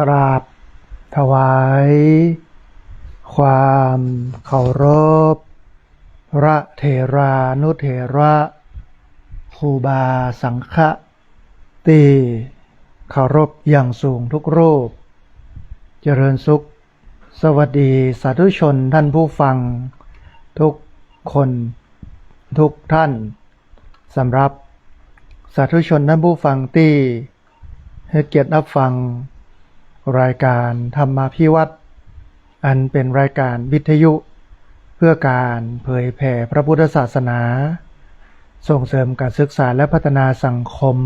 กราบถวายความเคารพพระเถรานุเถระครูบาสังฆที่เคารพอย่างสูงทุกรูปเจริญสุขสวัสดีสาธุชนท่านผู้ฟังทุกคนทุกท่านสำหรับสาธุชนท่านผู้ฟังที่ให้เกียรติรับฟังรายการธรรมาภิวัตน์อันเป็นรายการวิทยุเพื่อการเผยแผ่พระพุทธศาสนาส่งเสริมการศึกษาและพัฒนาสังคม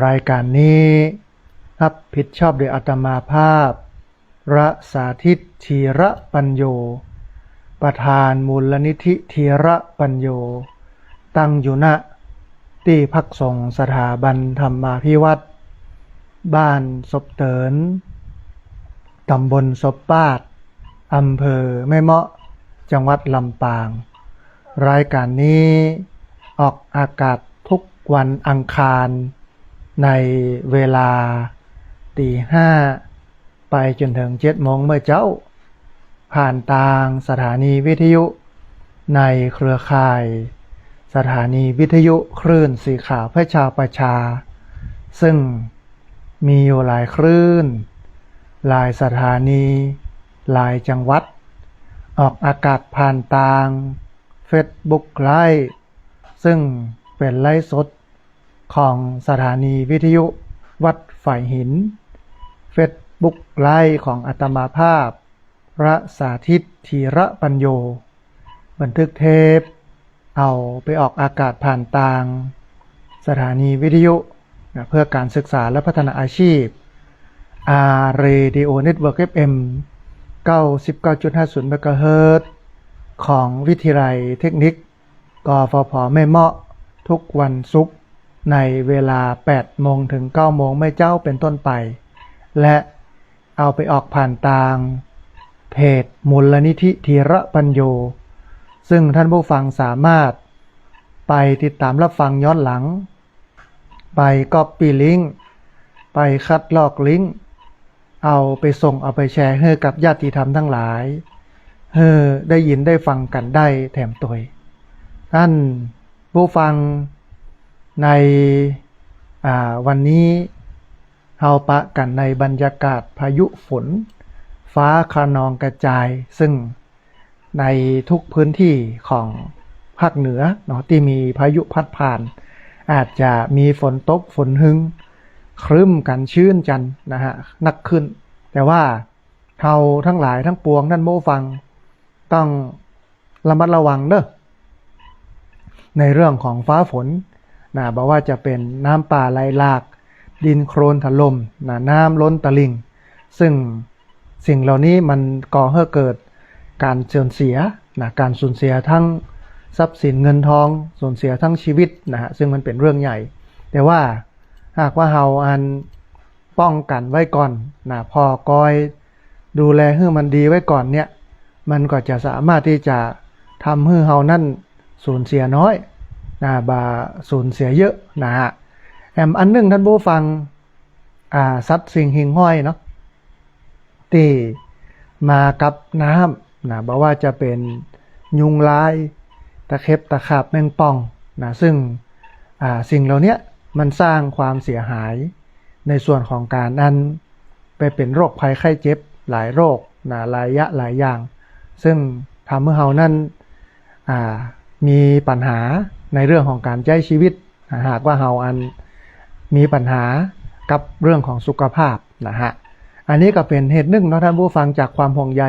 รายการนี้รับผิดชอบโดยอาตมาภาพพระสาธิตธีระปัญโยประธานมูลนิธิธีระปัญโยตั้งอยู่ณที่พักสงฆ์สถาบันธรรมาภิวัตน์บ้านศพเตินตำบลศพปาดอำเภอแม่เมาะจังหวัดลำปางรายการนี้ออกอากาศทุกวันอังคารในเวลา 5:00 ไปจนถึง 7:00 เมื่อเจ้าผ่านทางสถานีวิทยุในเครือข่ายสถานีวิทยุคลื่นสีขาวเพื่อชาวประชาซึ่งมีอยู่หลายคลื่นหลายสถานีหลายจังหวัดออกอากาศผ่านทาง Facebook ไลฟ์ซึ่งเป็นไลฟ์สดของสถานีวิทยุวัดฝ่ายหิน Facebook ไลฟ์ของอาตมาภาพพระสาธิตธีระปัญโยบันทึกเทปเอาไปออกอากาศผ่านทางสถานีวิทยุเพื่อการศึกษาและพัฒนาอาชีพRadio Network FM 99.50 เมกะเฮิรตซ์ของวิทยาลัยเทคนิคกฟผ.แม่เมาะทุกวันศุกร์ในเวลา 8:00 ถึง 9:00 ไม่เจ้าเป็นต้นไปและเอาไปออกผ่านทางเพจมูลนิธิธีระปัญโยซึ่งท่านผู้ฟังสามารถไปติดตามรับฟังย้อนหลังไปก๊อปปี้ลิงก์ไปคัดลอกลิงก์เอาไปส่งเอาไปแชร์ให้กับญาติธรรมทั้งหลายได้ยินได้ฟังกันได้แถมตัวท่านผู้ฟังในวันนี้เฮาปะกันในบรรยากาศพายุฝนฟ้าคะนองกระจายซึ่งในทุกพื้นที่ของภาคเหนือเนาะที่มีพายุพัดผ่านอาจจะมีฝนตกฝนหึงครึ้มกันชื้นจันนะฮะนักขึ้นแต่ว่าเราทั้งหลายทั้งปวงท่านผู้ฟังต้องระมัดระวังเด้อในเรื่องของฟ้าฝนนะบอกว่าจะเป็นน้ำป่าไหลหลากดินโคลนถล่มนะน้ำล้นตลิ่งซึ่งสิ่งเหล่านี้มันก่อให้เกิดการสูญเสียนะการสูญเสียทั้งทรัพย์สินเงินทองสูญเสียทั้งชีวิตนะฮะซึ่งมันเป็นเรื่องใหญ่แต่ว่าหากว่าเฮาป้องกันไว้ก่อนนะพอก้อยดูแลให้มันดีไว้ก่อนเนี่ยมันก็จะสามารถที่จะทำให้เฮานั่นสูญเสียน้อยนะบ่าสูญเสียเยอะนะฮะอันนึงท่านผู้ฟังสัตว์สิ่งหิ่งห้อยเนาะที่มากับน้ำนะบอกว่าจะเป็นยุงลายตะเข็บตะขาบแมงป่องนะซึ่งสิ่งเหล่านี้มันสร้างความเสียหายในส่วนของการไปเป็นโรคภัยไข้เจ็บหลายโรคนะหลายอย่างซึ่งทำให้เรานั้นมีปัญหาในเรื่องของการใช้ชีวิตหากว่าเรามีปัญหากับเรื่องของสุขภาพนะฮะอันนี้ก็เป็นเหตุหนึ่งเนาะท่านผู้ฟังจากความห่วงใย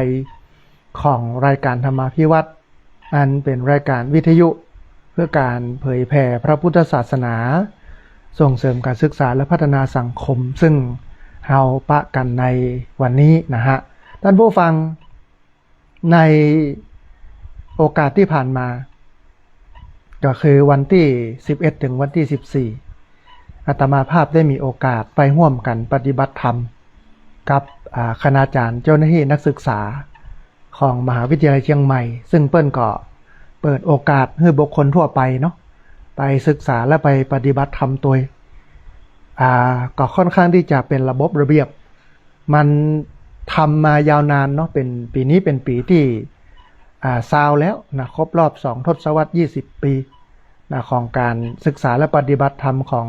ของรายการธรรมาภิวัตน์อันเป็นรายการวิทยุเพื่อการเผยแผ่พระพุทธศาสนาส่งเสริมการศึกษาและพัฒนาสังคมซึ่งเฮาปะกันในวันนี้นะฮะท่านผู้ฟังในโอกาสที่ผ่านมาก็คือวันที่11ถึงวันที่14อาตมาภาพได้มีโอกาสไปร่วมกันปฏิบัติธรรมกับคณาจารย์เจ้าหน้าที่นักศึกษาของมหาวิทยาลัยเชียงใหม่ซึ่งเปิ้นก็เปิดโอกาสให้บุคคลทั่วไปเนาะไปศึกษาและไปปฏิบัติธรรมตัวก็ค่อนข้างที่จะเป็นระบบระเบียบ มันทำมายาวนานเนาะเป็นปีนี้เป็นปีที่ซาวแล้วนะครบรอบ2 ทศวรรษ 20 ปีนะของการศึกษาและปฏิบัติธรรมของ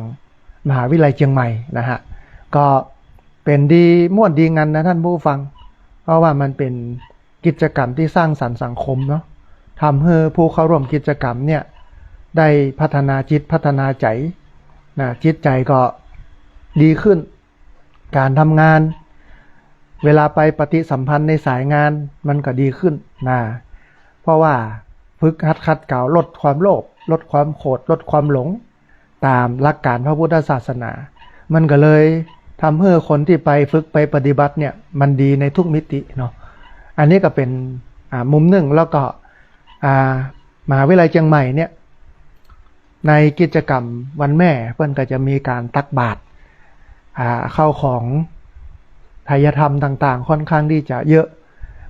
มหาวิทยาลัยเชียงใหม่นะฮะก็เป็นดีม่วนดีงันนะท่านผู้ฟังเพราะว่ามันเป็นกิจกรรมที่สร้างสรรค์สังคมเนาะทำให้ผู้เข้าร่วมกิจกรรมเนี่ยได้พัฒนาจิตพัฒนาใจนะจิตใจก็ดีขึ้นการทำงานเวลาไปปฏิสัมพันธ์ในสายงานมันก็ดีขึ้นนะเพราะว่าฝึกหัดขัดเกลาลดความโลภลดความโกรธลดความหลงตามหลักการพระพุทธศาสนามันก็เลยทำให้คนที่ไปฝึกไปปฏิบัติเนี่ยมันดีในทุกมิติเนาะอันนี้ก็เป็นมุมหนึ่งแล้วก็มหาวิทยาลัยเชียงใหม่เนี่ยในกิจกรรมวันแม่เพื่อนก็จะมีการตักบาตรเข้าของไทยธรรมต่างๆค่อนข้างที่จะเยอะ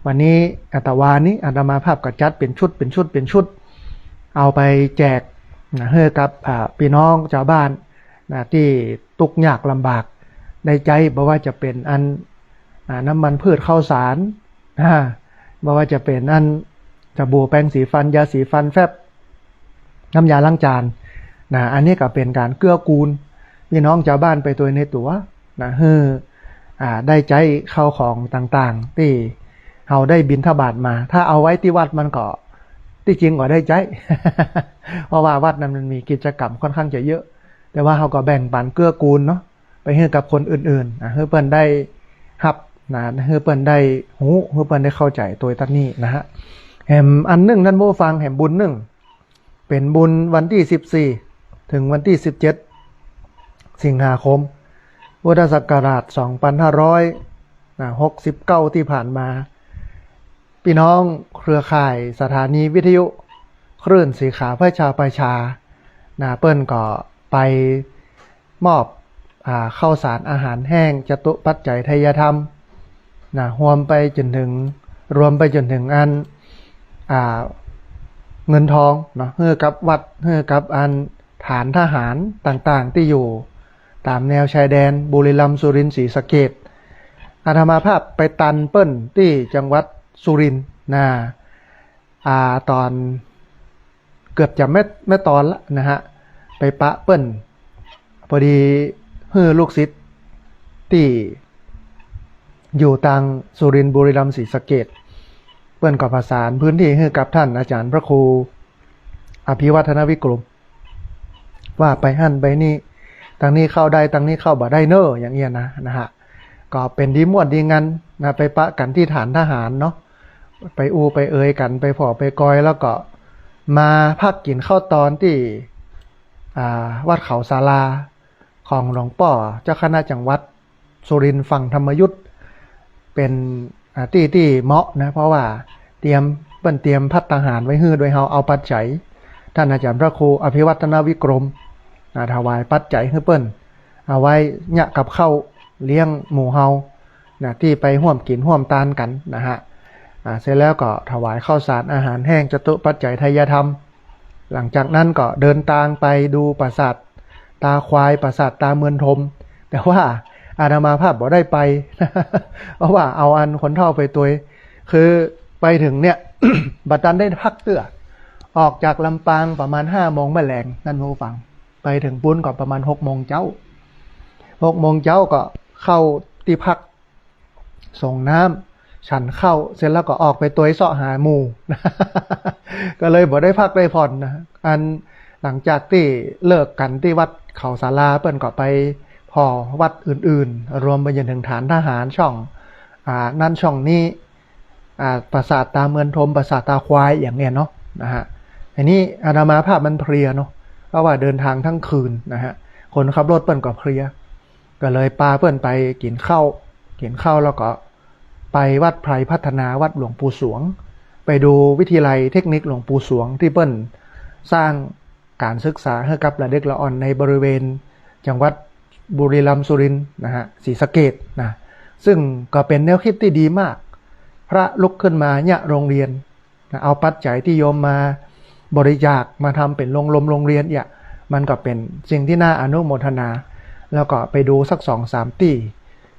วันนี้อาตมาภาพก็จัดเป็นชุดเอาไปแจกให้กับพี่น้องชาวบ้านที่ทุกข์ยากลำบากในใจบ่ว่าจะเป็นอันน้ำมันพืชข้าวสารบ่ว่าจะเป็นอันสบู่แปรงสีฟันยาสีฟันแฟบน้ำยาล้างจานอันนี้ก็เป็นการเกื้อกูลพี่น้องชาวบ้านไปตัวในตัวได้ใจเข้าของต่างๆที่เราได้บิณฑบาตมาถ้าเอาไว้ที่วัดมันก็ที่จริงก็ได้ใจ เพราะว่าวัดนั้นมันมีกิจกรรมค่อนข้างจะเยอะแต่ว่าเราก็แบ่งปันเกื้อกูลเนาะไปให้กับคนอื่นๆให้เปิ้นได้หับให้เปิ้นได้หูให้เปิ้นได้เข้าใจตัวตั้งนี้นะฮะแห่มอันหนึ่งท่านผู้ฟังแห่มบุญหนึ่งเป็นบุญวันที่14ถึงวันที่17สิงหาคมพุทธศักราช2569ที่ผ่านมาพี่น้องเครือข่ายสถานีวิทยุคลื่นสีขาวพระชาประชาเปิ้นก็ไปมอบข้าวสารอาหารแห้งจตุปัจจัยไทยธรรมรวมไปจนถึงอันเงินทองเนาะให้กับวัดให้กับอันฐานทหารต่างๆที่อยู่ตามแนวชายแดนบุรีรัมย์สุรินทร์ศรีสะเกษอาตมาภาพไปตันเปิ้นที่จังหวัดสุรินทร์ตอนเกือบจะไม่ตอนละนะฮะไปปะเปิ้นพอดีลูกศิษย์ที่อยู่ทางสุรินทร์บุรีรัมย์ศรีสะเกษเปิ้นก็ประสานพื้นที่ให้กับท่านอาจารย์พระครูอภิวัฒนวิกรมว่าไปหั่นไปนี่ทางนี้เข้าได้ทางนี้เข้าบ่ได้เนออย่างเงี้ยนะฮะก็เป็นดีม่วนดีงันไปปะกันที่ฐานทหารเนาะไปไปเอ่ยกันไปผอไปกอยแล้วก็มาพักกินข้าวตอนที่วัดเขาศาลาของหลวงป่อเจ้าคณะจังหวัดสุรินทร์ฝั่งธรรมยุทธเป็นที่เหมาะนะเพราะว่าเตรียมพัฒทหารไว้ฮื้อโดยเฮาเอาปัจจัยท่านอาจารย์พระครูอภิวัฒนวิกรมถวายปัจจัยให้เปิ้นเอาไว้เนี่ยกับข้าวเลี้ยงหมู่เฮาที่ไปร่วมกินร่วมทานกันนะฮะเสร็จแล้วก็ถวายข้าวสารอาหารแห้งจตุปัจจัยไทยธรรมหลังจากนั้นก็เดินทางไปดูปราสาทตาควายปราสาทตาเมืองทมแต่ว่าอาตมาภาพบ่ได้ไป เพราะว่าเอาอันคนเฒ่าไปตัวคือไปถึงเนี่ย บัดนั้นได้พักเตื้อออกจากลำปางประมาณ5 โมงแมลงนั่นผู้ฟังไปถึงปุ้นก็ประมาณ6 โมงเจ้าก็เข้าที่พักส่งน้ำฉันเข้าเสร็จแล้วก็ออกไปตัวเสาะหาหมู่ ก็เลยบ่ได้พักได้ผ่อนนะอันหลังจากที่เลิกกันที่วัดเขาศาลาเปิ้นก็ไปพอวัดอื่นๆรวมไปจนถึงฐานทหารช่องนั่นช่องนี้ปราสาทตาเมืองทมปราสาทตาควายอย่างเนี้ยเนาะนะฮะอันนี้อาตมาภาพมันเพลียเนาะเพราะว่าเดินทางทั้งคืนนะฮะคนขับรถเปิ้นก็เพลียก็เลยพาเปิ้นไปกินข้าวแล้วก็ไปวัดไพรพัฒนาวัดหลวงปู่สวงไปดูวิทยาลัยเทคนิคหลวงปู่สวงที่เปิ้นสร้างการศึกษาให้กับเด็กละอ่อนในบริเวณจังหวัดบุรีรัมย์สุรินทร์นะฮะศรีสะเกษนะซึ่งก็เป็นแนวคิดที่ดีมากพระลุกขึ้นมาเนี่ยโรงเรียนเอาปัจจัยที่โยมมาบริจาคมาทำเป็นโรงเรียนเนี่ยมันก็เป็นสิ่งที่น่าอนุโมทนาแล้วก็ไปดูสัก2-3 ที่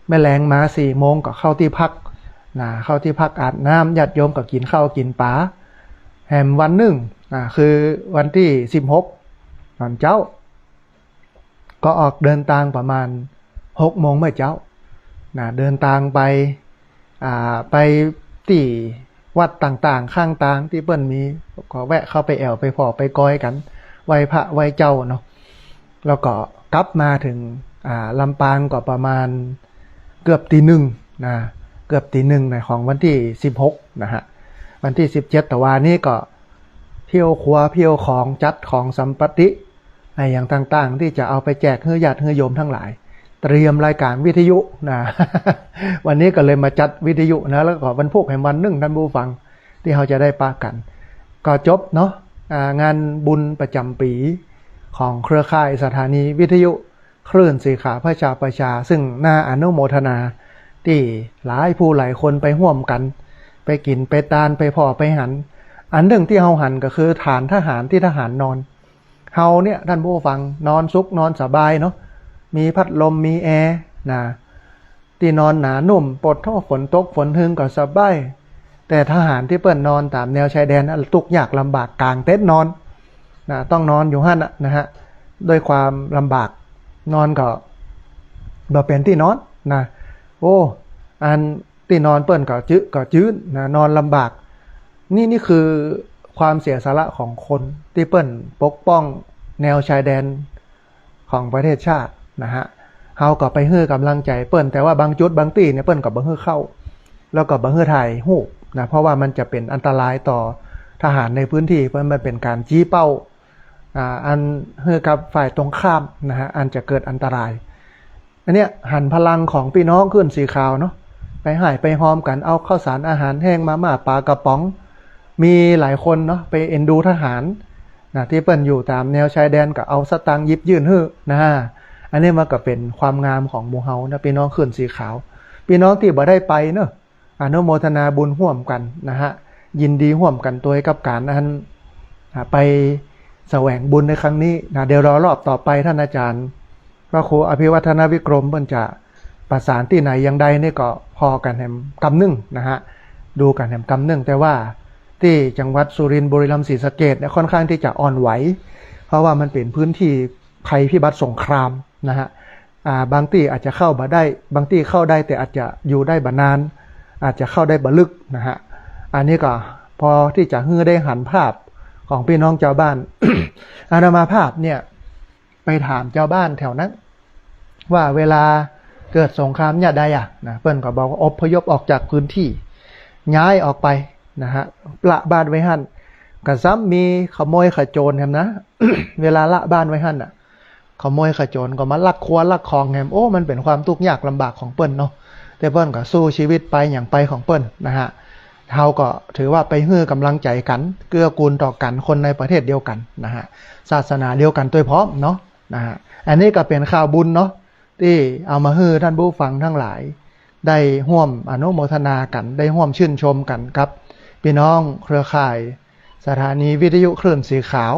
แม่แรงมา4 โมงก็เข้าที่พักเข้าที่พักอาบน้ำญาติโยมก็กินข้าวกินปลาแหมวันหนึ่งคือวันที่16วันเจ้าก็ออกเดินทางประมาณ6 โมงเมื่อเจ้าเดินทางไปที่วัดต่างๆข้างทางที่เปิ้นมีก็แวะเข้าไปแอวไปพอไปก้อยกันไหว้พระไหว้เจ้าเนาะแล้วก็กลับมาถึงลำปางก็ประมาณเกือบตี 1เกือบตี 1ของวันที่16นะฮะวันที่17แต่ว่านี้ก็เที่ยวครัวเที่ยวของจัดของสัมปติอย่างต่างๆที่จะเอาไปแจกให้ญาติให้โยมทั้งหลายเตรียมรายการวิทยุวันนี้ก็เลยมาจัดวิทยุนะแล้วก็วันพุธแห่งวันหนึ่งท่านผู้ฟังที่เราจะได้ปะกันก็จบเนาะงานบุญประจำปีของเครือข่ายสถานีวิทยุคลื่นสีขาวประชาซึ่งน่าอนุโมทนาที่หลายผู้หลายคนไปร่วมกันไปกินไปตานไปพ่อไปหันอันหนึ่งที่เฮาหันก็คือฐานทหารที่ทหารนอนเฮาเนี่ยท่านผู้ฟังนอนสุขนอนสบายเนาะมีพัดลมมีแอร์ที่นอนหนานุ่มปลดท่อฝนตกฝนหึงก็สบายแต่ทหารที่เปิ้นนอนตามแนวชายแดนทุกข์ยากลำบากกลางเต็นท์นอนต้องนอนอยู่หั่นนะฮะด้วยความลำบากนอนก็บ่เป็นที่นอนโอ้อันที่นอนเปิ้นก็จื้อนอนลำบากนี่คือความเสียสละของคนที่เปิ้นปกป้องแนวชายแดนของประเทศชาตินะฮะเฮาก็ไปให้กำลังใจเปิ้นแต่ว่าบางจุดบางที่เนี่ยเปิ้นก็บ่ให้เข้าแล้วก็บ่ให้ถ่ายรูปเพราะว่ามันจะเป็นอันตรายต่อทหารในพื้นที่เพราะมันเป็นการจี้เป้าอันให้กับฝ่ายตรงข้ามนะฮะอันจะเกิดอันตรายอันเนี้ยหันพลังของพี่น้องขึ้นสีขาวเนาะไปให้ไปหอมกันเอาข้าวสารอาหารแห้งมาม่าปลากระป๋องมีหลายคนเนาะไปเอ็นดูทหารที่เปิ้นอยู่ตามแนวชายแดนก็เอาสตางค์ยิบยื่นให้อันนี้มันก็เป็นความงามของหมู่เฮานะพี่น้องขึ้นสีขาวพี่น้องที่บ่ได้ไปเนาะอนุโมทนาบุญร่วมกันนะฮะยินดีร่วมกันตัวกับการนั้นไปแสวงบุญในครั้งนี้เดี๋ยวรอรอบต่อไปท่านอาจารย์พระครูอภิวัฒนวิกรมเพิ่นจะประสานที่ไหนอย่างใดนี่ก็พอกันแหมกำนึ่งนะฮะดูกันแหมกำนึ่งแต่ว่าที่จังหวัดสุรินทร์บุรีรัมย์ศรีสะเกษเนี่ยค่อนข้างที่จะอ่อนไหวเพราะว่ามันเป็นพื้นที่ภัยพิบัติสงครามนะฮะบางที่อาจจะเข้ามาได้บางที่เข้าได้แต่อาจจะอยู่ได้บ่นานอาจจะเข้าได้บ่ลึกนะฮะอันนี้ก็พอที่จะให้ได้หันภาพของพี่น้องชาวบ้าน อาตมาภาพเนี่ยไปถามชาวบ้านแถวนั้นว่าเวลาเกิดสงครามเนี่ยใดเปิ้นก็บอกว่าอพยพออกจากพื้นที่ย้ายออกไปนะฮะละบ้านไว้หั่นก็ซ้ำมีขโมยขโจรแฮมนะ เวลาละบ้านไว้หั่นขโมยขโจรก็มาลักครัวลักของแฮมโอ้มันเป็นความทุกข์ยากลำบากของเปิ้นเนาะแต่เปิ้นก็สู้ชีวิตไปอย่างไปของเปิ้นนะฮะเฮาก็ถือว่าไปให้กำลังใจกันเกื้อกูลต่อกันคนในประเทศเดียวกันนะฮะศาสนาเดียวกันตัวพร้อมเนาะนะฮะอันนี้ก็เป็นข่าวบุญเนาะที่เอามาให้ท่านผู้ฟังทั้งหลายได้ร่วมอนุโมทนากันได้ร่วมชื่นชมกันครับพี่น้องเครือข่ายสถานีวิทยุคลื่นสีขาว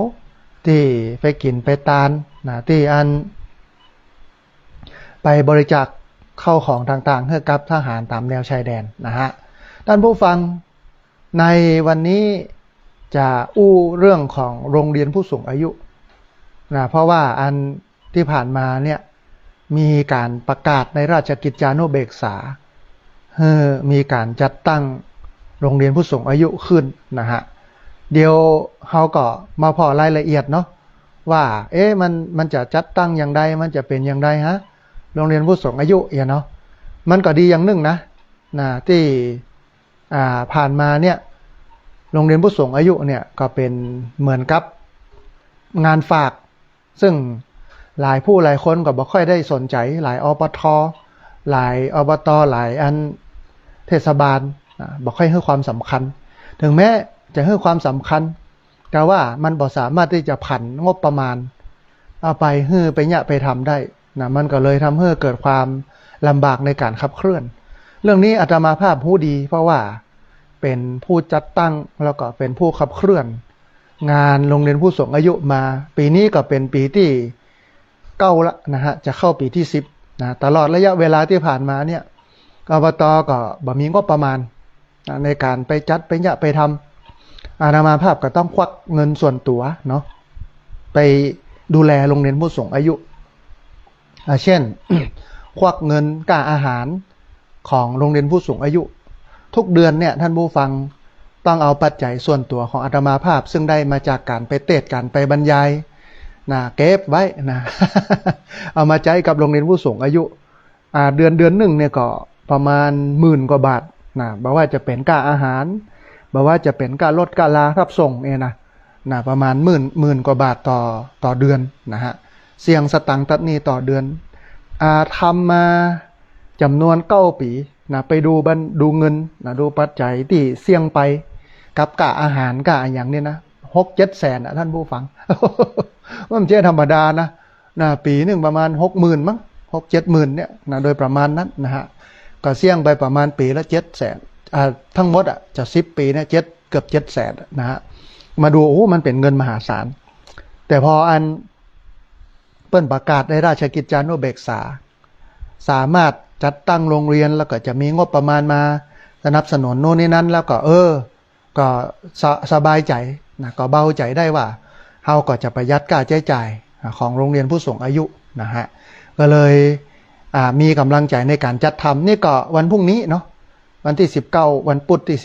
ที่ไปกินไปตานที่อันไปบริจาคเข้าของต่างๆให้กับทหารตามแนวชายแดนนะฮะท่านผู้ฟังในวันนี้จะอู้เรื่องของโรงเรียนผู้สูงอายุเพราะว่าอันที่ผ่านมาเนี่ยมีการประกาศในราชกิจจานุเบกษามีการจัดตั้งโรงเรียนผู้สูงอายุขึ้นนะฮะเดี๋ยวเขาก็มาพอรายละเอียดเนาะว่ามันจะจัดตั้งอย่างไรมันจะเป็นอย่างไรฮะโรงเรียนผู้สูงอายุเนาะมันก็ดีอย่างหนึ่งนะที่ผ่านมาเนี่ยโรงเรียนผู้สูงอายุเนี่ยก็เป็นเหมือนกับงานฝากซึ่งหลายผู้หลายคนก็บ่ค่อยได้สนใจหลายอปทหลายอบตหลายอันเทศบาลบ่ค่อยให้ความสำคัญถึงแม้จะให้ความสำคัญแต่ว่ามันบ่สามารถที่จะผันงบประมาณเอาไปให้ไปเนี่ยไปทำได้มันก็เลยทำให้เกิดความลำบากในการขับเคลื่อนเรื่องนี้อาตมาภาพรู้ดีเพราะว่าเป็นผู้จัดตั้งแล้วก็เป็นผู้ขับเคลื่อนงานโรงเรียนผู้สูงอายุมาปีนี้ก็เป็นปีที่9ละนะฮะจะเข้าปีที่10 นะตลอดระยะเวลาที่ผ่านมาเนี่ยอบตก็บ่มีงบประมาณในการไปจัดไปยะไปทำอาตมาภาพก็ต้องควักเงินส่วนตัวเนาะไปดูแลโรงเรียนผู้สูงอายุเช่น ควักเงินค่าอาหารของโรงเรียนผู้สูงอายุทุกเดือนเนี่ยท่านผู้ฟังต้องเอาปัจจัยส่วนตัวของอาตมาภาพซึ่งได้มาจากการไปเทศน์การไปบรรยายนะเก็บไว้นะ เอามาใช้กับโรงเรียนผู้สูงอายุเดือนหนึ่งเนี่ยก็ประมาณ10,000 กว่าบาทนะบอกว่าจะเป็นค่าอาหารบอกว่าจะเป็นค่ารถค่าลารับส่งเนี่ยนะประมาณหมื่นกว่าบาทต่อเดือนนะฮะเสี่ยงสตังค์ตัดนี้ต่อเดือนทำมาจำนวน9 ปีนะไปดูเงินนะดูปัจจัยที่เสี่ยงไปกับค่าอาหารค่าอย่างนี้นะ6-7 แสนนะท่านผู้ฟัง ว่ามันเจ๊ธรรมดานะปีหนึ่งประมาณ60,000มั้ง6-7 หมื่นเนี่ยนะโดยประมาณนั้นนะฮะก็เสี่ยงไปประมาณปีละ7 แสนทั้งหมดจะ10 ปีเนี่ยเกือบ7 แสนนะฮะมาดูโอ้มันเป็นเงินมหาศาลแต่พอเปิ้นประกาศในราชกิจจานุเบกษาสามารถจัดตั้งโรงเรียนแล้วก็จะมีงบประมาณมาสนับสนุนโน่นนี่นั่นแล้วก็ก็สบายใจนะก็เบาใจได้ว่าเฮาก็จะประหยัดค่าใช้จ่ายของโรงเรียนผู้สูงอายุนะฮะก็เลยมีกำลังใจในการจัดทำนี่ก็วันพรุ่งนี้เนาะวันที่19วันพุธที่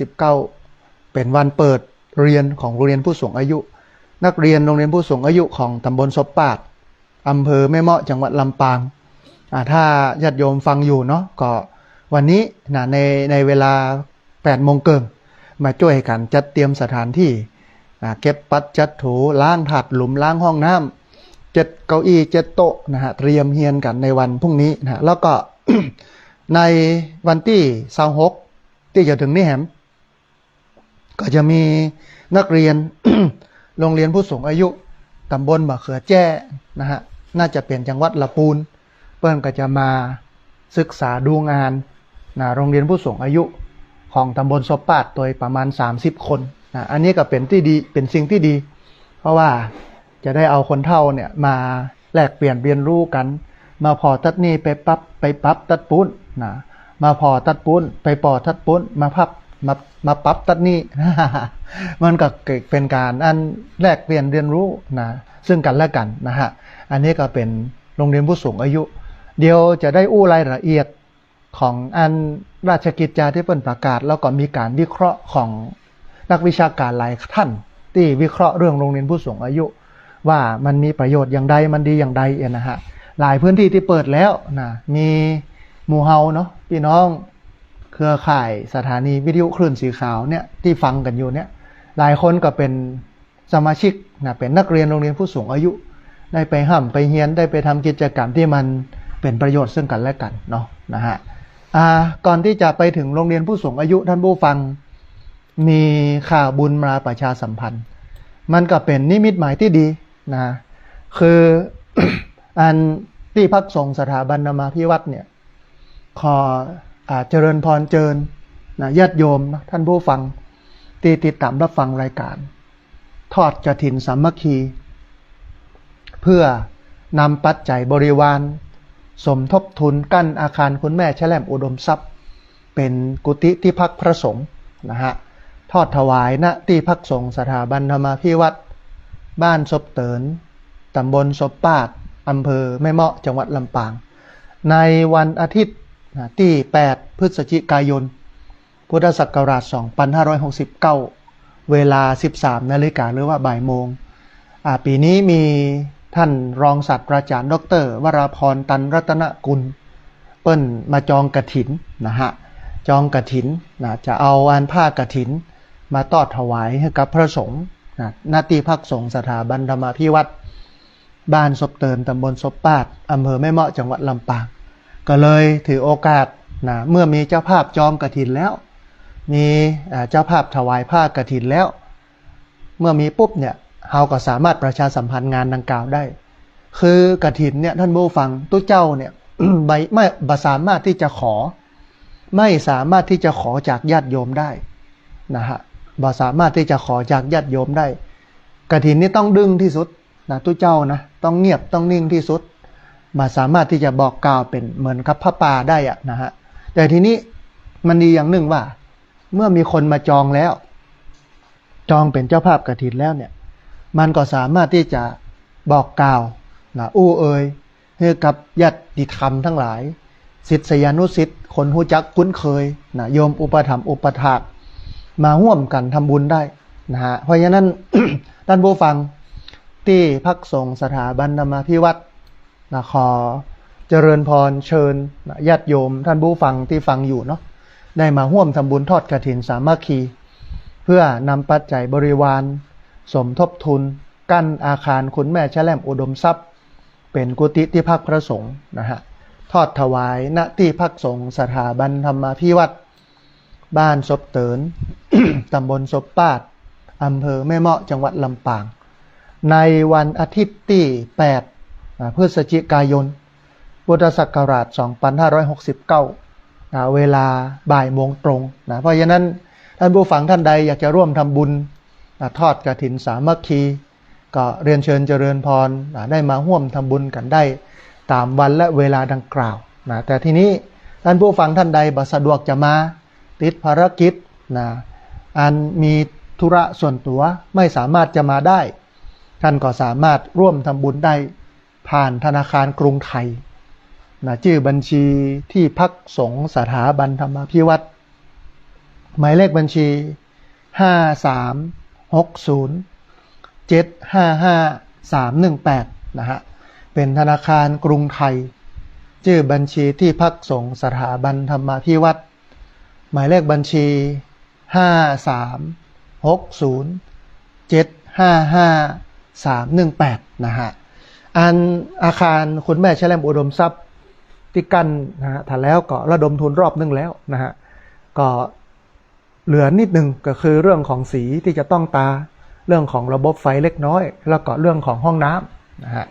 19เป็นวันเปิดเรียนของโรงเรียนผู้สูงอายุนักเรียนโรงเรียนผู้สูงอายุของตำบลศพปาดอำเภอแม่เมาะจังหวัดลำปางถ้าญาติโยมฟังอยู่เนาะก็วันนี้ในเวลา8 โมงเกินมาช่วยกันจัดเตรียมสถานที่เก็บปัดจัดถูล้างถาดหลุมล้างห้องน้ำ7 เก้าอี้7 โต๊ะนะฮะเตรียมเฮียนกันในวันพรุ่งนี้นะแล้วก็ ในวันที่26ที่จะถึงนี่แหมก็จะมีนักเรียน โรงเรียนผู้สูงอายุตำบลมะเขือแจ้นะฮะน่าจะเป็นจังหวัดละปูนเปิ้นก็จะมาศึกษาดูงานโรงเรียนผู้สูงอายุของตำบลศพปาดโดยประมาณ30 คนอันนี้ก็เป็นที่ดีเป็นสิ่งที่ดีเพราะว่าจะได้เอาคนเฒ่าเนี่ยมาแลกเปลี่ยนเรียนรู้กันมาพอตัดนี่ไปปั๊บตัดปุ้นมาพอตัดปุ้นไปปอตัดปุ้นมาปั๊บตัดนี่ มันก็เป็นการแลกเปลี่ยนเรียนรู้ซึ่งกันและกันนะฮะอันนี้ก็เป็นโรงเรียนผู้สูงอายุเดี๋ยวจะได้อู้รายละเอียดของราชกิจจาที่เปิ้นประกาศแล้วก็มีการวิเคราะห์ของนักวิชาการหลายท่านที่วิเคราะห์เรื่องโรงเรียนผู้สูงอายุว่ามันมีประโยชน์อย่างใดมันดีอย่างใดนะฮะหลายพื้นที่ที่เปิดแล้วมีหมู่เฮาเนาะพี่น้องเครือข่ายสถานีวิทยุคลื่นสีขาวเนี่ยที่ฟังกันอยู่เนี่ยหลายคนก็เป็นสมาชิกเป็นนักเรียนโรงเรียนผู้สูงอายุได้ไปห้ำไปเฮียนได้ไปทำกิจกรรมที่มันเป็นประโยชน์ซึ่งกันและกันเนาะนะฮะก่อนที่จะไปถึงโรงเรียนผู้สูงอายุท่านผู้ฟังมีข่าวบุญมาประชาสัมพันธ์มันก็เป็นนิมิตหมายที่ดีคือ ที่พักสงฆ์สถาบันธรรมาภิวัตน์เนี่ยขอเจริญพรเจิญญาติโยมท่านผู้ฟังที่ติดตามรับฟังรายการทอดกฐินสามัคคีเพื่อนำปัจจัยบริวารสมทบทุนกั้นอาคารคุณแม่แช่แหลมอุดมทรัพย์เป็นกุฏิที่พักพระสงฆ์นะฮะทอดถวายณที่พักสงฆ์สถาบันธรรมาภิวัตน์บ้านศพเตินตำบลศพปาดอำเภอแม่เมาะจังหวัดลำปางในวันอาทิตย์ที่8 พฤศจิกายนพุทธศักราช2569เวลา 13 นาฬิกาหรือว่าบ่ายโมงปีนี้มีท่านรองศาสตราจารย์ดร.วราพรตันรัตนกุลเปิ้นมาจองกฐินนะฮะจองกฐินจะเอาผ้ากฐินมาทอดถวายให้กับพระสงฆ์ณที่พักสงฆ์สถาบันธรรมาภิวัตน์บ้านศพเตินตำบลศพปาดอำเภอแม่เมาะจังหวัดลำปางก็เลยถือโอกาสเมื่อมีเจ้าภาพจองกฐินแล้วมีเจ้าภาพถวายผ้ากฐินแล้วเมื่อมีปุ๊บเนี่ยเราก็สามารถประชาสัมพันธ์งานดังกล่าวได้คือกฐินเนี่ยท่านผู้ฟังตู้เจ้าเนี่ย ไม่สามารถที่จะขอไม่สามารถที่จะขอจากญาติโยมได้นะฮะบ่สามารถที่จะขอจากญาติโยมได้กฐินนี่ต้องดึงที่สุดตู้เจ้านะต้องเงียบต้องนิ่งที่สุด มาสามารถที่จะบอกกล่าวเป็นเหมือนกับพระป่าได้อะนะฮะแต่ทีนี้มันดีอย่างหนึ่งว่าเมื่อมีคนมาจองแล้วจองเป็นเจ้าภาพกฐินแล้วเนี่ยมันก็สามารถที่จะบอกกล่าวนะเอ่ยให้กับญาติธรรมทั้งหลายศิษยานุศิษย์คนหู้จักคุ้นเคยนะโยมอุปถัมภ์อุปถากมาร่วมกันทำบุญได้นะฮะเพราะฉะนั้น ท่านผู้ฟังที่พักสงฆ์สถาบันธรรมาภิวัตรนะขอเจริญพรเชิญญาติโยมท่านผู้ฟังที่ฟังอยู่เนาะได้มาร่วมทำบุญทอดกฐินสามัคคีเพื่อนำปัจจัยบริวารสมทบทุนกั้นอาคารคุณแม่แช่แหลมอุดมทรัพย์เป็นกุฏิที่พักพระสงฆ์นะฮะทอดถวายณที่พักสงฆ์สถาบันธรรมาภิวัตรบ้านศพเติน ตำบลศพปาดอำเภอแม่เมาะจังหวัดลำปางในวันอาทิตย์ที่8พฤศจิกายนพุทธศักราช2569เวลาบ่ายโมงตรงนะเพราะฉะนั้นท่านผู้ฟังท่านใดอยากจะร่วมทำบุญทอดกฐินสามัคคีก็เรียนเชิญเจริญพรได้มาร่วมทำบุญกันได้ตามวันและเวลาดังกล่าวนะแต่ทีนี้ท่านผู้ฟังท่านใดบ่สะดวกจะมาติดภารกิจนะอันมีธุระส่วนตัวไม่สามารถจะมาได้ท่านก็สามารถร่วมทำบุญได้ผ่านธนาคารกรุงไทยนะชื่อบัญชีที่พักสงฆ์สถาบันธรรมาภิวัตรหมายเลขบัญชี5360755318นะฮะเป็นธนาคารกรุงไทยชื่อบัญชีที่พักสงฆ์สถาบันธรรมาภิวัตรหมายเลขบัญชี5360755318นะฮะอันอาคารคุณแม่แช่แหลมอุดมทรัพย์ที่กั้นนะฮะถ้าแล้วก็ระดมทุนรอบนึงแล้วนะฮะก็เหลือนิดนึงก็คือเรื่องของสีที่จะต้องตาเรื่องของระบบไฟเล็กน้อยแล้วก็เรื่องของห้องน้ำนะฮะ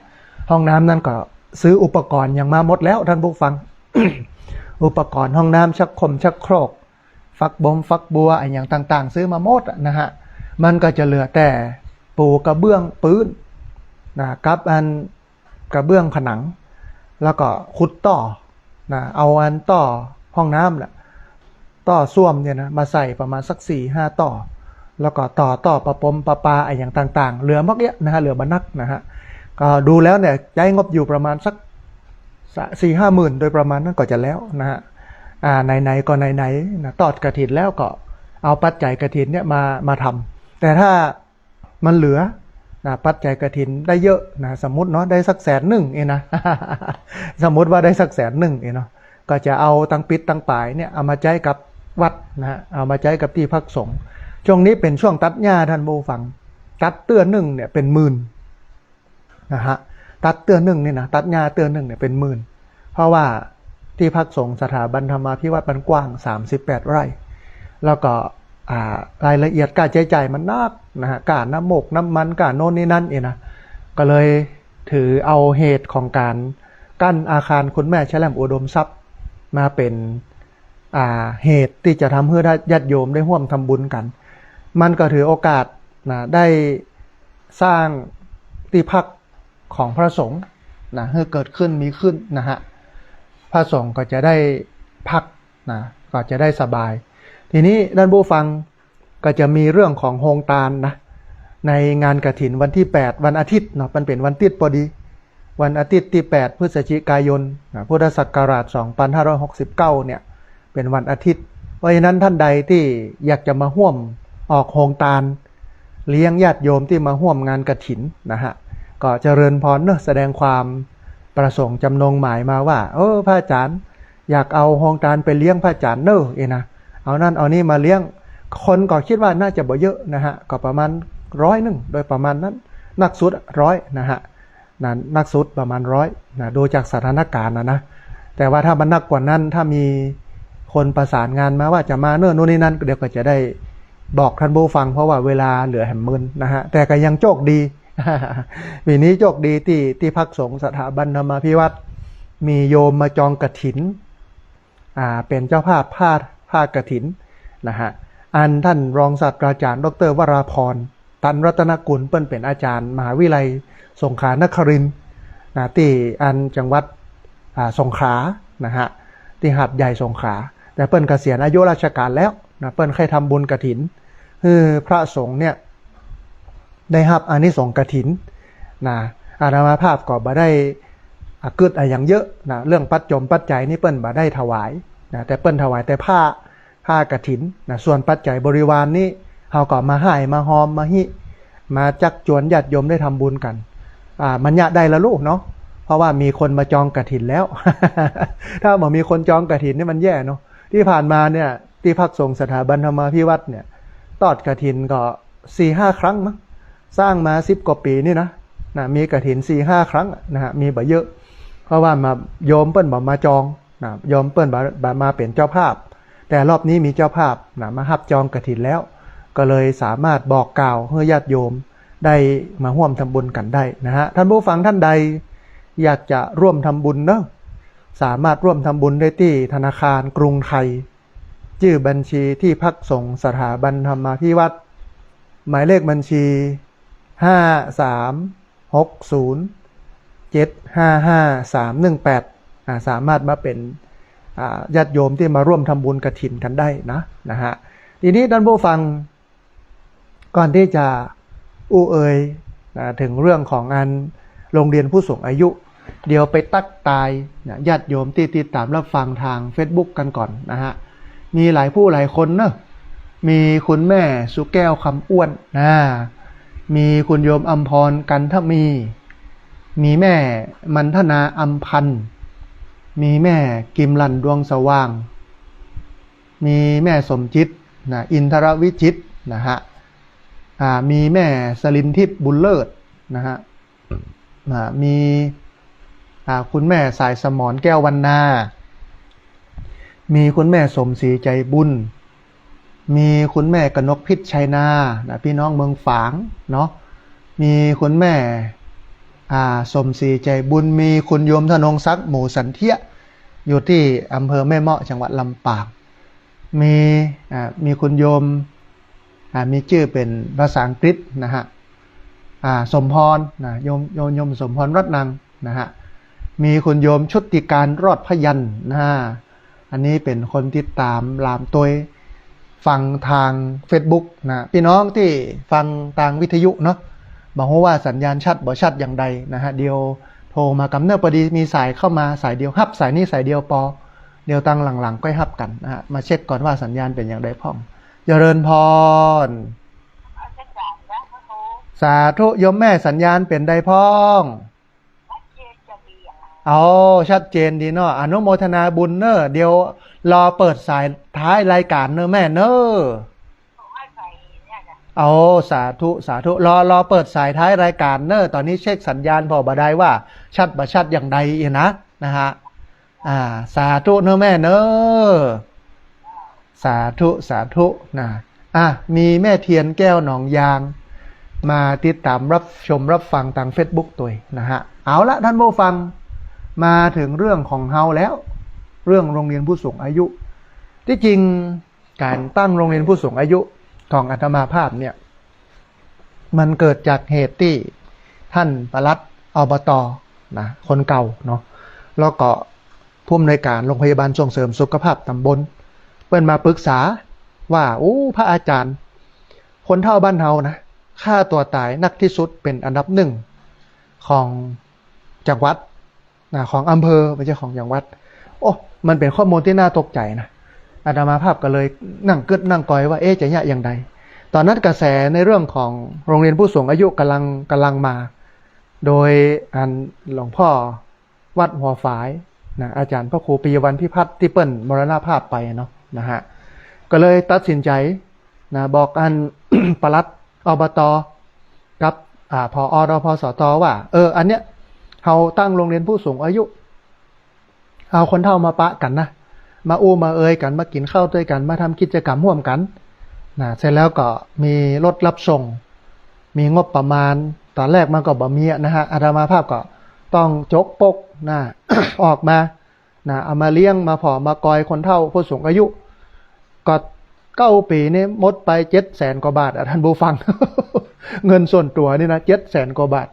ห้องน้ำนั่นก็ซื้ออุปกรณ์อย่างมาหมดแล้วท่านผู้ฟัง อุปกรณ์ห้องน้ำชักโครกฟักบัวอะไรอย่างต่างๆซื้อมาหมดนะฮะมันก็จะเหลือแต่ปูกระเบื้องปืนนะกับอันกระเบื้องผนังแล้วก็ขุดต่อนะเอาอันต่อห้องน้ำแหละต่อส้วมเนี่ยนะมาใส่ประมาณสัก 4-5 ต่อแล้วก็ต่อประปาอะไรอย่างต่างๆเหลือมักเนี้ยนะฮะเหลือบรรนักนะฮะก็ดูแล้วเนี่ยใช้งบอยู่ประมาณสัก 4-5 หมื่นโดยประมาณนั้นก็จะแล้วนะฮะไหนก็ไหนนะทอดกฐินแล้วก็เอาปัจจัยกฐินเนี่ยมาทำแต่ถ้ามันเหลือนะปัจจัยกฐินได้เยอะนะสมมติเนาะได้สัก100,000เองนะ สมมติว่าได้สัก100,000เองเนาะก็จะเอาตั้งปิดตั้งปลายเนี่ยเอามาใช้กับวัดนะฮะเอามาใช้กับที่พักสงฆ์ช่วงนี้เป็นช่วงตัดหญ้าท่านผู้ฟังตัดเตื้อหนึ่งเนี่ยเป็นหมื่นนะฮะตัดเตื้อหนึ่งเนี่ยนะตัดหญ้าเตื้อหนึ่งเนี่ยเป็นหมื่นเพราะว่าที่พักสงฆ์สถาบันธรรมาภิวัตรมันกว้าง38 ไร่แล้วก็รายละเอียดการใช้จ่ายมันนักนะฮะการน้ำหมกน้ำมันการโน่นนี่นั่นเองนะก็เลยถือเอาเหตุของการกั้นอาคารคุณแม่แช่แหลมอุดมทรัพย์มาเป็นเหตุที่จะทำให้ญาติโยมได้ร่วมทำบุญกันมันก็ถือโอกาสนะได้สร้างที่พักของพระสงฆ์นะให้เกิดขึ้นมีขึ้นนะฮะพระสงฆ์ก็จะได้พักนะก็จะได้สบายทีนี้ท่านผู้ฟังก็จะมีเรื่องของโฮงตาลนะในงานกฐินวันที่8วันอาทิตย์เนาะมันเป็นวันติดพอดีวันอาทิตย์ที่8พฤศจิกายนพุทธศักราช2569เนี่ยเป็นวันอาทิตย์เพราะฉะนั้นท่านใดที่อยากจะมาร่วมออกโฮงตาลเลี้ยงญาติโยมที่มาร่วมงานกฐินนะฮะก็เจริญพรเนอะแสดงความประสงค์จำนงหมายมาว่าพระอาจารย์อยากเอาโฮงตาลไปเลี้ยงพระอาจารย์เนอะนะเอานั่นเอานี่มาเลี้ยงคนก็คิดว่าน่าจะบ่เยอะนะฮะก็ประมาณ100โดยประมาณนั้นนักสุด100นะฮะนักสุดประมาณ100นะดูจากสถานการณ์นะแต่ว่าถ้ามันนักกว่านั้นถ้ามีคนประสานงานมาว่าจะมาเนอะนู่นนี่นั่นเดี๋ยวก็จะได้บอกท่านผู้ฟังเพราะว่าเวลาเหลือแห่มมึนนะฮะแต่ก็ยังโชคดี ปีนี้โชคดีที่พักสงฆ์สถาบันธรรมาภิวัตรมีโยมมาจองกฐินเป็นเจ้าภาพผ้ากฐินนะฮะอันท่านรองศาสตราจารย์ดร.วราพรตันรัตนกุลเปิ้นเป็นอาจารย์มหาวิทยาลัยสงขลานครินทร์ นะที่อันจังหวัดสงขลานะฮะที่หาดใหญ่สงขลาแต่เปิ้นเกษียณอายุราชการแล้วนะเปิ้นเคยทำบุญกฐินคือพระสงฆ์เนี่ยได้รับอานิสงส์กฐินนะอาตมาภาพก็บ่ได้เกิดอะไรอย่างเยอะนะเรื่องปัจจัยนี่เปิ้นบ่ได้ถวายนะแต่เปิ้นถวายแต่ผ้ากฐินนะส่วนปัจจัยบริวารนี่เฮาก็มาให้มาหอมมาหิมาจักจวนญาติโยมได้ทำบุญกันมันยะได้ละลูกเนาะเพราะว่ามีคนมาจองกฐินแล้ว ถ้าบ่มีคนจองกฐินนี่มันแย่เนาะที่ผ่านมาเนี่ยที่พักสงฆ์สถาบันธรรมาภิวัตน์เนี่ยตอดกฐินก็ 4-5 ครั้งมั้งสร้างมา10 กว่าปีนี่นะมีกฐิน 4-5 ครั้งนะฮะมีบ่เยอะเพราะว่ามาโยมเปิ้นบ่มาจองนะโยมเปิ้นบ่มาเป็นเจ้าภาพแต่รอบนี้มีเจ้าภาพนะมารับจองกฐินแล้วก็เลยสามารถบอกกล่าวให้ญาติโยมได้มาร่วมทำบุญกันได้นะฮะท่านผู้ฟังท่านใดอยากจะร่วมทำบุญเนาะสามารถร่วมทำบุญได้ที่ธนาคารกรุงไทยชื่อบัญชีที่พักสงฆ์สถาบันธรรมาภิวัตน์หมายเลขบัญชี5360755318สามารถมาเป็นญาติโยมที่มาร่วมทำบุญกฐินกันได้นะฮะทีนี้ท่านผู้ฟังก่อนที่จะเอ่ยถึงเรื่องของงานโรงเรียนผู้สูงอายุเดี๋ยวไปตักตายญาติโยมที่ติดตามรับฟังทาง Facebook กันก่อนนะฮะมีหลายผู้หลายคนเนอะมีคุณแม่สุแก้วคำอ้วนมีคุณโยมอัมพรกันทมีแม่มันธนาอัมพันธ์มีแม่กิมลันดวงสว่างมีแม่สมจิตอินทรวิจิตนะฮะมีแม่สลินทิพย์บุญเลิศนะฮะมีคุณแม่สายสมรแก้ววรรณามีคุณแม่สมศรีใจบุญมีคุณแม่กนกพิษชัยนาพี่น้องเมืองฝางเนาะมีคุณแม่สมศรีใจบุญมีคุณโยมธนงศักดิ์หมู่สันเทียอยู่ที่อำเภอแม่เมาะจังหวัดลำปางมีคุณโยมมีชื่อเป็นภาษาอังกฤษนะฮะสมพรโยมสมพรรัตนังนะฮะมีคุณโยมชุติการรอดพยัญอันนี้เป็นคนติดตามลามตัวฟังทาง Facebook นะพี่น้องที่ฟังทางวิทยุเนาะบอกว่าสัญญาณชัดบ่ชัดอย่างใดนะฮะเดียวโทรมากำเนิดพอดีมีสายเข้ามาสายเดียวฮับสายนี้สายเดียวปอเดียวตั้งหลังๆก็ฮับกันนะฮะมาเช็คก่อนว่าสัญญาณเป็นอย่างไรพ่องเจริญพรสาธุโยมแม่สัญญาณเป็นใดพ้องชัดเจนดีเนาะอนุโมทนาบุญเนอะเดี๋ยวรอเปิดสายท้ายรายการเนอะแม่เนอะสาธุรอเปิดสายท้ายรายการเนอะตอนนี้เช็คสัญญาณพอบได้ว่าชัดบ่ชัดอย่างใดนะฮะสาธุเนอะแม่เนอะสาธุนะมีแม่เทียนแก้วหนองยางมาติดตามรับชมรับฟังทาง Facebook ตัวนะฮะเอาละท่านผู้ฟังมาถึงเรื่องของเฮาแล้วเรื่องโรงเรียนผู้สูงอายุที่จริงการตั้งโรงเรียนผู้สูงอายุของอาตมาภาพเนี่ยมันเกิดจากเหตุที่ท่านปลัดอบต.นะคนเก่าเนาะแล้วก็ผู้อำนวยการโรงพยาบาลส่งเสริมสุขภาพตำบลเปิ้นมาปรึกษาว่าพระอาจารย์คนเฒ่าบ้านเฮานะฆ่าตัวตายนักที่สุดเป็นอันดับ1ของจังหวัดของอำเภอไม่ใช่ของจังหวัดมันเป็นข้อมูลที่น่าตกใจนะอาตมาภาพก็เลยนั่งกอยว่าจะยะอย่างใดตอนนั้นกระแสในเรื่องของโรงเรียนผู้สูงอายุกำลังมาโดยหลวงพ่อวัดหัวฝายนะอาจารย์พระครูปิยวัฒน์พิพัฒน์ที่เปิ้ลมรณภาพไปเนาะนะฮะก็เลยตัดสินใจนะบอกปลัดอบต.กับผอ.รพสต.ว่าอันเนี้ยเราตั้งโรงเรียนผู้สูงอายุเอาคนเฒ่ามาปะกันนะมามาเอ่ยกันมากินข้าวด้วยกันมาทำกิจกรรมร่วมกันนะเสร็จแล้วก็มีรถรับส่งมีงบประมาณตอนแรกมันก็บ่มีนะฮะอาตมาภาพก็ต้องจกปกนะ ออกมานะเอามาเลี้ยงมาผอมากอยคนเฒ่าผู้สูงอายุก็9 ปีนี่หมดไป700,000 กว่าบาทท่านผู้ฟัง เงินส่วนตัวนี่นะ700,000 กว่าบาท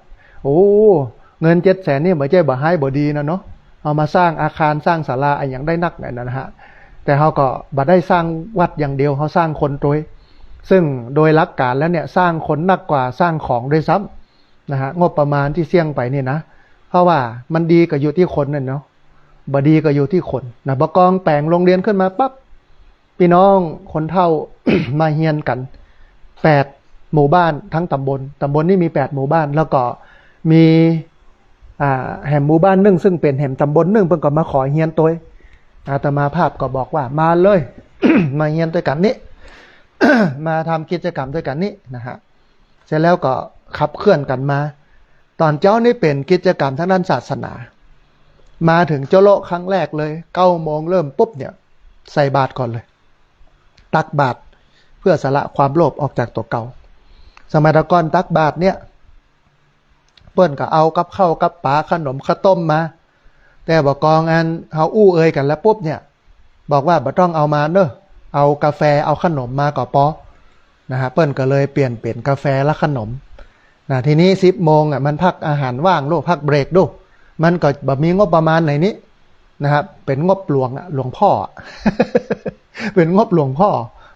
เงิน700,000นี่บ่ใช่บ่ให้บ่ดีนะเนาะเอามาสร้างอาคารสร้างศาลาอะไรอย่างได้นักไงนะฮะแต่เขาก็บ่ได้สร้างวัดอย่างเดียวเขาสร้างคนด้วยซึ่งโดยหลักการแล้วเนี่ยสร้างคนนักกว่าสร้างของด้วยซ้ำนะฮะงบประมาณที่เสี่ยงไปนี่นะเพราะว่ามันดีก็อยู่ที่คนนั่นเนาะบ่ดีก็อยู่ที่คนนะบ่กองแปลงโรงเรียนขึ้นมาปั๊บพี่น้องคนเฒ่า มาเฮียนกัน8หมู่บ้านทั้งตำบลนี่มี8หมู่บ้านแล้วก็มีแห่งหมู่บ้านนึงซึ่งเป็นแห่งตำบลนึงเพิ่นก็มาขอเฮียนตัวอาตมาภาพก็บอกว่ามาเลย มาเฮียนด้วยกันนี้ มาทำกิจกรรมด้วยกันนี้นะฮะเสร็จแล้วก็ขับเคลื่อนกันมาตอนเจ้านี่เป็นกิจกรรมทางด้านศาสนามาถึงเจ้าโลครั้งแรกเลย9 โมงเริ่มปุ๊บเนี่ยใส่บาตรก่อนเลยตักบาตรเพื่อสละความโลภออกจากตัวเก่าสมัยตะก่อนตักบาตรเนี่ยเปิ้นก็เอากับข้าวกับปลาขนมข้าวต้มมาแต่บอกกองอันเฮาอู้เอ่ยกันแล้วปุ๊บเนี่ยบอกว่าบ่ต้องเอามาเด้อเอากาแฟเอาขนมมาก็พอนะฮะเปิ้นก็เลยเปลี่ยนกาแฟและขนมนะทีนี้10 โมงมันพักอาหารว่างโลพักเบรกดูมันก็บ่มีงบประมาณไหนนี้นะครับเป็นงบหลวงพ่อ เป็นงบหลวงพ่อ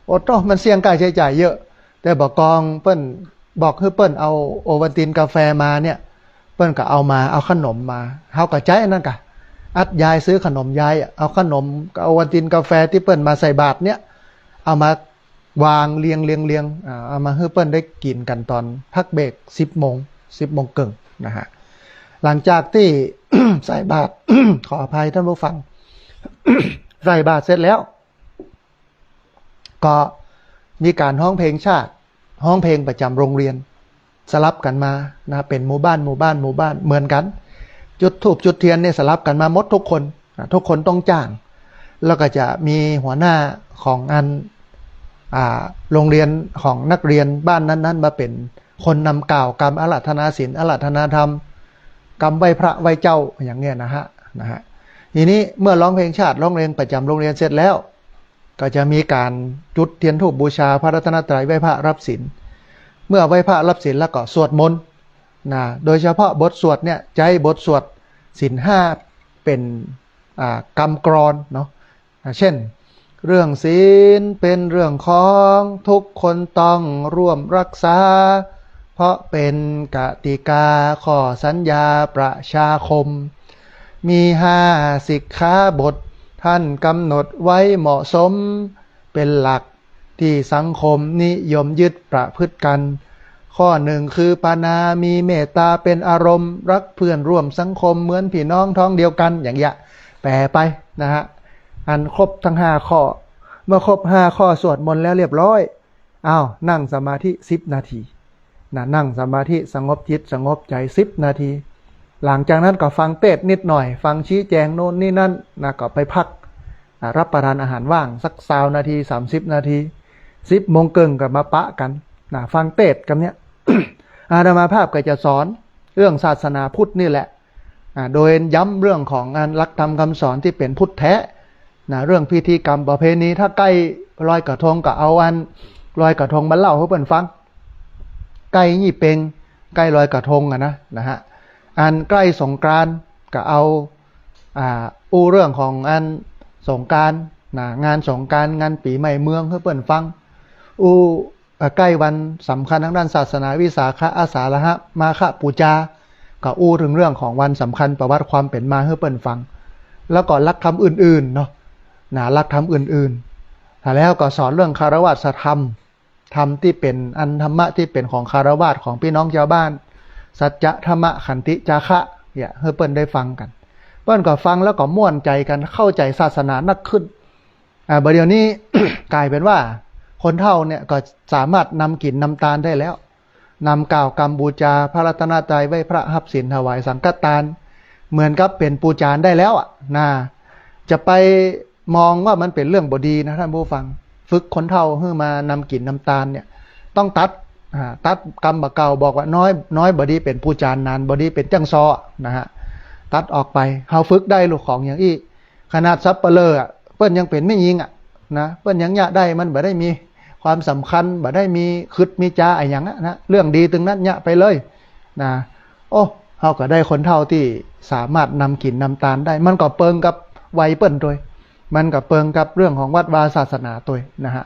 โอ้ต้องมันเสี่ยงค่าใช้จ่ายเยอะแต่บอกกองเปิ้นบอกให้เปิ้นเอาโอวัลตินกาแฟมาเนี่ยเปิ้นก็เอามาเอาขนมมาเฮาก็ใจนั่นกะอัดยายซื้อขนมยายเอาขนมโอวัลตินกาแฟที่เปิ้นมาใส่บาตรเนี่ยเอามาวางเรียงเอามาให้เปิ้นได้กินกันตอนพักเบรก10 โมงครึ่งนะฮะหลังจากที่ ใส่บาตร ขออภัยท่านผู้ฟัง ใส่บาตรเสร็จแล้วก็มีการร้องเพลงชาติร้องเพลงประจำโรงเรียนสลับกันมานะเป็นหมู่บ้านเหมือนกันจุดธูปจุดเทียนเนี่ยสลับกันมาหมดทุกคนทุกคนต้องจ้างแล้วก็จะมีหัวหน้าของโรงเรียนของนักเรียนบ้านนั้นมาเป็นคนนำกล่าวกรรมอาราธนาศีลอาราธนาธรรมกรรมไหว้พระไหว้เจ้าอย่างเงี้ยนะฮะทีนี้เมื่อร้องเพลงชาติร้องเพลงประจำโรงเรียนเสร็จแล้วก็จะมีการจุดเทียนธูปบูชาพระรัตนตรัยไหว้พระรับศีลเมื่อไหว้พระรับศีลแล้วก็สวดมนต์นะโดยเฉพาะบทสวดเนี่ยใจบทสวดศีล5เป็นกรรมกรอนเนาะเช่นเรื่องศีลเป็นเรื่องของทุกคนต้องร่วมรักษาเพราะเป็นกติกาข้อสัญญาประชาคมมี5สิกขาบทท่านกำหนดไว้เหมาะสมเป็นหลักที่สังคมนิยมยึดประพฤติกันข้อ1คือปานามีเมตตาเป็นอารมณ์รักเพื่อนร่วมสังคมเหมือนพี่น้องท้องเดียวกันอย่างเงี้ยแปลไปนะฮะอันครบทั้ง5ข้อเมื่อครบ5ข้อสวดมนต์แล้วเรียบร้อยนั่งสมาธิ10 นาทีนั่งสมาธิสงบจิตสงบใจ10 นาทีหลังจากนั้นก็ฟังเทศน์นิดหน่อยฟังชี้แจงโน่นนี่นั่นก็ไปพักรับประทานอาหารว่างสัก20 นาที30 นาที10 โมงครึ่งก็มาปะกันฟังเทศน์กันเนี้ย อาตมาภาพก็จะสอนเรื่องศาสนาพุทธนี่แหละโดยย้ำเรื่องของงานหลักธรรมคำสอนที่เป็นพุทธแท้เรื่องพิธีกรรมประเพณีถ้าใกล้ลอยกระทงก็เอาลอยกระทงมาเล่าให้เพิ่นฟังใกล้ยี่เป็งใกล้ลอยกระทงนะฮะอันใกล้สงกรานต์ก็เอาเรื่องของสงกรานต์งานสงกรานต์งานปีใหม่เมืองให้เพิ่นฟังใกล้วันสำคัญทางด้านศาสนาวิสาขะอาสาฬหะมาฆปูจาก็ถึงเรื่องของวันสำคัญประวัติความเป็นมาให้เปิ้นฟังแล้วก็หลักธรรมอื่นๆเนาะหลักธรรมอื่นๆแล้วก็สอนเรื่องคารวะธรรมที่เป็นธรรมะที่เป็นของคารวะของพี่น้องชาวบ้านสัจจะธรรมะขันติจาคะเนี่ยให้เปิ้นได้ฟังกันเปิ้นก็ฟังแล้วก็ม่วนใจกันเข้าใจศาสนานักขึ้นเดี๋ยวนี้ กลายเป็นว่าคนเฒ่าเนี่ยก็สามารถนำกินนำตาลได้แล้วนำกล่าวกรรมบูชาพระรัตนตรัยไหว้พระหับศีลถวายสังฆทานเหมือนกับเป็นปูจานได้แล้วจะไปมองว่ามันเป็นเรื่องบดีนะท่านผู้ฟังฝึกคนเฒ่าให้มานำกินนำตาลเนี่ยต้องตัดกรรมบะเก่าบอกว่าน้อยบดีเป็นปูจานนานบดีเป็นจังซอนะฮะตัดออกไปเฮาฝึกได้ลูกของอย่างอี้ขนาดซับเปลือเปิ้นยังเป็นไม่ยิงเปิ้นยังยะได้มันบ่ได้มีความสำคัญบ่ได้มีคึดมีจาอะไรอย่างนั้นเรื่องดีตึงนั้นยะไปเลยโอ้ เขาก็ได้คนเฒ่าที่สามารถนำกินนำตาลได้มันก็เปิงกับวัยเปิ้นด้วยมันก็เปิงกับเรื่องของวัดวาศาสนาตัวนะฮะ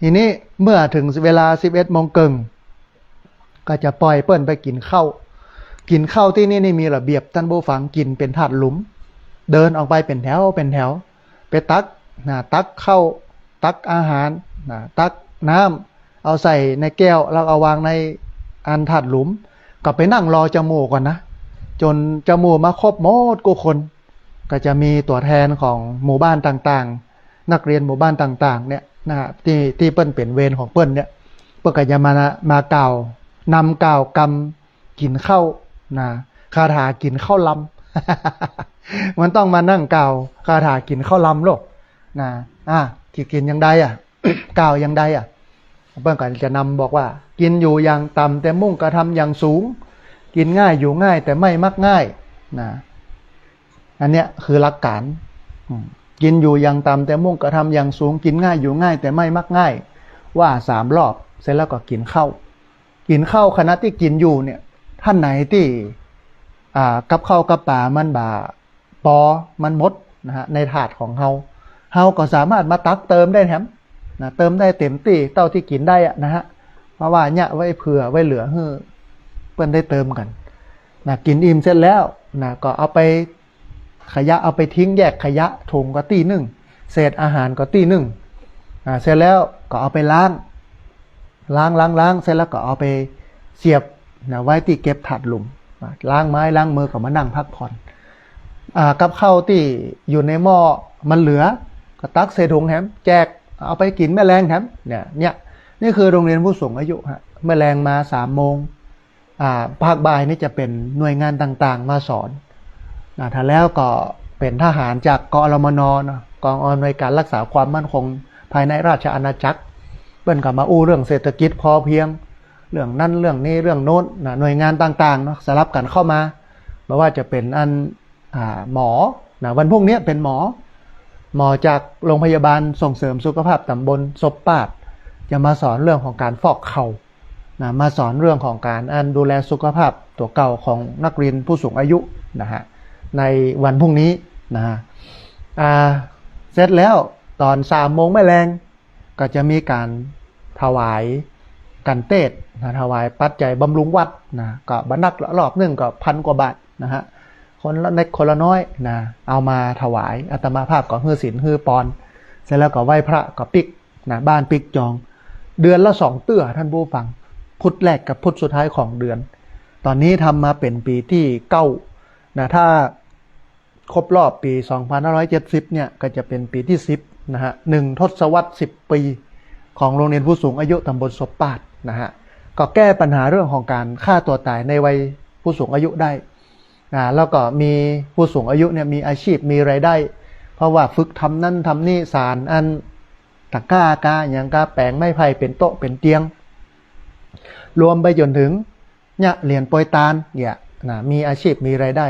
ทีนี้เมื่อถึงเวลา 11 โมงครึ่งก็จะปล่อยเปิ้นไปกินข้าวที่นี่มีระเบียบท่านผู้ฟังกินเป็นถาดหลุมเดินออกไปเป็นแถวไปตักตักข้าวตักอาหารตักน้ำเอาใส่ในแก้วแล้วเอาวางในอันถาดหลุมก็ไปนั่งรอจมูกก่อนนะจนจมูกมาครบหมดกูคนก็จะมีตัวแทนของหมู่บ้านต่างๆนักเรียนหมู่บ้านต่างๆเนี่ยนะฮะที่เปิ้นเป็นเวรของเปิ้นเนี่ยเปิ้นก็จะมากล่าวนำกล่าวกรรมกินข้าวนะคาถากินข้าวลำ มันต้องมานั่งกล่าวคาถากินข้าวลำโลกนะกินยังไดกล่าวยังไดเปิ้นก็จะนำบอกว่ากินอยู่อย่างต่ำแต่มุ่งกระทำอย่างสูงกินง่ายอยู่ง่ายแต่ไม่มักง่ายนะอันเนี้ยคือหลักการกินอยู่อย่างต่ำแต่มุ่งกระทำอย่างสูงกินง่ายอยู่ง่ายแต่ไม่มักง่ายว่า3 รอบเสร็จแล้วก็กินข้าวขณะที่กินอยู่เนี่ยท่านไหนที่กับข้าวกับป่ามันมันมดนะฮะในถาดของเฮาก็สามารถมาตักเติมได้แถมนะเติมได้เต็มที่เท่าที่กินได้นะฮะเพราะว่าเนี่ยไว้เผื่อไว้เหลือให้เปิ้นได้เติมกันนะกินอิ่มเสร็จแล้วนะก็เอาไปขยะเอาไปทิ้งแยกขยะถุงก็ตีหนึ่งเศษอาหารก็ตีหนึ่งเสร็จแล้วก็เอาไปล้างเสร็จแล้วก็เอาไปเสียบนะไว้ที่เก็บถาดหลุมล้างไม้ล้างมือก็มานั่งพักผ่อนกับข้าวที่อยู่ในหม้อมันเหลือก็ตักใส่ถุงแถมแจกเอาไปกินแม่แรงแถมเนี่ยนี่คือโรงเรียนผู้สูงอายุฮะแม่แรงมา3 โมงภาคบ่ายนี่จะเป็นหน่วยงานต่างๆมาสอนถ้าแล้วก็เป็นทหารจากกอรมนกองอำนวยการรักษาความมั่นคงภายในราชอาณาจักรเปิ้นก็มาอู้เรื่องเศรษฐกิจพอเพียงเรื่องนั้นเรื่องนี้เรื่องโน้นหน่วยงานต่างๆเนาะสลับกันเข้ามาไม่ว่าจะเป็นหมอวันพรุ่งนี้เป็นหมอจากโรงพยาบาลส่งเสริมสุขภาพตำบลศพปาดจะมาสอนเรื่องของการฟอกเข่ามาสอนเรื่องของการดูแลสุขภาพตัวเก่าของนักเรียนผู้สูงอายุนะฮะในวันพรุ่งนี้นะฮะเสร็จแล้วตอน3 โมงแม่แรงก็จะมีการถวายกันเทศถวายปัจจัยบำรุงวัดนะก็บรรนักรอบหนึ่งก็1,000 กว่าบาทนะฮะคนละเล็กคนละน้อยนะเอามาถวายอาตมาภาพก็ฮื้อศีลฮื้อปอนเสร็จแล้วก็ไหว้พระก็ปิกนะบ้านปิกจองเดือนละ2 เตื้อท่านผู้ฟังพุธแรกกับพุธสุดท้ายของเดือนตอนนี้ทำมาเป็นปีที่9นะถ้าครบรอบปี2570เนี่ยก็จะเป็นปีที่10นะฮะ1 ทศวรรษ 10 ปีของโรงเรียนผู้สูงอายุตำบลศพปาดนะฮะก็แก้ปัญหาเรื่องของการฆ่าตัวตายในวัยผู้สูงอายุได้แล้วก็มีผู้สูงอายุเนี่ยมีอาชีพมีรายได้เพราะว่าฝึกทำนั่นทำนี่สารตะกร้ากาอย่างกาแปลงไม้ไผ่เป็นโต๊ะเป็นเตียงรวมไปจนถึงเนี่ยเหรียญโปรยตาลเนี่ยมีอาชีพมีรายได้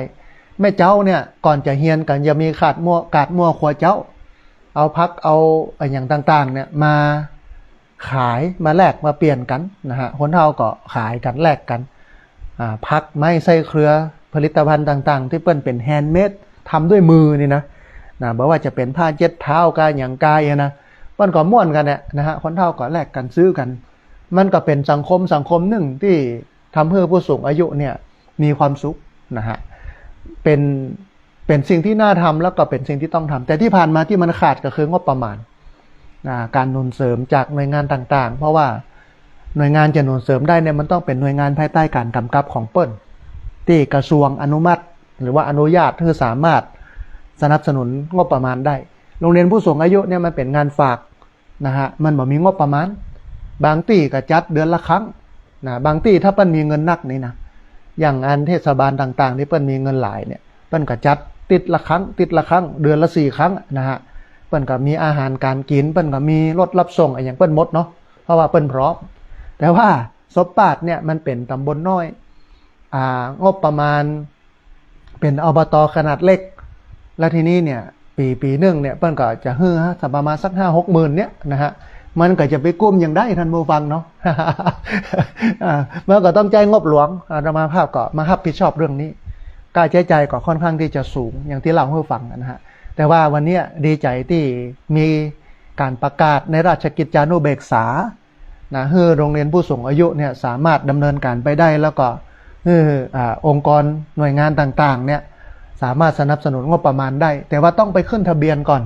แม่เจ้าเนี่ยก่อนจะเฮียนกันจะมีกาดมั่วขวเจ้าเอาพักเอาอย่างต่างๆเนี่ยมาขายมาแลกมาเปลี่ยนกันนะฮะคนเฒ่าก็ขายกันแลกกันพักไม้ไส้เครือผลิตภัณฑ์ต่างๆที่เปิ้นเป็นแฮนด์เมดทำด้วยมือนี่นะบอกว่าจะเป็นผ้าเจ็ดเท้ากายอย่างกายนะเปิ้นก็ม่วนกันเนี่ยนะฮะคนเฒ่าก็แลกกันซื้อกันมันก็เป็นสังคมหนึ่งที่ทำให้ผู้สูงอายุเนี่ยมีความสุขนะฮะเป็นสิ่งที่น่าทำแล้วก็เป็นสิ่งที่ต้องทำแต่ที่ผ่านมาที่มันขาดก็คืองบประมาณการหนุนเสริมจากหน่วยงานต่างๆเพราะว่าหน่วยงานจะหนุนเสริมได้เนี่ยมันต้องเป็นหน่วยงานภายใต้การกำกับของเปิ้นที่กระทรวงอนุมัติหรือว่าอนุญาตที่สามารถสนับสนุนงบประมาณได้โรงเรียนผู้สูงอายุเนี่ยมันเป็นงานฝากนะฮะมันบ่มีงบประมาณบางที่ก็จัดเดือนละครั้งนะบางที่ถ้าเปิ้นมีเงินนักนี่นะอย่างเทศบาลต่างๆที่เปิ้นมีเงินหลายเนี่ยเปิ้นก็จัดติดละครั้งเดือนละ4 ครั้งนะฮะเปิ้นก็มีอาหารการกินเปิ้นก็มีรถรับส่งอย่างเปิ้นหมดเนาะเพราะว่าเปิ้นพร้อมแต่ว่าศพปาดเนี่ยมันเป็นตำบลน้อยงบประมาณเป็นอบต.ขนาดเล็กแล้วทีนี้เนี่ยปีนึงเนี่ยเปิ้นก็จะฮื้อสักประมาณสัก 5-6 หมื่นเนี่ยนะฮะมันก็จะไปกุ้มอย่างได้ท่านผู้ฟังเนาะ เมื่อก็ต้องใจงบหลวงอาตมาภาพก็มารับผิดชอบเรื่องนี้ ค่าใช้จ่ายก็ค่อนข้างที่จะสูงอย่างที่เล่าให้ฟังนะฮะแต่ว่าวันนี้ดีใจที่มีการประกาศในราชกิจจานุเบกษานะให้โรงเรียนผู้สูงอายุเนี่ยสามารถดำเนินการไปได้แล้วก็ให้องค์กรหน่วยงานต่างๆเนี่ยสามารถสนับสนุนงบประมาณได้แต่ว่าต้องไปขึ้นทะเบียนก่อน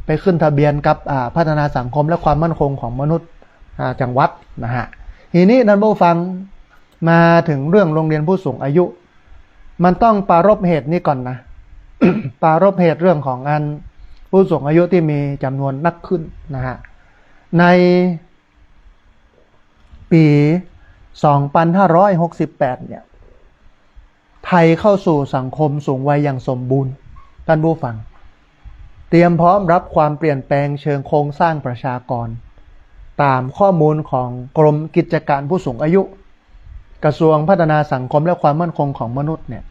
ไปขึ้นทะเบียนกับพัฒนาสังคมและความมั่นคงของมนุษย์จังหวัดนะฮะทีนี้ท่านผู้ฟังมาถึงเรื่องโรงเรียนผู้สูงอายุมันต้องปรารภเหตุนี้ก่อนนะ ปรารภเหตุเรื่องของอันผู้สูงอายุที่มีจำนวนนักขึ้นนะฮะในปี 2568 เนี่ยไทยเข้าสู่สังคมสูงวัยอย่างสมบูรณ์ท่านผู้ฟังเตรียมพร้อมรับความเปลี่ยนแปลงเชิงโครงสร้างประชากรตามข้อมูลของกรมกิจการผู้สูงอายุกระทรวงพัฒนาสังคมและความมั่นคงของมนุษย์เนี่ย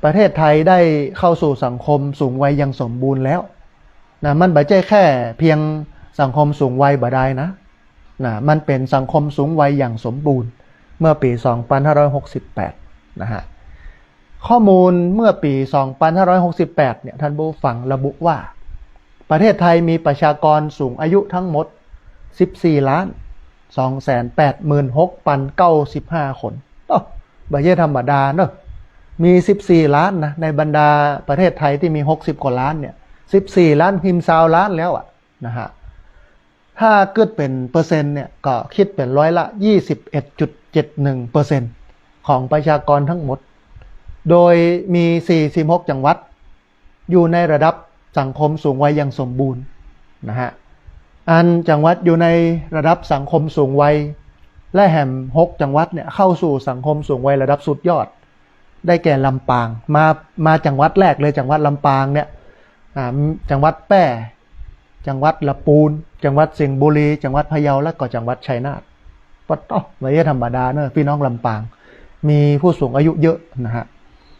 ประเทศไทยได้เข้าสู่สังคมสูงวัยอย่างสมบูรณ์แล้วนะมันไม่ใช่แค่เพียงสังคมสูงวัยบ่ได้นะมันเป็นสังคมสูงวัยอย่างสมบูรณ์เมื่อปี 2568 นะฮะข้อมูลเมื่อปี 2568 เนี่ยท่านผู้ฟังระบุว่าประเทศไทยมีประชากรสูงอายุทั้งหมด 14,286,095 คนไม่ใช่ธรรมดาเนอะมี14 ล้านนะในบรรดาประเทศไทยที่มี60 กว่าล้านเนี่ย14 ล้านพิมพ์ซาวล้านแล้วนะฮะถ้าเกิดเป็นเปอร์เซ็นต์เนี่ยก็คิดเป็นร้อยละ 21.71% ของประชากรทั้งหมดโดยมี46 จังหวัดอยู่ในระดับสังคมสูงวัยอย่างสมบูรณ์นะฮะอันจังหวัดอยู่ในระดับสังคมสูงวัยและแห่ม6 จังหวัดเนี่ยเข้าสู่สังคมสูงวัยระดับสุดยอดได้แก่ลำปางมาจังหวัดแรกเลยจังหวัดลำปางเนี่ยจังหวัดแพร่จังหวัดลำพูนจังหวัดสิงห์บุรีจังหวัดพะเยาและก็จังหวัดชัยนาทปะต้อไม่ใช่ธรรมดาเนอะพี่น้องลำปางมีผู้สูงอายุเยอะนะฮะ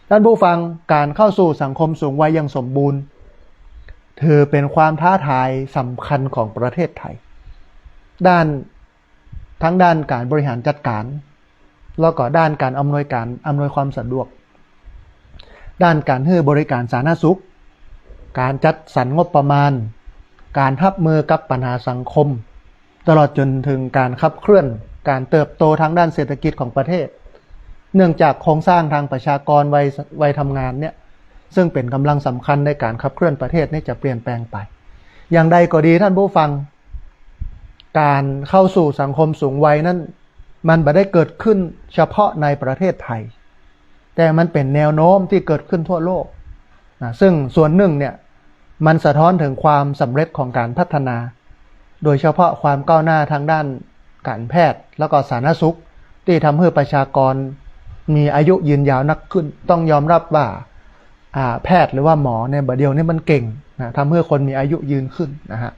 ท่านผู้ฟังการเข้าสู่สังคมสูงวัยอย่างสมบูรณ์ถือเป็นความท้าทายสำคัญของประเทศไทยทั้งด้านการบริหารจัดการแล้วก็ด้านการอำนวยความสะดวกด้านการให้บริการสาธารณสุขการจัดสรรงบประมาณการรับมือกับปัญหาสังคมตลอดจนถึงการขับเคลื่อนการเติบโตทางด้านเศรษฐกิจของประเทศเนื่องจากโครงสร้างทางประชากรวัยทำงานเนี่ยซึ่งเป็นกำลังสำคัญในการขับเคลื่อนประเทศนี้จะเปลี่ยนแปลงไปอย่างใดก็ดีท่านผู้ฟังการเข้าสู่สังคมสูงวัยนั้นมันไม่ได้เกิดขึ้นเฉพาะในประเทศไทยแต่มันเป็นแนวโน้มที่เกิดขึ้นทั่วโลกซึ่งส่วนหนึ่งเนี่ยมันสะท้อนถึงความสำเร็จของการพัฒนาโดยเฉพาะความก้าวหน้าทางด้านการแพทย์แล้วก็สาธารณสุขที่ทำให้ประชากรมีอายุยืนยาวนักขึ้นต้องยอมรับว่าแพทย์หรือว่าหมอในบัดเดียวนี้มันเก่งนะทำให้คนมีอายุยืนขึ้นนะฮะ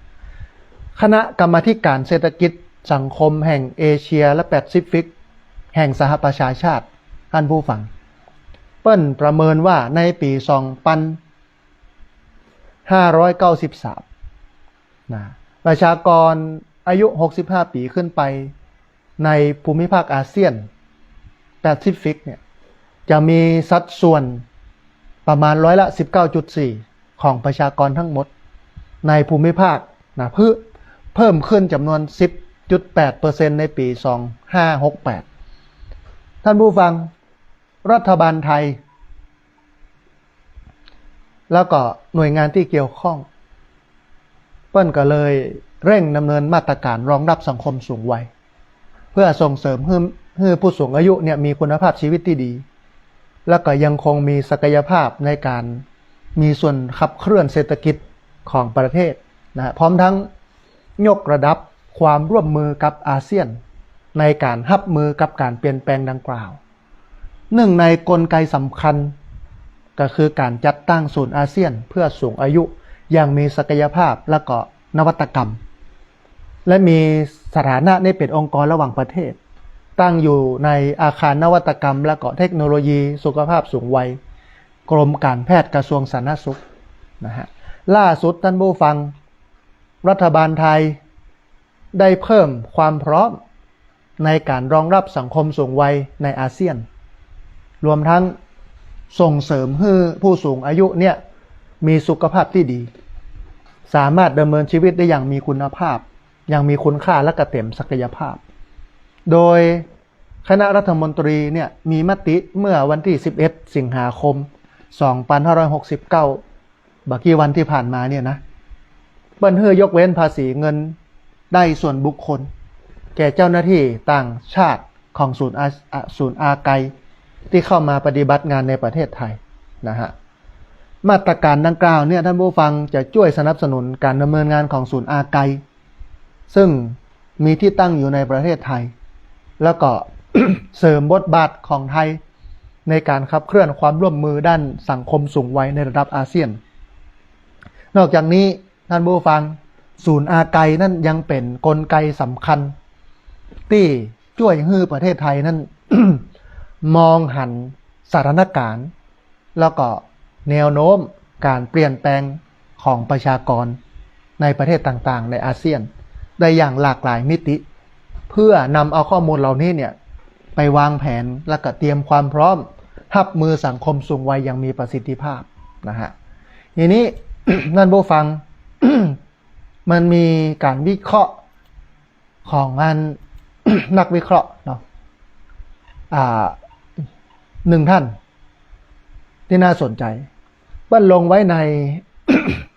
คณะกรรมาธิการเศรษฐกิจสังคมแห่งเอเชียและแปซิฟิกแห่งสหประชาชาติท่านผู้ฟังเปิ้ลประเมินว่าในปี 2593 นะประชากรอายุ 65 ปีขึ้นไปในภูมิภาคอาเซียนแปซิฟิกเนี่ยจะมีสัดส่วนประมาณร้อยละ 19.4 ของประชากรทั้งหมดในภูมิภาคนะเพิ่มขึ้นจำนวน 10.8% ในปี 2568 ท่านผู้ฟังรัฐบาลไทยแล้วก็หน่วยงานที่เกี่ยวข้องเปิ้ลก็เลยเร่งดำเนินมาตรการรองรับสังคมสูงวัยเพื่อส่งเสริมให้ผู้สูงอายุเนี่ยมีคุณภาพชีวิตที่ดีแล้วก็ยังคงมีศักยภาพในการมีส่วนขับเคลื่อนเศรษฐกิจของประเทศนะพร้อมทั้งยกระดับความร่วมมือกับอาเซียนในการรับมือกับการเปลี่ยนแปลงดังกล่าวหนึ่งในกลไกสำคัญก็คือการจัดตั้งศูนย์อาเซียนเพื่อสูงอายุอย่างมีศักยภาพและก็นวัตกรรมและมีสถานะในเป็นองค์กรระหว่างประเทศตั้งอยู่ในอาคารนวัตกรรมและก็เทคโนโลยีสุขภาพสูงวัยกรมการแพทย์กระทรวงสาธารณสุขนะฮะล่าสุดท่านผู้ฟังรัฐบาลไทยได้เพิ่มความพร้อมในการรองรับสังคมสูงวัยในอาเซียนรวมทั้ง ส่งเสริมให้ผู้สูงอายุเนี่ยมีสุขภาพที่ดีสามารถดำเนินชีวิตได้อย่างมีคุณภาพอย่างมีคุณค่าและกระเต็มศักยภาพโดยคณะรัฐมนตรีเนี่ยมีมติเมื่อวันที่11สิงหาคม2569บักกี่วันที่ผ่านมาเนี่ยนะเปิ้นให้ยกเว้นภาษีเงินได้ส่วนบุคคลแก่เจ้าหน้าที่ต่างชาติของศูนย์อาไกที่เข้ามาปฏิบัติงานในประเทศไทยนะฮะมาตรการดังกล่าวเนี่ยท่านผู้ฟังจะช่วยสนับสนุนการดำเนินงานของศูนย์อาไกซึ่งมีที่ตั้งอยู่ในประเทศไทยแล้วก็ เสริมบทบาทของไทยในการขับเคลื่อนความร่วมมือด้านสังคมสูงวัยในระดับอาเซียนนอกจากนี้ท่านผู้ฟังศูนย์อาไกนั่นยังเป็นกลไกสำคัญที่ช่วยให้ประเทศไทยนั้น มองหันสถานการณ์แล้วก็แนวโน้มการเปลี่ยนแปลงของประชากรในประเทศต่างๆในอาเซียนได้อย่างหลากหลายมิติเพื่อนำเอาข้อมูลเหล่านี้เนี่ยไปวางแผนและก็เตรียมความพร้อมรับมือสังคมสูงวัยอย่างมีประสิทธิภาพนะฮะทีนี้ นั่นผู้ฟัง มันมีการวิเคราะห์ของงาน นักวิเคราะห์เนาะหนึ่งท่านที่น่าสนใจเปิ้ลลงไว้ใน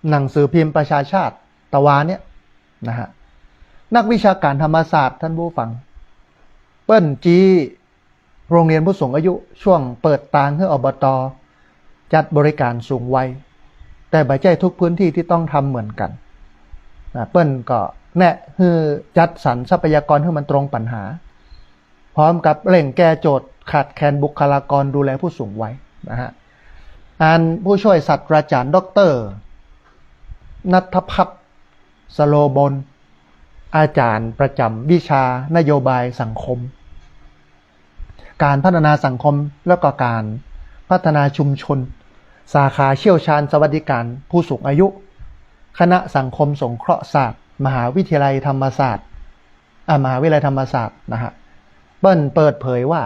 หนังสือพิมพ์ประชาชาติตะวันเนี่ยนะฮะนักวิชาการธรรมศาสตร์ท่านผู้ฟังเปิ้ลจี้โรงเรียนผู้สูงอายุช่วงเปิดตางให้อบต.จัดบริการสูงวัยแต่บ่ใช่ทุกพื้นที่ที่ต้องทำเหมือนกันเปิ้ลก็แนะให้จัดสรรทรัพยากรให้มันตรงปัญหาพร้อมกับเร่งแก้โจทย์ขาดแคลนบุคลากรดูแลผู้สูงวัยนะฮะผู้ช่วยศาสตราจารย์ดร.ณัฐพัฒน์สโลบลอาจารย์ประจำวิชานโยบายสังคมการพัฒนาสังคมแล้วก็การพัฒนาชุมชนสาขาเชี่ยวชาญสวัสดิการผู้สูงอายุคณะสังคมสงเคราะห์ศาสตร์มหาวิทยาลัยธรรมศาสตร์นะฮะเปิดเผยว่า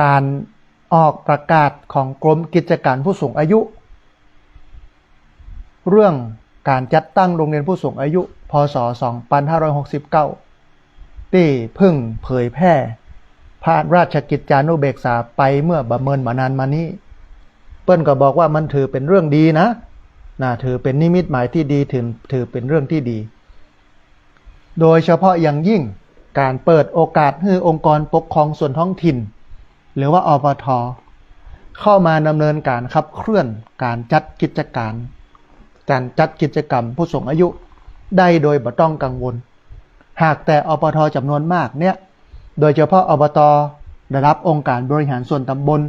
การออกประกาศของกรมกิจการผู้สูงอายุเรื่องการจัดตั้งโรงเรียนผู้สูงอายุพ.ศ. 2569ที่เพิ่งเผยแพร่ผ่านราชกิจจานุเบกษาไปเมื่อประเมินมานานมานี้เปิ้ลก็บอกว่ามันถือเป็นเรื่องดีนะถือเป็นนิมิตหมายที่ดีถือเป็นเรื่องที่ดีโดยเฉพาะอย่างยิ่งการเปิดโอกาสให้องค์กรปกครองส่วนท้องถิ่นหรือว่าอปท.เข้ามาดำเนินการขับเคลื่อนการจัดกิจกรรมผู้สูงอายุได้โดยบ่ต้องกังวลหากแต่อปท.จำนวนมากเนี่ยโดยเฉพาะอบต.ได้รับองค์การบริหารส่วนตำบล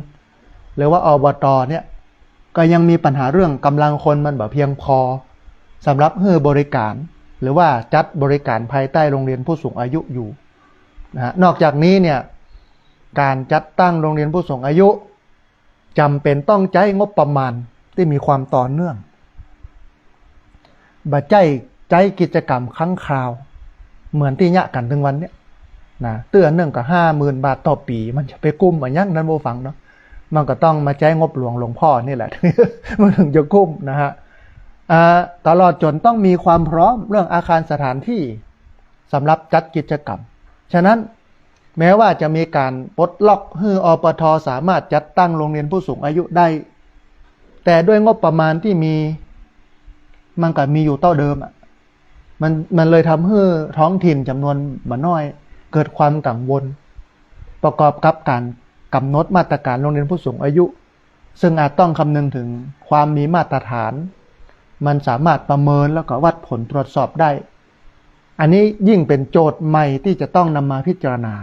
หรือว่าอบต.เนี่ยก็ยังมีปัญหาเรื่องกำลังคนมันบ่เพียงพอสำหรับให้บริการหรือว่าจัดบริการภายใต้โรงเรียนผู้สูงอายุอยู่นะฮะนอกจากนี้เนี่ยการจัดตั้งโรงเรียนผู้สูงอายุจำเป็นต้องใช้งบประมาณที่มีความต่อเนื่องบ่ใจกิจกรรมครั้งคราวเหมือนที่ยะกันถึงวันเนี้ยนะเตือนหนึ่งก็50,000 บาทต่อปีมันจะไปกุ้มอย่างนั้นนั้นโมฟังเนาะมันก็ต้องมาใช้งบหลวงพ่อนี่แหละ มันถึงจะกุ้มนะฮะตลอดจนต้องมีความพร้อมเรื่องอาคารสถานที่สำหรับจัดกิจกรรมฉะนั้นแม้ว่าจะมีการปลดล็อกให้อปท.สามารถจัดตั้งโรงเรียนผู้สูงอายุได้แต่ด้วยงบประมาณที่มันก็มีอยู่เท่าเดิมมันเลยทำให้ท้องถิ่นจำนวนบ่น้อยเกิดความกังวลประกอบกับการกำหนดมาตรการโรงเรียนผู้สูงอายุซึ่งอาจต้องคำนึงถึงความมีมาตรฐานมันสามารถประเมินแล้วก็วัดผลตรวจสอบได้อันนี้ยิ่งเป็นโจทย์ใหม่ที่จะต้องนำมาพิจารณา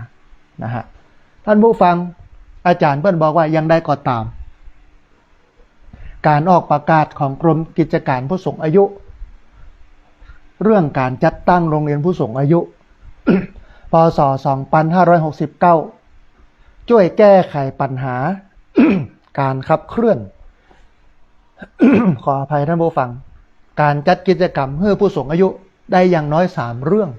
นะฮะท่านผู้ฟังอาจารย์เปิ้ลบอกว่ายังได้ก็ตามการออกประกาศของกรมกิจการผู้สูงอายุเรื่องการจัดตั้งโรงเรียนผู้สูงอายุ พ.ศ. 2569ช่วยแก้ไขปัญหา การขับเคลื่อน ขออภัยท่านผู้ฟังการจัดกิจกรรมให้ผู้สูงอายุได้อย่างน้อย3 เรื่อง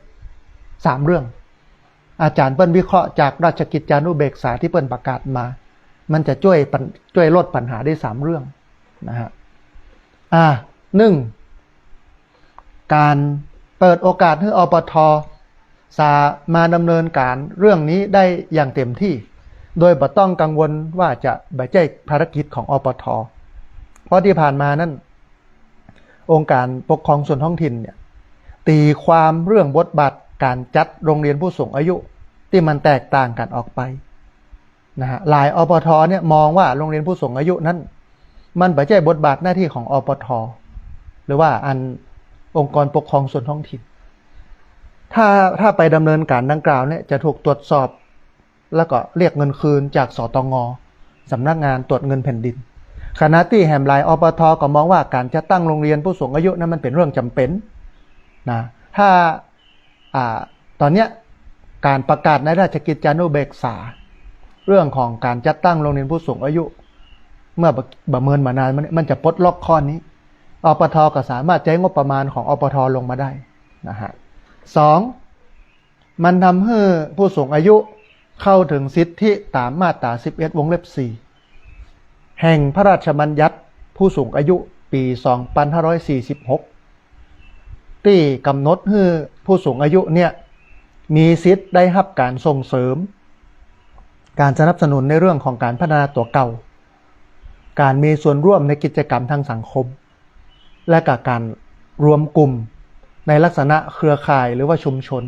อาจารย์เปิ้ลวิเคราะห์จากราชกิจจานุเบกษาที่เปิ้ลประกาศมา มันจะช่วยลดปัญหาได้3เรื่องนะฮะหนึ่งการเปิดโอกาสให้อปท.สามารถดำเนินการเรื่องนี้ได้อย่างเต็มที่โดยบ่ต้องกังวลว่าจะบ่ใช่ภารกิจของอปท.เพราะที่ผ่านมานั้นองค์การปกครองส่วนท้องถิ่นเนี่ยตีความเรื่องบทบาทการจัดโรงเรียนผู้สูงอายุที่มันแตกต่างกันออกไปนะฮะหลายอปท.เนี่ยมองว่าโรงเรียนผู้สูงอายุนั้นมันบ่ใช่บทบาทหน้าที่ของอปท.หรือว่าองค์กรปกครองส่วนท้องถิ่นถ้าไปดำเนินการดังกล่าวเนี่ยจะถูกตรวจสอบแล้วก็เรียกเงินคืนจากสตง.สำนักงานตรวจเงินแผ่นดินขณะที่แหมหลายอปท.ก็มองว่าการจะตั้งโรงเรียนผู้สูงอายุนั้นมันเป็นเรื่องจำเป็นนะถ้าตอนเนี้ยการประกาศในราชกิจจานุเบกษาเรื่องของการจัดตั้งโรงเรียนผู้สูงอายุเมื่อประเมินมานานมันจะปลดล็อกข้อนี้อปท.ก็สามารถใช้งบประมาณของอปท.ลงมาได้นะฮะ2มันทำให้ผู้สูงอายุเข้าถึงสิทธิตามมาตรา11 วงเล็บ 4แห่งพระราชบัญญัติผู้สูงอายุปี 2546ที่กำหนดให้ผู้สูงอายุเนี่ยมีสิทธิ์ได้รับการส่งเสริมการสนับสนุนในเรื่องของการพัฒนาตัวเก่าการมีส่วนร่วมในกิจกรรมทางสังคมและการรวมกลุ่มในลักษณะเครือข่ายหรือว่าชุมชน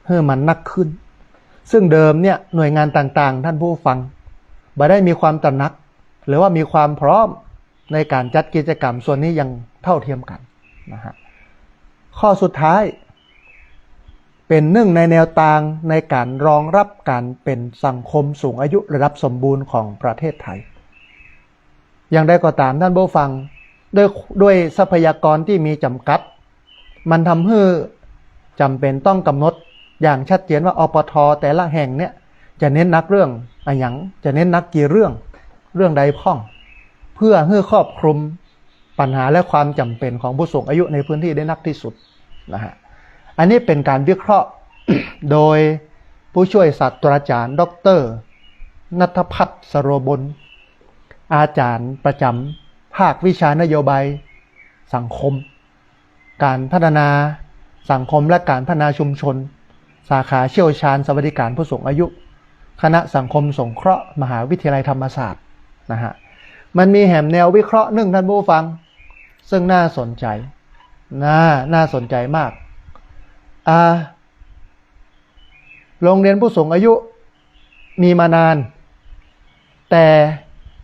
ให้มันนักขึ้นซึ่งเดิมเนี่ยหน่วยงานต่างๆท่านผู้ฟังบ่ได้มีความตระหนักหรือว่ามีความพร้อมในการจัดกิจกรรมส่วนนี้ยังเท่าเทียมกันนะฮะข้อสุดท้ายเป็นหนึ่งในแนวทางในการรองรับการเป็นสังคมสูงอายุระดับสมบูรณ์ของประเทศไทยอย่างใดก็ตามท่านผู้ฟังด้วยทรัพยากรที่มีจำกัดมันทำให้จำเป็นต้องกำหนดอย่างชัดเจนว่าอปท.แต่ละแห่งเนี่ยจะเน้นนักเรื่องอย่างจะเน้นนักกี่เรื่องใดพ้องเพื่อให้ครอบคลุมปัญหาและความจำเป็นของผู้สูงอายุในพื้นที่ได้นักที่สุดนะฮะอันนี้เป็นการวิเคราะห์ โดยผู้ช่วยศาสตราจารย์ดร.ณัฐพัฒน์ สโรบลอาจารย์ประจำภาควิชานโยบายสังคมการพัฒนาสังคมและการพัฒนาชุมชนสาขาเชี่ยวชาญสวัสดิการผู้สูงอายุคณะสังคมสงเคราะห์มหาวิทยาลัยธรรมศาสตร์นะฮะมันมีแหมแนววิเคราะห์หนึ่งท่านผู้ฟังซึ่งน่าสนใจน่าสนใจมากโรงเรียนผู้สูงอายุมีมานานแต่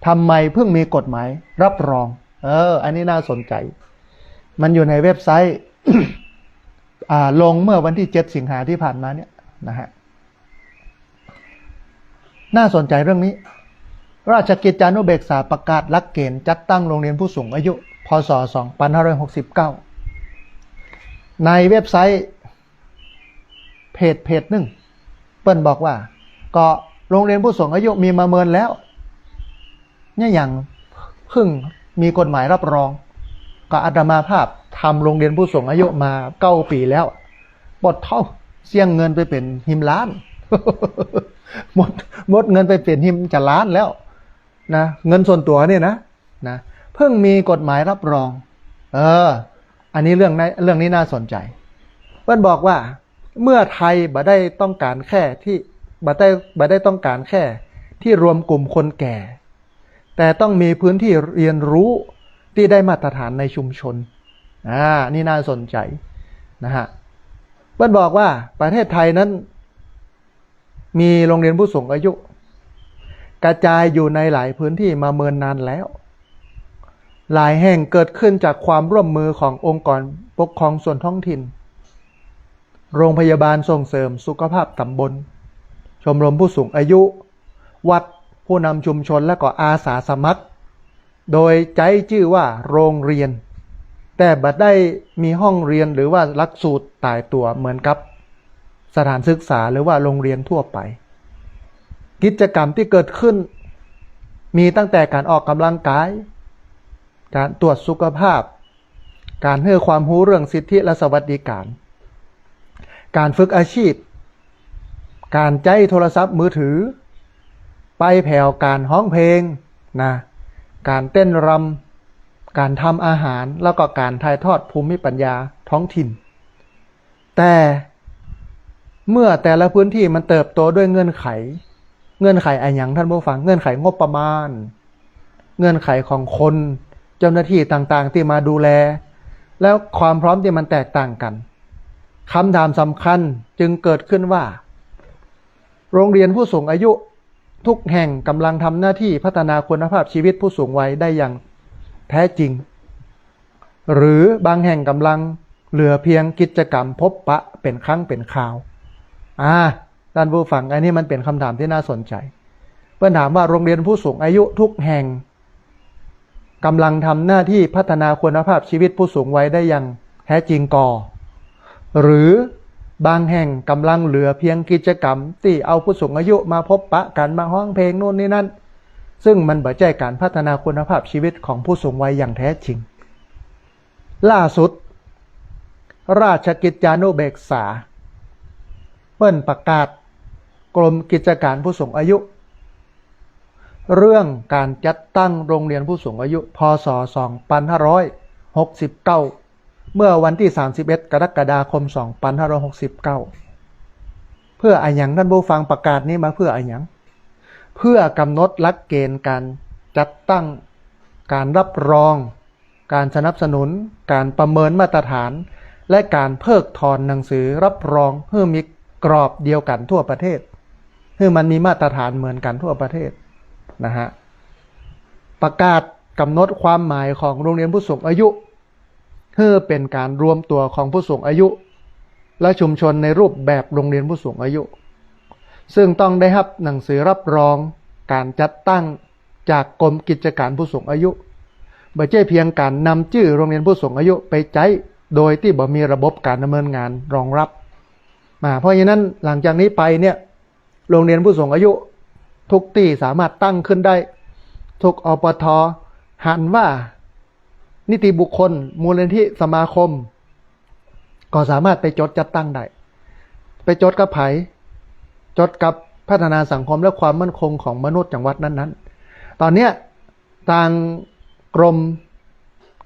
ทำไมเพิ่งมีกฎหมายรับรองอันนี้น่าสนใจมันอยู่ในเว็บไซต์ ลงเมื่อวันที่7 สิงหาที่ผ่านมาเนี่ยนะฮะน่าสนใจเรื่องนี้ราชกิจจานุเบกษาประกาศหลักเกณฑ์จัดตั้งโรงเรียนผู้สูงอายุพ.ศ. 2569ในเว็บไซต์เพจหนึ่งเปิ้นบอกว่าก็โรงเรียนผู้สูงอายุมีมาเมินแล้วเนี่ยอย่างเพิ่งมีกฎหมายรับรองก็อาตมาภาพทำโรงเรียนผู้สูงอายุมา9 ปีแล้วบดเท่าเสี่ยงเงินไปเป็นหิมล้าน หมดเงินไปเป็นหิมจะล้านแล้วนะเงินส่วนตัวเนี่ยนะเพิ่งมีกฎหมายรับรองอันนี้เรื่องนี้น่าสนใจเพิ่นบอกว่าเมื่อไทยบ่ได้ต้องการแค่ที่รวมกลุ่มคนแก่แต่ต้องมีพื้นที่เรียนรู้ที่ได้มาตรฐานในชุมชนนี่น่าสนใจนะฮะเพิ่นบอกว่าประเทศไทยนั้นมีโรงเรียนผู้สูงอายุกระจายอยู่ในหลายพื้นที่มาเมินนานแล้วหลายแห่งเกิดขึ้นจากความร่วมมือขององค์กรปกครองส่วนท้องถิ่นโรงพยาบาลส่งเสริมสุขภาพตำบลชมรมผู้สูงอายุวัดผู้นำชุมชนและก็อาสาสมัครโดยใจชื่อว่าโรงเรียนแต่บัดได้มีห้องเรียนหรือว่าหลักสูตรตายตัวเหมือนกับสถานศึกษาหรือว่าโรงเรียนทั่วไปกิจกรรมที่เกิดขึ้นมีตั้งแต่การออกกำลังกายการตรวจสุขภาพการให้ความรู้เรื่องสิทธิและสวัสดิการการฝึกอาชีพการใช้โทรศัพท์มือถือ ไปแผ่วการฮ้องเพลงนะการเต้นรำการทำอาหารแล้วก็การถ่ายทอดภูมิปัญญาท้องถิ่นแต่เมื่อแต่ละพื้นที่มันเติบโตด้วยเงื่อนไขอะไรอย่างท่านผู้ฟังเงื่อนไขงบประมาณเงื่อนไขของคนเจ้าหน้าที่ต่างๆที่มาดูแลแล้วความพร้อมที่มันแตกต่างกันคำถามสำคัญจึงเกิดขึ้นว่าโรงเรียนผู้สูงอายุทุกแห่งกำลังทำหน้าที่พัฒนาคุณภาพชีวิตผู้สูงวัยได้อย่างแท้จริงหรือบางแห่งกำลังเหลือเพียงกิจกรรมพบปะเป็นครั้งเป็นคราวท่านผู้ฟังอันนี้มันเป็นคำถามที่น่าสนใจเพื่อนถามว่าโรงเรียนผู้สูงอายุทุกแห่งกำลังทำหน้าที่พัฒนาคุณภาพชีวิตผู้สูงวัยได้อย่างแท้จริงก่อหรือบางแห่งกำลังเหลือเพียงกิจกรรมที่เอาผู้สูงอายุมาพบปะกันมาฮ้องเพลงโน่นนี่นั่นซึ่งมันบ่ใช่การพัฒนาคุณภาพชีวิตของผู้สูงวัยอย่างแท้จริงล่าสุดราชกิจจานุเบกษาเปิ้นประกาศกรมกิจการผู้สูงอายุเรื่องการจัดตั้งโรงเรียนผู้สูงอายุพ.ศ. 2569เมื่อวันที่31กรกฎาคม2569เพื่ออะไรอย่างท่านผู้ฟังประกาศนี้มาเพื่ออะไรอย่างเพื่อกำหนดหลักเกณฑ์การจัดตั้งการรับรองการสนับสนุนการประเมินมาตรฐานและการเพิกถอนหนังสือรับรองเพื่อมีกรอบเดียวกันทั่วประเทศเพื่อมันมีมาตรฐานเหมือนกันทั่วประเทศนะฮะประกาศกำหนดความหมายของโรงเรียนผู้สูงอายุเพื่อเป็นการรวมตัวของผู้สูงอายุและชุมชนในรูปแบบโรงเรียนผู้สูงอายุซึ่งต้องได้รับหนังสือรับรองการจัดตั้งจากกรมกิจการผู้สูงอายุไม่ใช่เพียงการนำชื่อโรงเรียนผู้สูงอายุไปใช้โดยที่บ่มีระบบการดำเนินงานรองรับเพราะฉะนั้นหลังจากนี้ไปเนี่ยโรงเรียนผู้สูงอายุทุกที่สามารถตั้งขึ้นได้ทุกอปท.หันว่านิติบุคคลมูลนิธิสมาคมก็สามารถไปจดจัดตั้งได้ไปจดกับไผจดกับพัฒนาสังคมและความมั่นคงของมนุษย์จังหวัดนั้นๆตอนนี้ทางกรม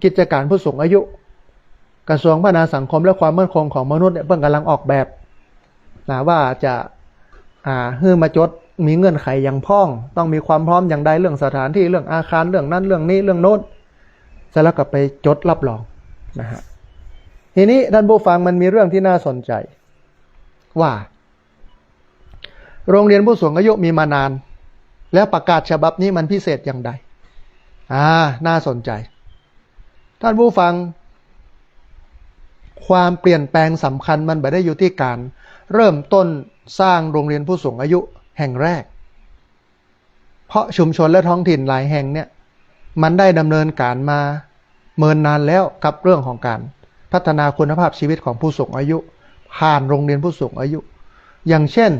กิจการผู้สูงอายุกระทรวงพัฒนาสังคมและความมั่นคงของมนุษย์เนี่ยเพิ่งกำลังออกแบบว่าจะให้มาจดมีเงื่อนไขอย่างพ้องต้องมีความพร้อมอย่างใดเรื่องสถานที่เรื่องอาคารเรื่องนั้นเรื่องนี้เรื่องโน้นเสร็จแล้วก็ไปจดรับรองนะฮะทีนี้ท่านผู้ฟังมันมีเรื่องที่น่าสนใจว่าโรงเรียนผู้สูงอายุมีมานานแล้วประกาศฉบับนี้มันพิเศษอย่างใดน่าสนใจท่านผู้ฟังความเปลี่ยนแปลงสำคัญมันไม่ได้อยู่ที่การเริ่มต้นสร้างโรงเรียนผู้สูงอายุแห่งแรกเพราะชุมชนและท้องถิ่นหลายแห่งเนี่ยมันได้ดำเนินการมาเมินนานแล้วกับเรื่องของการพัฒนาคุณภาพชีวิตของผู้สูงอายุผ่านโรงเรียนผู้สูงอายุอย่างเช่น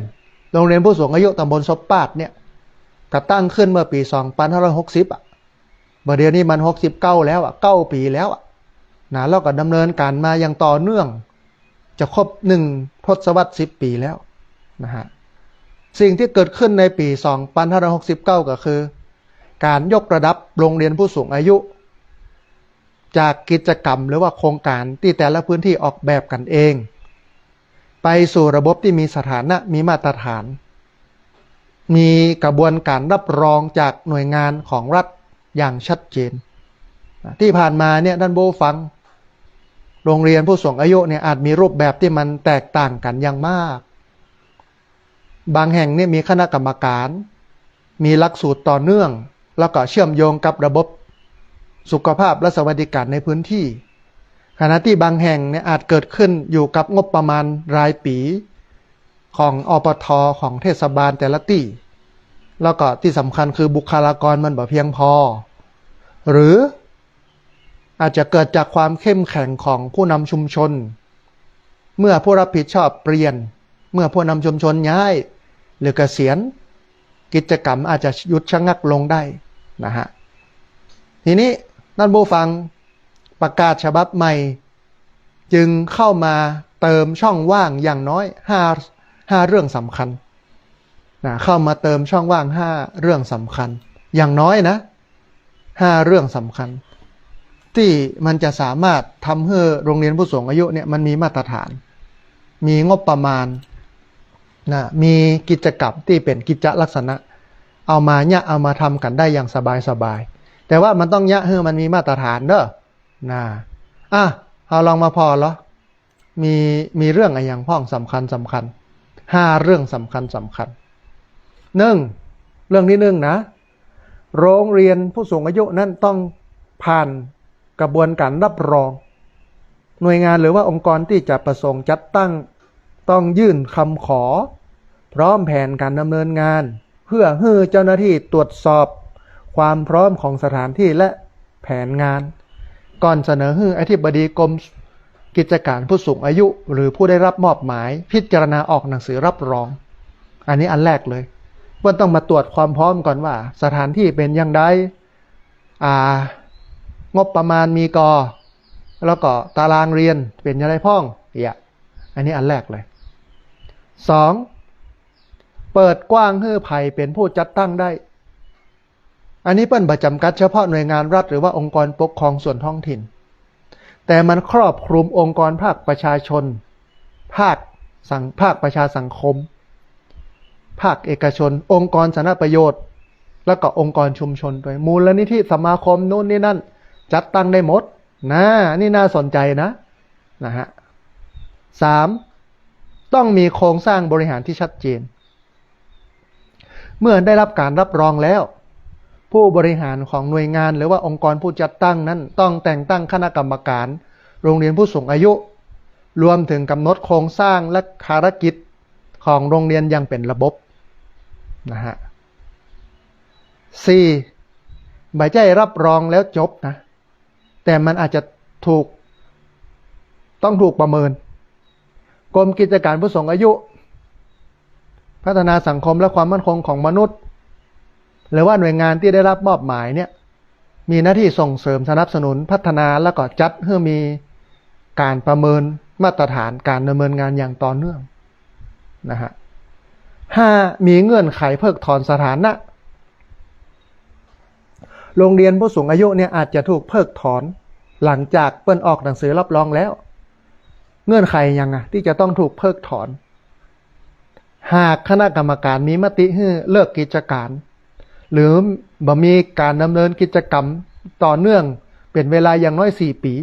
โรงเรียนผู้สูงอายุตำบลซบปาดเนี่ยก่อตั้งขึ้นเมื่อปี2560เดี๋ยวนี้มัน69แล้ว9 ปีแล้วแล้วก็ดำเนินการมาอย่างต่อเนื่องจะครบ1 ทศวรรษ 10 ปีแล้วนะฮะสิ่งที่เกิดขึ้นในปี2569ก็คือการยกระดับโรงเรียนผู้สูงอายุจากกิจกรรมหรือว่าโครงการที่แต่ละพื้นที่ออกแบบกันเองไปสู่ระบบที่มีสถานะมีมาตรฐานมีกระบวนการรับรองจากหน่วยงานของรัฐอย่างชัดเจนที่ผ่านมาเนี่ยท่านผู้ฟังโรงเรียนผู้สูงอายุเนี่ยอาจมีรูปแบบที่มันแตกต่างกันอย่างมากบางแห่งเนี่ยมีคณะกรรมการมีหลักสูตรต่อเนื่องแล้วก็เชื่อมโยงกับระบบสุขภาพและสวัสดิการในพื้นที่ขณะที่บางแห่งเนี่ยอาจเกิดขึ้นอยู่กับงบประมาณรายปีของอปท.ของเทศบาลแต่ละที่แล้วก็ที่สำคัญคือบุคลากรมันบ่เพียงพอหรืออาจจะเกิดจากความเข้มแข็งของผู้นำชุมชนเมื่อผู้รับผิดชอบเปลี่ยนเมื่อผู้นำชุมชนย้ายหรือเกษียณกิจกรรมอาจจะหยุดชะงักลงได้นะฮะทีนี้ท่านผู้ฟังประกาศฉบับใหม่จึงเข้ามาเติมช่องว่างอย่างน้อย5เรื่องสำคัญ เข้ามาเติมช่องว่าง5เรื่องสำคัญอย่างน้อยนะ5เรื่องสำคัญที่มันจะสามารถทำให้โรงเรียนผู้สูงอายุเนี่ยมันมีมาตรฐานมีงบประมาณมีกิจกรรมที่เป็นกิจลักษณะเอามาทำกันได้อย่างสบายแต่ว่ามันต้องให้มันมีมาตรฐานเด้อเอาลองมาพอเหรอมีเรื่องอะไรอย่างพ้องสำคัญ5เรื่องสำคัญ1เรื่องที่1นะโรงเรียนผู้สูงอายุนั้นต้องผ่านกระบวนการรับรองหน่วยงานหรือว่าองค์กรที่จะประสงค์จัดตั้งต้องยื่นคำขอพร้อมแผนการดำเนินงานเพื่อให้เจ้าหน้าที่ตรวจสอบความพร้อมของสถานที่และแผนงานก่อนเสนอให้อธิบดีกรมกิจการผู้สูงอายุหรือผู้ได้รับมอบหมายพิจารณาออกหนังสือรับรองอันนี้อันแรกเลยว่าต้องมาตรวจความพร้อมก่อนว่าสถานที่เป็นอย่างไรงบประมาณมีแล้วก็ตารางเรียนเป็นยังไงพ้องอันนี้อันแรกเลย2เปิดกว้างให้ไผ่เป็นผู้จัดตั้งได้อันนี้เปิ้นประจำกัดเฉพาะหน่วยงานรัฐหรือว่าองค์กรปกครองส่วนท้องถิ่นแต่มันครอบคลุมองค์กรภาคประชาชนภาคประชาสังคมภาคเอกชนองค์กรสาธารณประโยชน์แล้วก็องค์กรชุมชนด้วยมูลนิธิสมาคมนู่นนี่นั่นจัดตั้งได้หมดนี่น่าสนใจนะฮะ3ต้องมีโครงสร้างบริหารที่ชัดเจนเมื่อได้รับการรับรองแล้วผู้บริหารของหน่วยงานหรือว่าองค์กรผู้จัดตั้งนั้นต้องแต่งตั้งคณะกรรมการโรงเรียนผู้สูงอายุรวมถึงกำหนดโครงสร้างและภารกิจของโรงเรียนอย่างเป็นระบบนะฮะ4ไม่ใช่รับรองแล้วจบนะแต่มันอาจจะต้องถูกประเมินกรมกิจการผู้สูงอายุพัฒนาสังคมและความมั่นคงของมนุษย์หรือว่าหน่วยงานที่ได้รับมอบหมายเนี่ยมีหน้าที่ส่งเสริมสนับสนุนพัฒนาแล้วก็จัดให้มีการประเมินมาตรฐานการดำเนินงานอย่างต่อเนื่องนะฮะ5มีเงื่อนไขเพิกถอนสถานะโรงเรียนผู้สูงอายุเนี่ยอาจจะถูกเพิกถอนหลังจากเปิ้นออกหนังสือรับรองแล้วเงื่อนไขยังที่จะต้องถูกเพิกถอนหากคณะกรรมการมีมติให้เลิกกิจการหรือบ่มีการดำเนินกิจกรรมต่อเนื่องเป็นเวลาอย่างน้อย4 ปี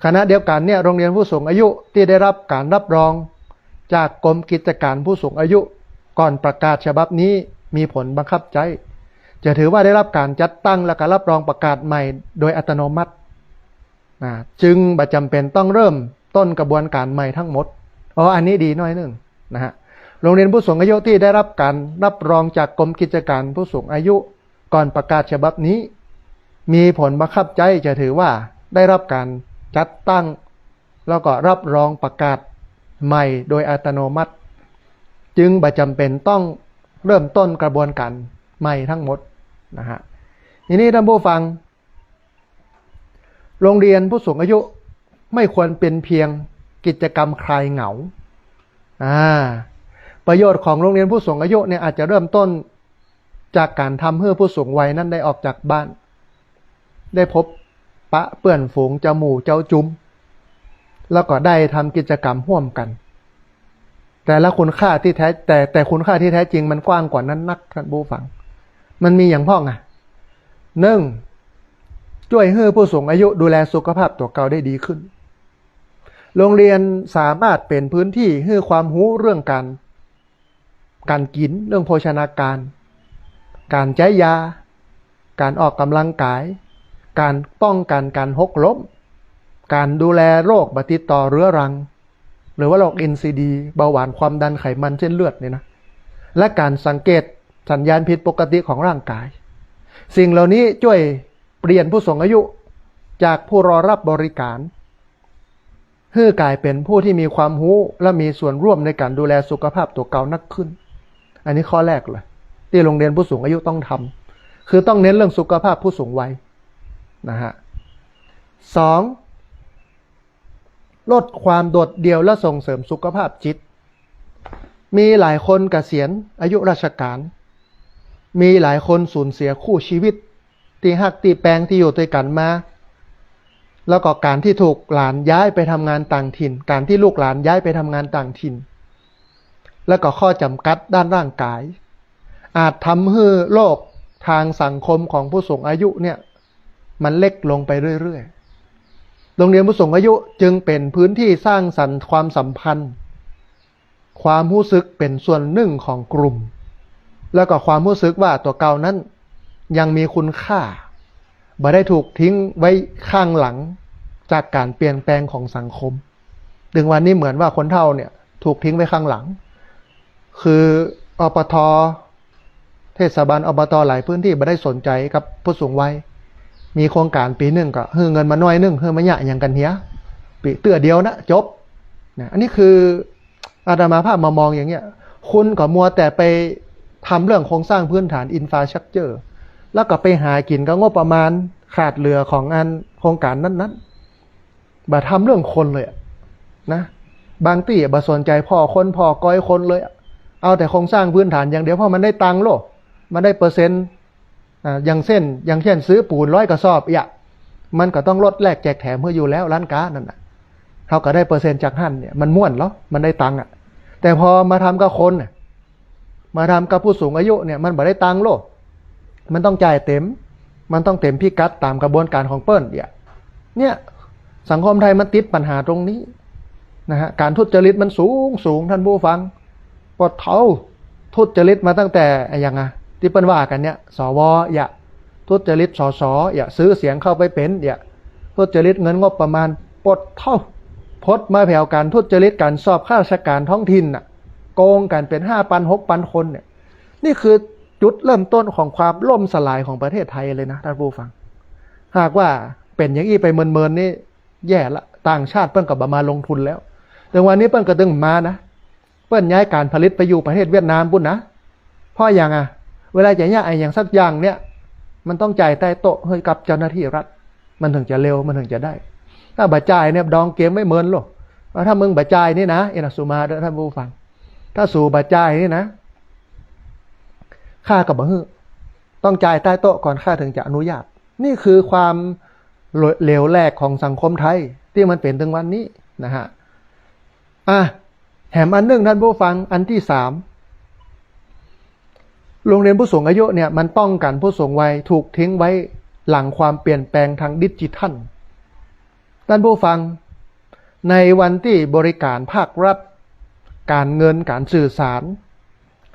ขณะเดียวกันเนี่ยโรงเรียนผู้สูงอายุที่ได้รับการรับรองจากกรมกิจการผู้สูงอายุก่อนประกาศฉบับนี้มีผลบังคับใช้จะถือว่าได้รับการจัดตั้งและการรับรองประกาศใหม่โดยอัตโนมัติจึงบ่จำเป็นต้องเริ่มต้นกระบวนการใหม่ทั้งหมดอันนี้ดีหน่อยนึงนะฮะโรงเรียนผู้สูงอายุที่ได้รับการรับรองจากกรมกิจการผู้สูงอายุก่อนประกาศฉบับนี้มีผลบังคับใช้จะถือว่าได้รับการจัดตั้งแล้วก็รับรองประกาศใหม่โดยอัตโนมัติจึงบ่จำเป็นต้องเริ่มต้นกระบวนการใหม่ทั้งหมดนะฮะทีนี้ท่านผู้ฟังโรงเรียนผู้สูงอายุไม่ควรเป็นเพียงกิจกรรมคลายเหงาประโยชน์ของโรงเรียนผู้สูงอายุเนี่ยอาจจะเริ่มต้นจากการทำให้ผู้สูงวัยนั้นได้ออกจากบ้านได้พบปะเปื้อนฝูงเจ้าหมู่เจ้าจุ้มแล้วก็ได้ทำกิจกรรมร่วมกันแต่คุณค่าที่คุณค่าที่แท้จริงมันกว้างกว่านั้นนักท่านผู้ฟังมันมีอย่างพ้อง1ช่วยให้ผู้สูงอายุดูแลสุขภาพตัวเก่าได้ดีขึ้นโรงเรียนสามารถเป็นพื้นที่ให้ความรู้เรื่องการกินเรื่องโภชนาการการใช้ยาการออกกำลังกายการป้องกันการหกล้มการดูแลโรคติดต่อเรื้อรังหรือว่าโรค NCD เบาหวานความดันไขมันเส้นเลือดเนี่ยนะและการสังเกตสัญญาณผิดปกติของร่างกายสิ่งเหล่านี้ช่วยเปลี่ยนผู้สูงอายุจากผู้รอรับบริการให้กลายเป็นผู้ที่มีความรู้และมีส่วนร่วมในการดูแลสุขภาพตัวเก่านักขึ้นอันนี้ข้อแรกเลยที่โรงเรียนผู้สูงอายุต้องทำคือต้องเน้นเรื่องสุขภาพผู้สูงวัยนะฮะ2ลดความโดดเดี่ยวและส่งเสริมสุขภาพจิต มีหลายคนเกษียณอายุราชการมีหลายคนสูญเสียคู่ชีวิตที่ฮักที่แปลงที่อยู่ด้วยกันมาแล้วก็การที่ถูกหลานย้ายไปทำงานต่างถิ่นการที่ลูกหลานย้ายไปทำงานต่างถิ่นแล้วก็ข้อจำกัดด้านร่างกายอาจทำให้โลกทางสังคมของผู้สูงอายุเนี่ยมันเล็กลงไปเรื่อยๆโรงเรียนผู้สูงอายุจึงเป็นพื้นที่สร้างสรรค์ความสัมพันธ์ความรู้สึกเป็นส่วนหนึ่งของกลุ่มแล้วก็ความรู้สึกว่าตัวเก่านั้นยังมีคุณค่าบ่ได้ถูกทิ้งไว้ข้างหลังจากการเปลี่ยนแปลงของสังคมถึงวันนี้เหมือนว่าคนเฒ่าเนี่ยถูกทิ้งไว้ข้างหลังคือปท.เทศบาลอบต.หลายพื้นที่บ่ได้สนใจกับผู้สูงวัยมีโครงการปีหนึ่งก็ให้เงินมาหน่อยนึงให้มาหยะอย่างกันเหี้ยปีเตื้อเดียวนะจบนะอันนี้คืออาตมาภาพมามองอย่างเงี้ยคุณก็มัวแต่ไปทำเรื่องโครงสร้างพื้นฐานอินฟราสตรัคเจอร์แล้วก็ไปหากินก็งบประมาณขาดเหลือของอันโครงการนั้นๆบ่ทำเรื่องคนเลยนะบางที่บ่สนใจพ่อคนพ่อก้อยคนเลยเอาแต่โครงสร้างพื้นฐานอย่างเดียวเพราะมันได้ตังค์โลกมันได้เปอร์เซ็นต์อย่างเช่นซื้อปูน100 กระสอบมันก็ต้องลดแลกแจกแถมเพื่ออยู่แล้วร้านค้านั่นน่ะเขาก็ได้เปอร์เซ็นต์จากหั่นเนี่ยมันม่วนแล้วมันได้ตังค์แต่พอมาทำกับคนมาทำกับผู้สูงอายุเนี่ยมันบ่ได้ตังค์โลกมันต้องจ่ายเต็มมันต้องเต็มพิกัดตามกระบวนการของเปิ้ลเนี่ยสังคมไทยมันติดปัญหาตรงนี้นะฮะการทุจริตมันสูงท่านผู้ฟังปดเท่าทุจริตมาตั้งแต่อย่างไงที่เปิ้ลว่ากันเนี่ยสวทุจริตสสซื้อเสียงเข้าไปเป็นทุจริตเงินงบประมาณปดเท่าพดมาแผ่วการทุจริตการสอบข้าราชการท้องถิ่นโกงกันเป็น5,000 6,000 คนเนี่ยนี่คือจุดเริ่มต้นของความล่มสลายของประเทศไทยเลยนะท่านผู้ฟังหากว่าเป็นอย่างนี้ไปเมินๆนี่แย่ละต่างชาติเปิ้ลก็มาลงทุนแล้วแต่วันนี้เปิ้ลก็ตึงมานะเปิ้ลย้ายการผลิตไปอยู่ประเทศเวียดนามปุ่นนะเพราะอย่างเวลาจะย้ายอย่างสักอย่างเนี่ยมันต้องจ่ายใต้โต๊ะให้กับเจ้าหน้าที่รัฐมันถึงจะเร็วมันถึงจะได้ถ้าบัจ่ายเนี่ยดองเกมไม่เมินหรอกถ้ามึงบัจ่ายนี่นะเอ็นสุมาท่านผู้ฟังถ้าสู่บัจ่ายนี่นะค่ากับบ่ฮื้อต้องจ่ายใต้โต๊ะก่อนค่าถึงจะอนุญาตนี่คือความเหลวแหลกของสังคมไทยที่มันเป็นถึงวันนี้นะฮะแถมอันหนึ่งท่านผู้ฟังอันที่3โรงเรียนผู้สูงอายุเนี่ยมันป้องกันผู้สูงวัยถูกทิ้งไว้หลังความเปลี่ยนแปลงทางดิจิทัลท่านผู้ฟังในวันที่บริการภาครัฐการเงินการสื่อสาร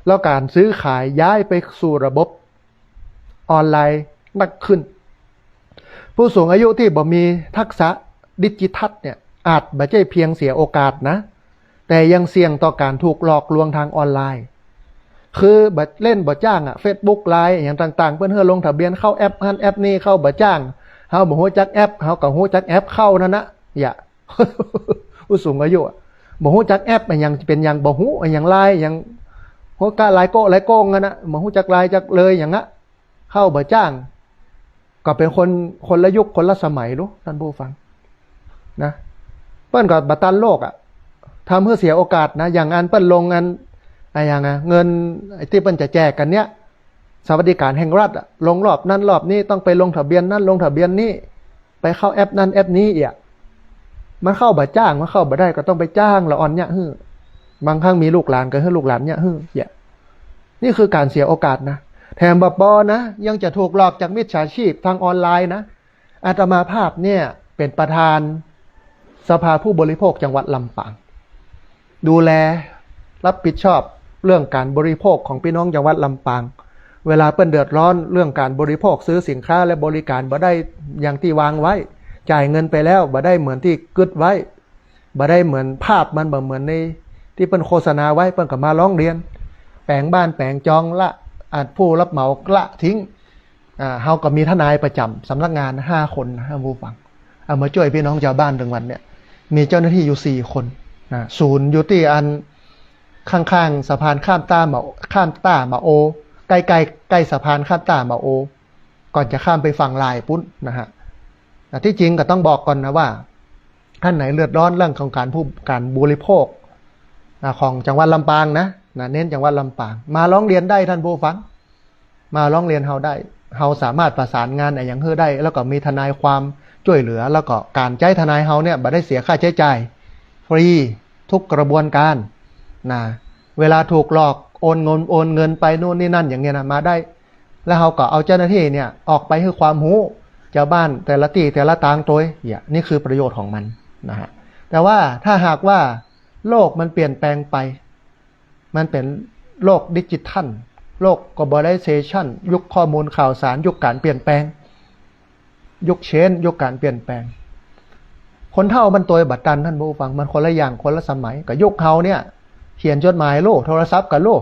แล้วการซื้อขายย้ายไปสู่ระบบออนไลน์มากขึ้นผู้สูงอายุที่บ่มีทักษะดิจิทัลเนี่ยอาจบ่ใช่เพียงเสียโอกาสนะแต่ยังเสี่ยงต่อการถูกหลอกลวงทางออนไลน์คือบ่เล่นบ่จ้างFacebook ไลน์อย่างต่างๆเพิ่นเฮือลงทะเบียนเข้าแอปนั้นแอปนี้เข้าบ่จ้างเฮาบ่ฮู้จักแอปเฮาก็ฮู้จักแอปเข้านั่นนะผู้สูงอายุบ่ฮู้จักแอปอันหยังเป็นหยังบ่ฮู้อันหยังไลน์หยังฮู้กะไลน์โก้งนั่นน่ะบ่ฮู้จักไลน์จักเลยอย่างงั้นเข้าบ่จ้างก็เป็นคนละยุคคนละสมัยรู้ท่านผู้ฟังนะเปิ้นก็บ่ตันโลกทำให้เสียโอกาสนะอย่างอันเปิ้นลงอันอย่างเงินที่เปิ้นจะแจกกันเนี้ยสวัสดิการแห่งรัฐลงรอบนั้นรอบนี้ต้องไปลงทะเบียนนั้นลงทะเบียนนี้ไปเข้าแอปนั้นแอปนี้มันเข้าบ่จ้างมันเข้าบ่ได้ก็ต้องไปจ้างละอ่อนเนี่ยบางครั้งมีลูกหลานก็ให้ลูกหลานเนี่ยนี่คือการเสียโอกาสนะแถมบ่นะยังจะถูกหลอกจากมิจฉาชีพทางออนไลน์นะอาตมาภาพเนี่ยเป็นประธานสภาผู้บริโภคจังหวัดลำปางดูแลรับผิดชอบเรื่องการบริโภคของพี่น้องจังหวัดลำปางเวลาเปิ้นเดือดร้อนเรื่องการบริโภคซื้อสินค้าและบริการบ่ได้อย่างที่วางไว้จ่ายเงินไปแล้วบ่ได้เหมือนที่กึดไว้บ่ได้เหมือนภาพมันบ่เหมือนในที่เปิ้นโฆษณาไว้เปิ้นก็มาร้องเรียนแปลงบ้านแปลงจองละอาจผู้รับเหมาละทิ้งเฮาก็มีทนายประจำสำนักงาน5 คนนะท่านผู้ฟังเอามาช่วยพี่น้องชาวบ้านถึงวันเนี่ยมีเจ้าหน้าที่อยู่4 คนศูนย์อยู่ที่อันข้างๆสะพานข้ามต้ามาโอใกล้สะพานข้ามต้ามาโอก่อนจะข้ามไปฝั่งลายปุ้นนะฮะที่จริงก็ต้องบอกก่อนนะว่าท่านไหนเลือดร้อนเรื่องของการบริโภคของจังหวัดลำปางนะ นะเน้นจังหวัดลำปางมาร้องเรียนได้ท่านผู้ฟังมาร้องเรียนเฮาได้เฮาสามารถประสานงานอย่างเฮือได้แล้วก็มีทนายความช่วยเหลือแล้วก็การใช้ทนายเฮาเนี่ยบ่ได้เสียค่าใช้จ่ายฟรีทุกกระบวนการนะเวลาถูกหลอกโอนเงินไปนู่นนี่นั่นอย่างเงี้ยนะมาได้แล้วเฮาก็เอาเจ้าหน้าที่เนี่ยออกไปให้ความรู้ชาวบ้านแต่ละที่แต่ละตางตัวนี่คือประโยชน์ของมันนะฮะแต่ว่าถ้าหากว่าโลกมันเปลี่ยนแปลงไปมันเป็นโลกดิจิทัลโลก globalization ยุคข้อมูลข่าวสารยุคการเปลี่ยนแปลงยุคเชนยุคการเปลี่ยนแปลงคนเท่ามันตัวบัตรตันท่านผู้ฟังมันคนละอย่างคนละสมัยกับยุคเขาเนี่ยเขียนจดหมายโลกโทรศัพท์กับโลก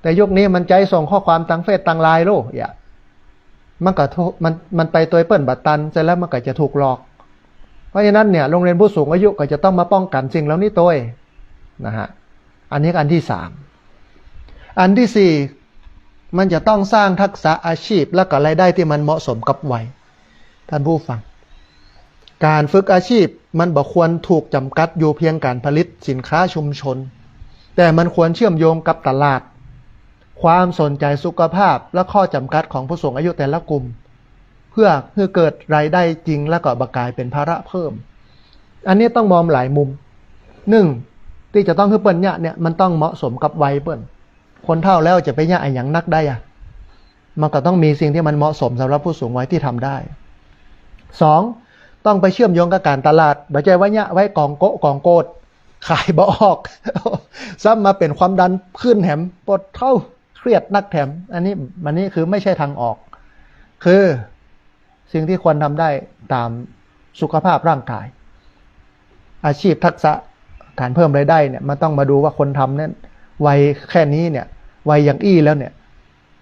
แต่ยุคนี้มันใจส่งข้อความทางเฟซทางไลน์โลกมันก็มันไปตัวเปิ้นบัตรตันเสร็จแล้วมันก็จะถูกหลอกเพราะฉะนั้นเนี่ยโรงเรียนผู้สูงอายุก็จะต้องมาป้องกันสิ่งเหล่านี้ตัวนะฮะอันนี้อันที่3อันที่4มันจะต้องสร้างทักษะอาชีพและก็รายได้ที่มันเหมาะสมกับวัยท่านผู้ฟังการฝึกอาชีพมันบ่ควรถูกจำกัดอยู่เพียงการผลิตสินค้าชุมชนแต่มันควรเชื่อมโยงกับตลาดความสนใจสุขภาพและข้อจำกัดของผู้สูงอายุแต่ละกลุ่มเพื่อเกิดรายได้จริงและก็บ่กลายเป็นภาระเพิ่มอันนี้ต้องมองหลายมุม1ที่จะต้องให้เปิ้นเนี่ยมันต้องเหมาะสมกับวัยเปิ้นคนเฒ่าแล้วจะไปยะอะไรอย่างนักได้มันก็ต้องมีสิ่งที่มันเหมาะสมสำหรับผู้สูงวัยที่ทำได้2ต้องไปเชื่อมโยงกับการตลาดบ่ใช่ว่ายะไว้กองโกดขายบ่ออกซ้ำมาเป็นความดันขึ้นแถมปวดเท่าเครียดนักแถมอันนี้คือไม่ใช่ทางออกคือสิ่งที่ควรทำได้ตามสุขภาพร่างกายอาชีพทักษะการเพิ่มรายได้เนี่ยมันต้องมาดูว่าคนทำนั้นวัยแค่นี้เนี่ยวัยอย่างอี้แล้วเนี่ย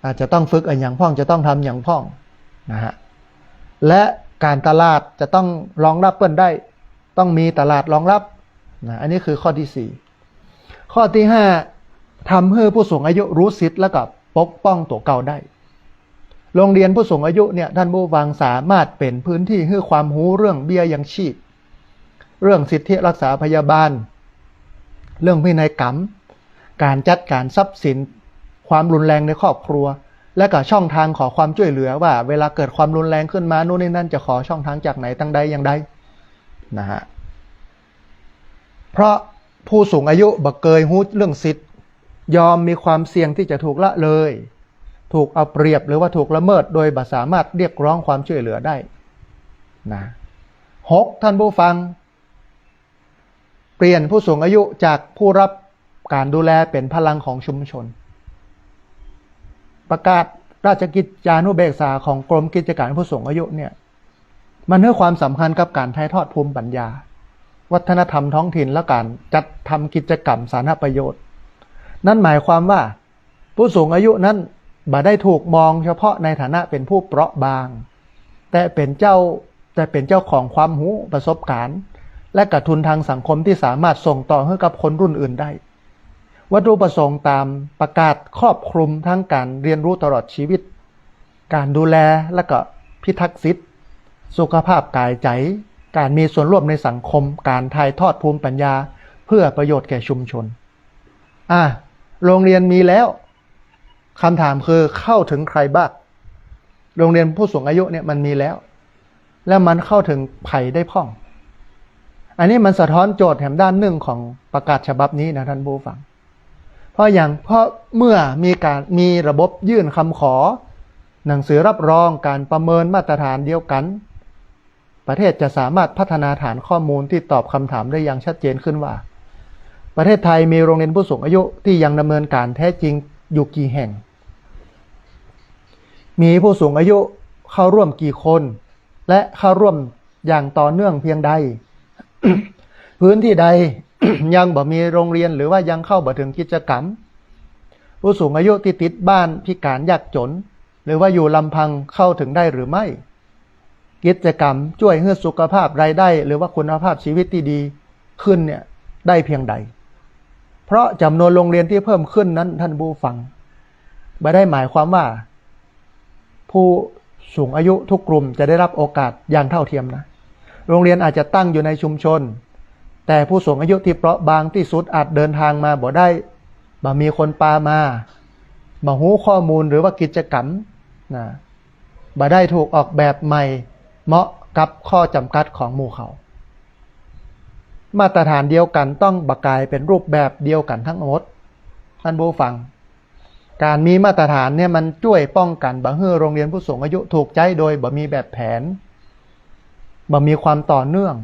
อาจจะต้องฝึกอย่างพ่องจะต้องทำอย่างพ่องนะฮะและการตลาดจะต้องรองรับเปิ้นได้ต้องมีตลาดรองรับนะอันนี้คือข้อที่4ข้อที่5ทำให้ผู้สูงอายุรู้สิทธิ์และก็ปกป้องตัวเก่าได้โรงเรียนผู้สูงอายุเนี่ยท่านผู้ฟังสามารถเป็นพื้นที่ให้ความรู้เรื่องเบี้ยยังชีพเรื่องสิทธิรักษาพยาบาลเรื่องพินัยกรรมการจัดการทรัพย์สินความรุนแรงในครอบครัวและก็ช่องทางขอความช่วยเหลือว่าเวลาเกิดความรุนแรงขึ้นมาโน่นนี่นั่นจะขอช่องทางจากไหนตั้งใดอย่างใดนะฮะเพราะผู้สูงอายุบ่เคยรู้เรื่องสิทธิ์ยอมมีความเสี่ยงที่จะถูกละเลยถูกเอาเปรียบหรือว่าถูกละเมิดโดยบ่สามารถเรียกร้องความช่วยเหลือได้นะ6ท่านผู้ฟังเปลี่ยนผู้สูงอายุจากผู้รับการดูแลเป็นพลังของชุมชนประกาศราชกิจจานุเบกษาของกรมกิจการผู้สูงอายุเนี่ยมันให้ความสำคัญกับการถ่ายทอดภูมิปัญญาวัฒนธรรมท้องถิ่นและการจัดทำกิจกรรมสาธารณประโยชน์นั่นหมายความว่าผู้สูงอายุนั้นบ่ได้ถูกมองเฉพาะในฐานะเป็นผู้เปราะบางแต่เป็นเจ้าของความรู้ประสบการณ์และกระทุนทางสังคมที่สามารถส่งต่อให้กับคนรุ่นอื่นได้วัตถุประสงค์ตามประกาศครอบคลุมทั้งการเรียนรู้ตลอดชีวิตการดูแลและก็พิทักษ์สิทธิสุขภาพกายใจการมีส่วนร่วมในสังคมการถ่ายทอดภูมิปัญญาเพื่อประโยชน์แก่ชุมชนโรงเรียนมีแล้วคำถามคือเข้าถึงใครบ้างโรงเรียนผู้สูงอายุเนี่ยมันมีแล้วมันเข้าถึงไผ่ได้พ่องอันนี้มันสะท้อนโจทย์แถมด้านหนึ่งของประกาศฉบับนี้นะท่านผู้ฟังเพราะเมื่อมีระบบยื่นคำขอหนังสือรับรองการประเมินมาตรฐานเดียวกันประเทศจะสามารถพัฒนาฐานข้อมูลที่ตอบคำถามได้อย่างชัดเจนขึ้นว่าประเทศไทยมีโรงเรียนผู้สูงอายุที่ยังดำเนินการแท้จริงอยู่กี่แห่งมีผู้สูงอายุเข้าร่วมกี่คนและเข้าร่วมอย่างต่อเนื่องเพียงใด พื้นที่ใด ยังบ่มีโรงเรียนหรือว่ายังเข้าบ่ถึงกิจกรรมผู้สูงอายุที่ติดบ้านพิการยากจนหรือว่าอยู่ลำพังเข้าถึงได้หรือไม่กิจกรรมช่วยให้สุขภาพรายได้หรือว่าคุณภาพชีวิตที่ดีขึ้นเนี่ยได้เพียงใดเพราะจำนวนโรงเรียนที่เพิ่มขึ้นนั้นท่านผู้ฟังไม่ได้หมายความว่าผู้สูงอายุทุกกลุ่มจะได้รับโอกาสอย่างเท่าเทียมนะโรงเรียนอาจจะตั้งอยู่ในชุมชนแต่ผู้สูงอายุที่เปราะบางที่สุดอาจเดินทางมาบ่ได้ บ่มีคนปามาบ่ฮู้ข้อมูลหรือว่ากิจกรรมนะบ่ได้ถูกออกแบบใหม่เหมาะกับข้อจำกัดของหมู่เขามาตรฐานเดียวกันต้องบ่กลายเป็นรูปแบบเดียวกันทั้งหมดท่านผู้ฟังการมีมาตรฐานเนี่ยมันช่วยป้องกันบ่ให้โรงเรียนผู้สูงอายุถูกใจโดยบ่มีแบบแผนบ่มีความต่อเนื่อง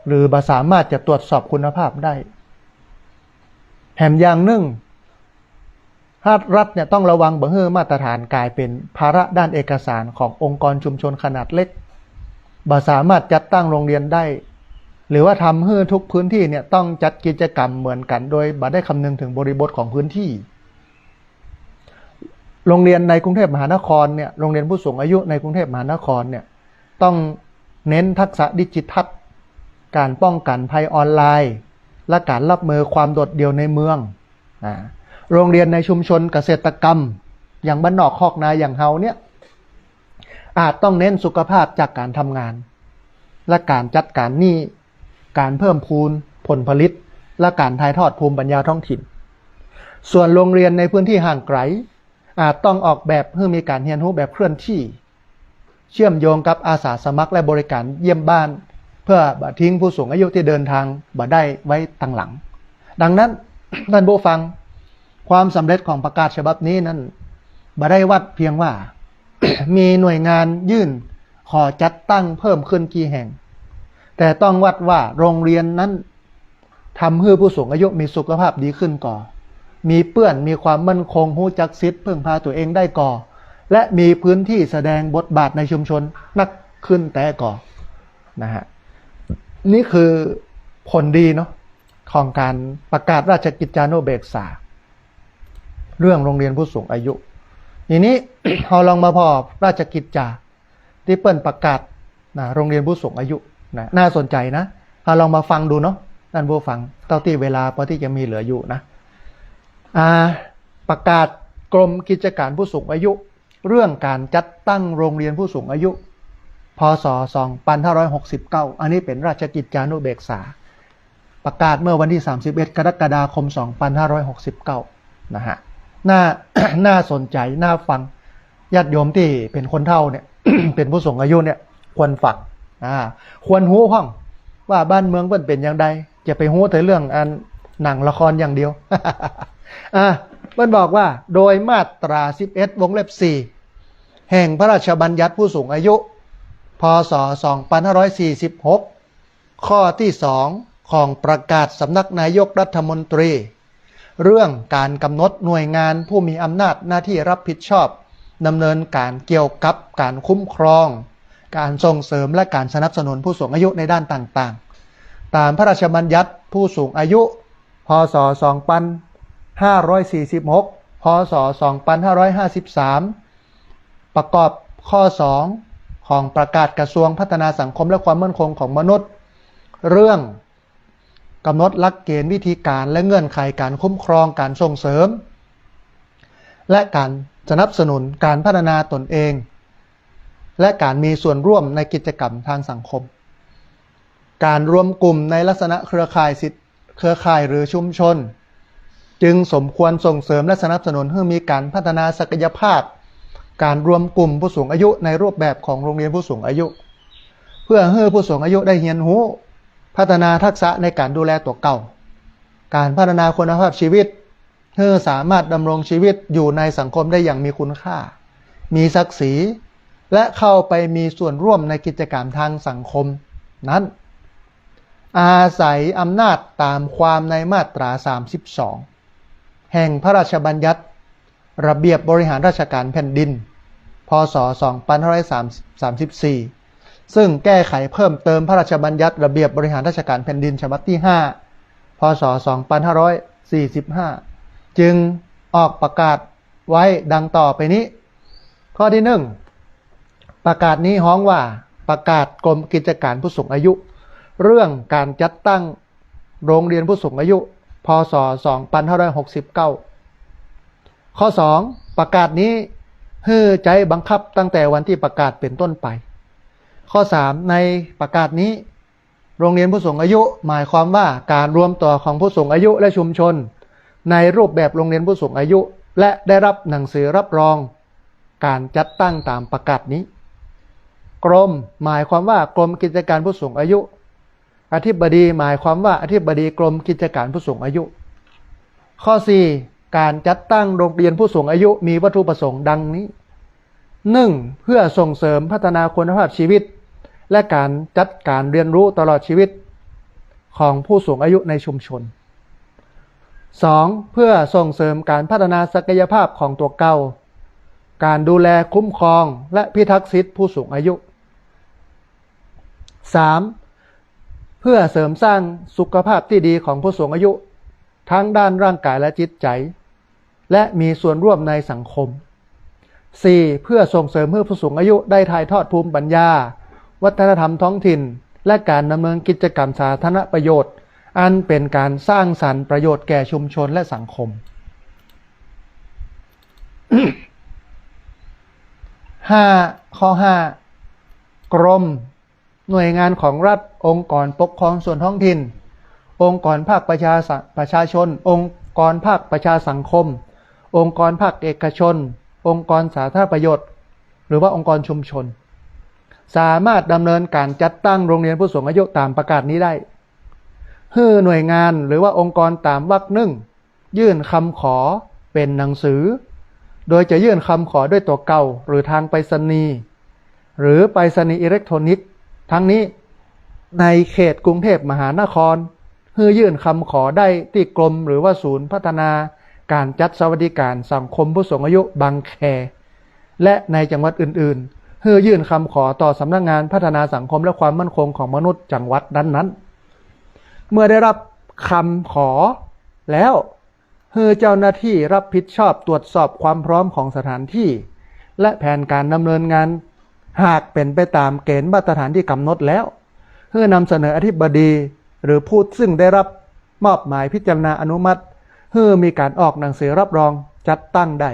หรือบ่สามารถจะตรวจสอบคุณภาพได้แถมอย่างหนึ่งรัฐเนี่ยต้องระวังบ่ให้มาตรฐานกลายเป็นภาระด้านเอกสารขององค์กรชุมชนขนาดเล็กบ่สามารถจัดตั้งโรงเรียนได้หรือว่าทำให้ทุกพื้นที่เนี่ยต้องจัดกิจกรรมเหมือนกันโดยบ่ได้คำนึงถึงบริบทของพื้นที่โรงเรียนในกรุงเทพมหานครเนี่ยโรงเรียนผู้สูงอายุในกรุงเทพมหานครเนี่ยต้องเน้นทักษะดิจิทัลการป้องกันภัยออนไลน์และการรับมือความโดดเดี่ยวในเมืองโรงเรียนในชุมชนเกษตรกรรมอย่างบ้านนอกคอกนาอย่างเฮาเนี่ยอาจต้องเน้นสุขภาพจากการทำงานและการจัดการหนี้การเพิ่มพูนผลผลิตและการถ่ายทอดภูมิปัญญาท้องถิ่นส่วนโรงเรียนในพื้นที่ห่างไกลอาจต้องออกแบบให้มีการเรียนรู้แบบเคลื่อนที่เชื่อมโยงกับอาสาสมัครและบริการเยี่ยมบ้านเพื่อบ่ทิ้งผู้สูงอายุที่เดินทางบ่ได้ไว้ตั้งหลังดังนั้นท่านผู้ฟังความสำเร็จของประกาศฉบับนี้นั้นบ่ได้วัดเพียงว่า มีหน่วยงานยื่นขอจัดตั้งเพิ่มขึ้นกี่แห่งแต่ต้องวัดว่าโรงเรียนนั้นทำให้ผู้สูงอายุมีสุขภาพดีขึ้นก่อมีเปื้อนมีความมั่นคงรู้จักสิทธิ์พึ่งพาตัวเองได้ก่อและมีพื้นที่แสดงบทบาทในชุมชนนักขึ้นแต่ก่อนะฮะนี่คือผลดีเนาะของการประกาศราชกิจจานุเบกษาเรื่องโรงเรียนผู้สูงอายุทีนี้ เราลองมาพอราชกิจจาที่เปิ้นประกาศนะโรงเรียนผู้สูงอายุนะน่าสนใจนะเราลองมาฟังดูเนาะท่านผู้ฟังเท่าที่เวลาพอที่จะมีเหลืออยู่นะประกาศกรมกิจการผู้สูงอายุเรื่องการจัดตั้งโรงเรียนผู้สูงอายุพ.ศ. 2569อันนี้เป็นราชกิจจานุเบกษาประกาศเมื่อวันที่31กรกฎาคม2569นะฮะน่าสนใจน่าฟังญาติโยมที่เป็นคนเฒ่าเนี่ย เป็นผู้สูงอายุเนี่ยควรฟังควรรู้ห้องว่าบ้านเมืองเพิ่นเป็นอย่างใดจะไปรู้แต่เรื่องอันหนังละครอย่างเดียว เพิ่นบอกว่าโดยมาตรา11วงเล็บ4แห่งพระราชบัญญัติผู้สูงอายุพ.ศ. 2546ข้อที่2ของประกาศสำนักนายกรัฐมนตรีเรื่องการกำหนดหน่วยงานผู้มีอำนาจหน้าที่รับผิดชอบดำเนินการเกี่ยวกับการคุ้มครองการส่งเสริมและการสนับสนุนผู้สูงอายุในด้านต่างๆตามพระราชบัญญัติผู้สูงอายุพ.ศ. 2546 พ.ศ. 2553ประกอบข้อ2ของประกาศกระทรวงพัฒนาสังคมและความมั่นคงของมนุษย์เรื่องกำหนดหลักเกณฑ์วิธีการและเงื่อนไขการคุ้มครองการส่งเสริมและการสนับสนุนการพัฒนาตนเองและการมีส่วนร่วมในกิจกรรมทางสังคมการรวมกลุ่มในลักษณะเครือข่ายสิทธิเครือข่ายหรือชุมชนจึงสมควรส่งเสริมและสนับสนุนให้มีการพัฒนาศักยภาพการรวมกลุ่มผู้สูงอายุในรูปแบบของโรงเรียนผู้สูงอายุเพื่อให้ผู้สูงอายุได้เรียนรู้พัฒนาทักษะในการดูแลตัวเก่าการพัฒนาคุณภาพชีวิตให้สามารถดำรงชีวิตอยู่ในสังคมได้อย่างมีคุณค่ามีศักดิ์ศรีและเข้าไปมีส่วนร่วมในกิจกรรมทางสังคมนั้นอาศัยอำนาจตามความในมาตรา32แห่งพระราชบัญญัติระเบียบบริหารราชการแผ่นดินพ.ศ. 2534ซึ่งแก้ไขเพิ่มเติมพระราชบัญญัติระเบียบบริหารราชการแผ่นดินฉบับที่5พ.ศ. 2545จึงออกประกาศไว้ดังต่อไปนี้ข้อที่1ประกาศนี้ฮ้องว่าประกาศกรมกิจการผู้สูงอายุเรื่องการจัดตั้งโรงเรียนผู้สูงอายุพ.ศ. 2569ข้อ2ประกาศนี้ให้ใจบังคับตั้งแต่วันที่ประกาศเป็นต้นไปข้อ3ในประกาศนี้โรงเรียนผู้สูงอายุหมายความว่าการรวมตัวของผู้สูงอายุและชุมชน ในรูปแบบโรงเรียนผู้สูงอายุและได้รับหนังสือรับรองการจัดตั้งตามประกาศนี้กรมหมายความว่ากรมกิจการผู้สูงอายุอธิบดีหมายความว่าอธิบดีกรมกิจการผู้สูงอายุข้อ 4 การจัดตั้งโรงเรียนผู้สูงอายุมีวัตถุประสงค์ดังนี้ 1. เพื่อส่งเสริมพัฒนาคุณภาพชีวิตและการจัดการเรียนรู้ตลอดชีวิตของผู้สูงอายุในชุมชน 2. เพื่อส่งเสริมการพัฒนาศักยภาพของตัวเก่าการดูแลคุ้มครองและพิทักษ์สิทธิผู้สูงอายุ 3. เพื่อเสริมสร้างสุขภาพที่ดีของผู้สูงอายุทั้งด้านร่างกายและจิตใจและมีส่วนร่วมในสังคม 4. เพื่อส่งเสริมให้ผู้สูงอายุได้ถ่ายทอดภูมิปัญญาวัฒนธรรมท้องถิ่นและการดำเนินกิจกรรมสาธารณประโยชน์อันเป็นการสร้างสรรค์ประโยชน์แก่ชุมชนและสังคม 5. ข้อ 5 กรมหน่วยงานของรัฐองค์กรปกครองส่วนท้องถิ่นองค์กรภาคประชาชนองค์กรภาคประชาสังคมองค์กรภาคเอกชนองค์กรสาธารณประโยชน์หรือว่าองค์กรชุมชนสามารถดำเนินการจัดตั้งโรงเรียนผู้สูงอายุตามประกาศนี้ได้ให้หน่วยงานหรือว่าองค์กรตามวรรค 1ยื่นคำขอเป็นหนังสือโดยจะยื่นคำขอด้วยตัวเก่าหรือทางไปรษณีย์หรือไปรษณีย์อิเล็กทรอนิกส์ทั้งนี้ในเขตกรุงเทพมหานครให้ยื่นคำขอได้ที่กรมหรือว่าศูนย์พัฒนาการจัดสวัสดิการสังคมผู้สูงอายุบางแคและในจังหวัดอื่นๆให้ยื่นคำขอต่อสำนักงานพัฒนาสังคมและความมั่นคงของมนุษย์จังหวัดนั้นๆเมื่อได้รับคำขอแล้วให้เจ้าหน้าที่รับผิดชอบตรวจสอบความพร้อมของสถานที่และแผนการดำเนินงานหากเป็นไปตามเกณฑ์มาตรฐานที่กำหนดแล้วให้นำเสนออธิบดีหรือผู้ซึ่งได้รับมอบหมายพิจารณาอนุมัติให้มีการออกหนังสือรับรองจัดตั้งได้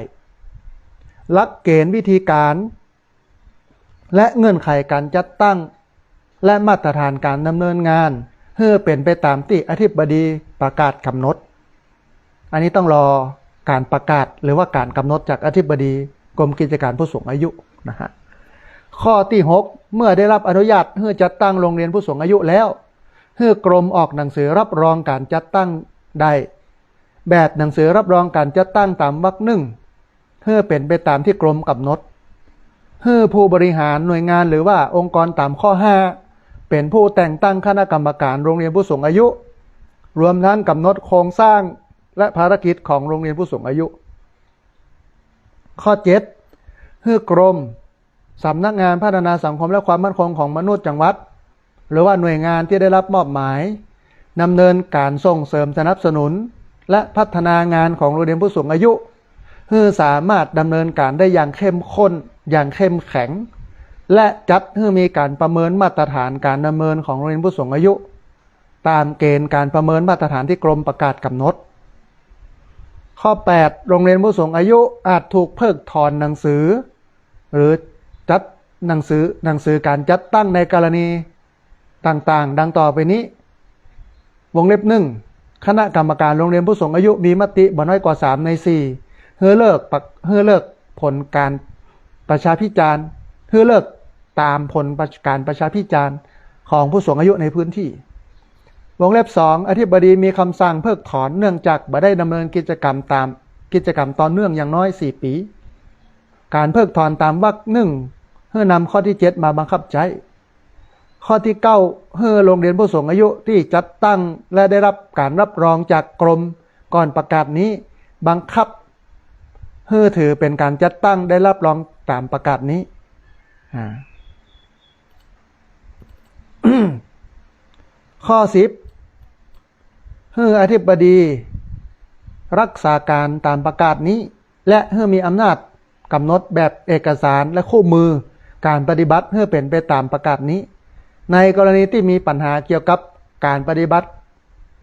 หลักเกณฑ์วิธีการและเงื่อนไขการจัดตั้งและมาตรฐานการดำเนินงานให้เป็นไปตามที่อธิบดีประกาศกำหนดอันนี้ต้องรอการประกาศหรือว่าการกำหนดจากอธิบดีกรมกิจการผู้สูงอายุนะฮะข้อที่ 6เมื่อได้รับอนุญาตให้จัดตั้งโรงเรียนผู้สูงอายุแล้วให้กรมออกหนังสือรับรองการจัดตั้งได้แบบหนังสือรับรองการจัดตั้งตามวรรค 1ให้เป็นไปตามที่กรมกำหนดให้ผู้บริหารหน่วยงานหรือว่าองค์กรตามข้อ 5เป็นผู้แต่งตั้งคณะกรรมการโรงเรียนผู้สูงอายุรวมทั้งกำหนดโครงสร้างและภารกิจของโรงเรียนผู้สูงอายุข้อ 7ให้กรมสำนักงานพัฒนาสังคมและความมั่นคงของมนุษย์จังหวัดหรือว่าหน่วยงานที่ได้รับมอบหมายดำเนินการส่งเสริมสนับสนุนและพัฒนางานของโรงเรียนผู้สูงอายุให้สามารถดำเนินการได้อย่างเข้มข้นอย่างเข้มแข็งและจัดให้มีการประเมินมาตรฐานการดำเนินของโรงเรียนผู้สูงอายุตามเกณฑ์การประเมินมาตรฐานที่กรมประกาศกำหนดข้อ 8โรงเรียนผู้สูงอายุอาจถูกเพิกถอนหนังสือหรือจัดหนังสือการจัดตั้งในกรณีต่างๆดังต่อไปนี้วงเล็บ 1คณะกรรมการโรงเรียนผู้สูงอายุมีมติบ่น้อยกว่า3 ใน 4ให้เลิกผลการประชาพิจารณ์ให้เลิกตามผลการประชาพิจารณ์ของผู้สูงอายุในพื้นที่วงเล็บ 2อธิบดีมีคำสั่งเพิกถอนเนื่องจากบ่ได้ดำเนินกิจกรรมต่อเนื่องอย่างน้อย4 ปีการเพิกถอนตามวรรค 1ให้นำข้อที่ 7มาบังคับใช้ข้อที่ 9ให้โรงเรียนผู้สูงอายุที่จัดตั้งและได้รับการรับรองจากกรมก่อนประกาศนี้บังคับให้ถือเป็นการจัดตั้งได้รับรองตามประกาศนี้ ข้อ 10ให้อธิบดีรักษาการตามประกาศนี้และให้มีอำนาจกำหนดแบบเอกสารและคู่มือการปฏิบัติให้เป็นไปตามประกาศนี้ในกรณีที่มีปัญหาเกี่ยวกับการปฏิบัติ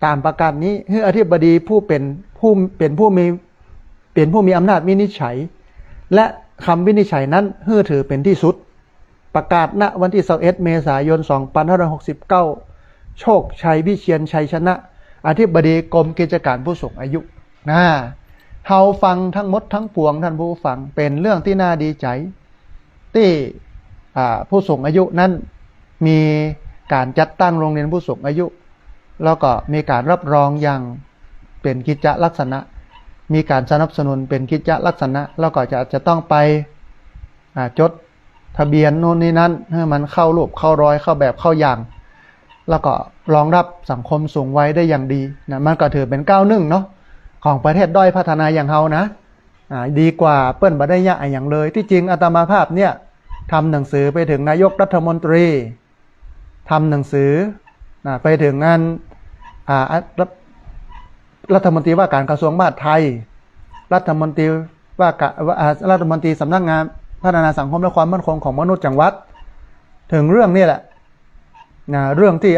ตามประกาศนี้ให้อธิบดีผู้มีอำนาจวินิจฉัยและคำวินิจฉัยนั้นให้ถือเป็นที่สุดประกาศณวันที่21 เมษายน 2569โชคชัยวิเชียรชัยชนะอธิบดีกรมกิจการผู้สูงอายุ นะเฮาฟังทั้งหมดทั้งปวงท่านผู้ฟังเป็นเรื่องที่น่าดีใจที่ผู้สูงอายุนั้นมีการจัดตั้งโรงเรียนผู้สูงอายุแล้วก็มีการรับรองอย่างเป็นกิจลักษณะมีการสนับสนุนเป็นกิจลักษณะแล้วก็จะต้องไปจดทะเบียนโน่นนี่นั้นให้มันเข้ารูปเข้ารอยเข้าแบบเข้าอย่างแล้วก็รองรับสังคมสูงวัยได้อย่างดีนะมันก็ถือเป็นก้าวหนึ่งเนาะของประเทศด้อยพัฒนาอย่างเฮานะดีกว่าเปิ้นบ่ได้ยะอย่างเลยที่จริงอาตมาภาพเนี่ยทำหนังสือไปถึงนายกรัฐมนตรีทำหนังสือไปถึงงานรัฐมนตรีว่าการกระทรวงมหาดไทยรัฐมนตรีว่าการรัฐมนตรีสำนักงานพัฒนาสังคมและความมั่นคงของมนุษย์จังหวัดถึงเรื่องนี้แหละเรื่องที่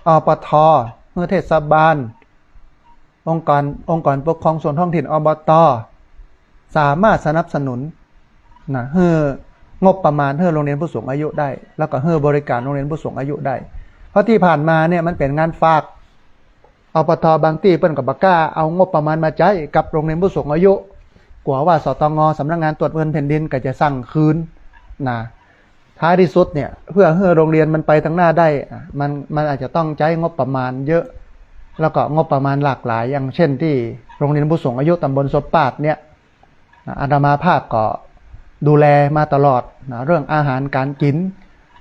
อปทเทศบาลองค์กรปกครองส่วนท้องถิ่นอบต.สามารถสนับสนุนงบประมาณโรงเรียนผู้สูงอายุได้แล้วก็บริการโรงเรียนผู้สูงอายุได้เพราะที่ผ่านมาเนี่ยมันเป็นงานฝากอบต.บางที่เปิ้นก็บ่กล้าเอางบประมาณมาใช้กับโรงเรียนผู้สูงอายุกลัวว่าสตง.สำนักงานตรวจเงินแผ่นดินก็จะสั่งคืนท้ายที่สุดเนี่ยเพื่อให้โรงเรียนมันไปทางหน้าได้มันอาจจะต้องใช้งบประมาณเยอะแล้วก็งบประมาณหลากหลายอย่างเช่นที่โรงเรียนผู้สูงอายุตำบลศพปาดเนี่ยอาตมาภาพก็ดูแลมาตลอดเรื่องอาหารการกิน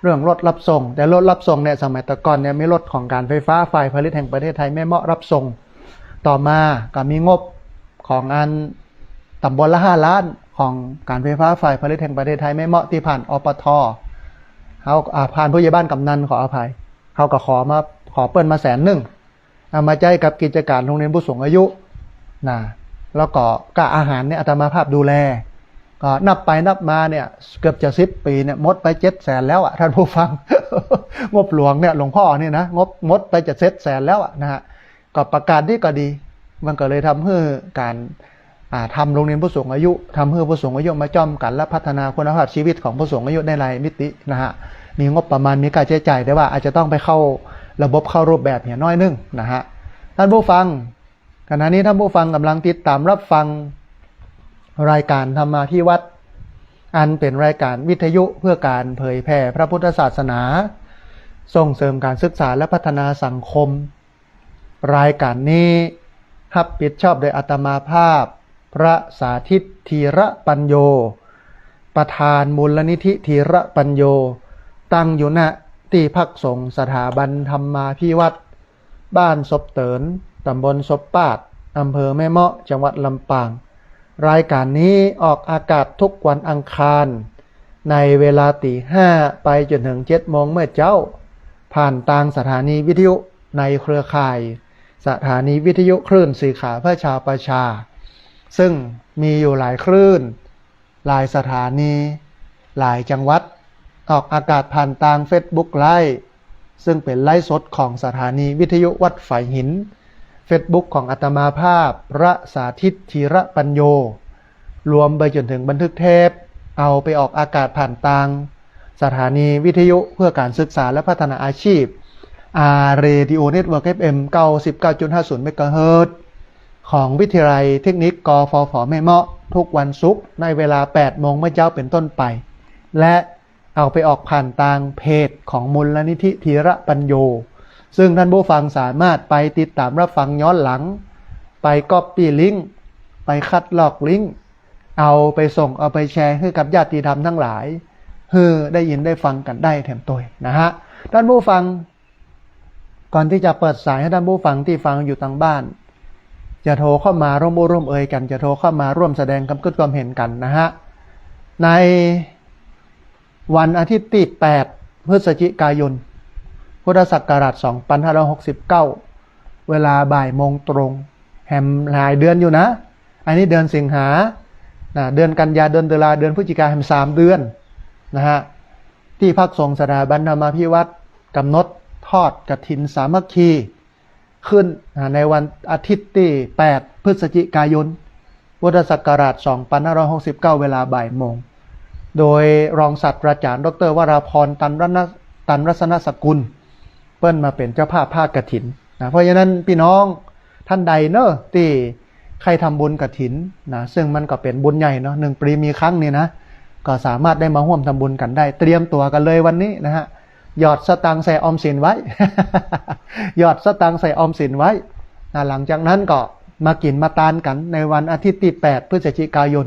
เรื่องรถรับส่งแต่รถรับส่งเนี่ยสมัยแต่ก่อนเนี่ยมีรถของการไฟฟ้าฝ่ายผลิตแห่งประเทศไทยแม่เมาะรับส่งต่อมาก็มีงบของอันตำบลละ5 ล้านของการไฟฟ้าฝ่ายผลิตแห่งประเทศไทยแม่เมาะที่ผ่านอปท.เขาผ่านผู้ใหญ่บ้านกำนันขออภัยเขาก็ขอเปิ้นมา100,000เอามาใจกับกิจการโรงเรียนผู้สูงอายุแล้วก็อาหารเนี่ยอาตมาภาพดูแลก็นับไปนับมาเนี่ยเกือบจะ10 ปีเนี่ยมดไป700,000แล้วท่านผู้ฟัง งบหลวงเนี่ยหลวงพ่อเนี่ยนะงบมดไปจะ700,000แล้วนะฮะก็ประกาศนี่ก็ดีมันก็เลยทำให้การทำโรงเรียนผู้สูงอายุทำให้ผู้สูงอายุมาจ้อมกันและพัฒนาคุณภาพชีวิตของผู้สูงอายุในหลายมิตินะฮะมีงบประมาณมีการใช้จ่ายแต่ว่าอาจจะต้องไปเข้าระบบเข้ารูปแบบเนี่ยน้อยนึงนะฮะท่านผู้ฟังขณะนี้ท่านผู้ฟังกำลังติดตามรับฟังรายการธรรมาภิวัตรอันเป็นรายการวิทยุเพื่อการเผยแผ่พระพุทธศาสนาส่งเสริมการศึกษาและพัฒนาสังคมรายการนี้รับผิดชอบโดยอาตมาภาพพระสาธิตธีระปัญโยประธานมูลนิธิธีระปัญโยตั้งอยู่ณที่พักสงฆ์สถาบันธรรมาภิวัตรบ้านศพเตินตำบลศพปาดอำเภอแม่เมาะจังหวัดลำปางรายการนี้ออกอากาศทุกวันอังคารในเวลา5:00ไปจนถึง7:00 น.เมื่อเจ้าผ่านทางสถานีวิทยุในเครือข่ายสถานีวิทยุคลื่นสื่อข่าวเพื่อชาวประชาซึ่งมีอยู่หลายคลื่นหลายสถานีหลายจังหวัดออกอากาศผ่านทาง Facebook Live ซึ่งเป็นไลฟ์สดของสถานีวิทยุวัดฝายหิน Facebook ของอาตมาภาพพระสาธิตธีระปัญโยรวมไปจนถึงบันทึกเทปเอาไปออกอากาศผ่านทางสถานีวิทยุเพื่อการศึกษาและพัฒนาอาชีพRadio Network FM 99.50 เมกะเฮิรตซ์ของวิทยาลัยเทคนิคกฟผ.แม่เมาะทุกวันศุกร์ในเวลา 8 โมงเมื่อเจ้าเป็นต้นไปและเอาไปออกผ่านทางเพจของมูลนิธิธีระปัญโยซึ่งท่านผู้ฟังสามารถไปติดตามรับฟังย้อนหลังไปก๊อปปี้ลิงก์ไปคัดลอกลิงก์เอาไปส่งเอาไปแชร์ให้กับญาติธรรมทั้งหลายได้ยินได้ฟังกันได้แถมตัวนะฮะท่านผู้ฟังก่อนที่จะเปิดสายให้ท่านผู้ฟังที่ฟังอยู่ทางบ้านจะโทรเข้ามาร่วมเอ่ยกันจะโทรเข้ามาร่วมแสดงความคิดความเห็นกันนะฮะในวันอาทิตย์ที่8 พฤศจิกายนพุทธศักราช2569เวลาบ่ายโมงตรงแฮมหลายเดือนอยู่นะอันนี้เดือนสิงหาเดือนกันยาเดือนตุลาเดือนพฤศจิกายน3 เดือนนะฮะที่พักสงฆ์สถาบันธรรมาภิวัตรกำหนดทอดกฐินสามัคคีขึ้นในวันอาทิตย์ที่8 พฤศจิกายนพุทธศักราช2569เวลาบ่ายโมงโดยรองศาสตราจารย์ดร.วราพรตันรัศนสกุลเปิ้นมาเป็นเจ้าภาพภาคกฐินเพราะฉะนั้นพี่น้อง ท่านใดเนอะที่ใครทำบุญกฐินนะซึ่งมันก็เป็นบุญใหญ่เนาะ1 ปีมีครั้งนี่นะก็สามารถได้มาร่วมทำบุญกันได้เตรียมตัวกันเลยวันนี้นะฮะหยอดสตังค์ใส่ออมสินไว้ หยอดสตังค์ใส่ออมสินไว้นะหลังจากนั้นก็มากินมาทานกันในวันอาทิตย์ที่8 พฤศจิกายน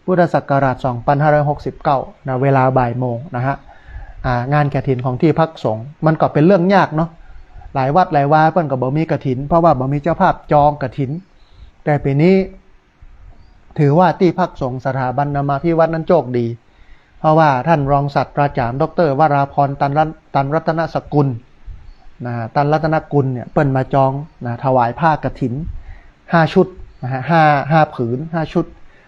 พุทธศักราช 2569 นะเวลาบ่ายโมงนะฮะงานกฐินของที่พักสงฆ์มันก็เป็นเรื่องยากเนาะหลายวัดหลายวาเพิ่นก็บ่มีกฐินเพราะว่าบ่มีเจ้าภาพจองกฐินแต่ปีนี้ถือว่าที่พักสงฆ์สถาบันนามาพิวัตรนั้นโชคดีเพราะว่าท่านรองศาสตราจารย์ดร.วราพรตันรัตนสกุลนะตันรัตนกุลเนี่ยเปิ้นมาจองนะถวายผ้ากฐิน5 ชุดนะฮะ5 ผืน 5 ชุด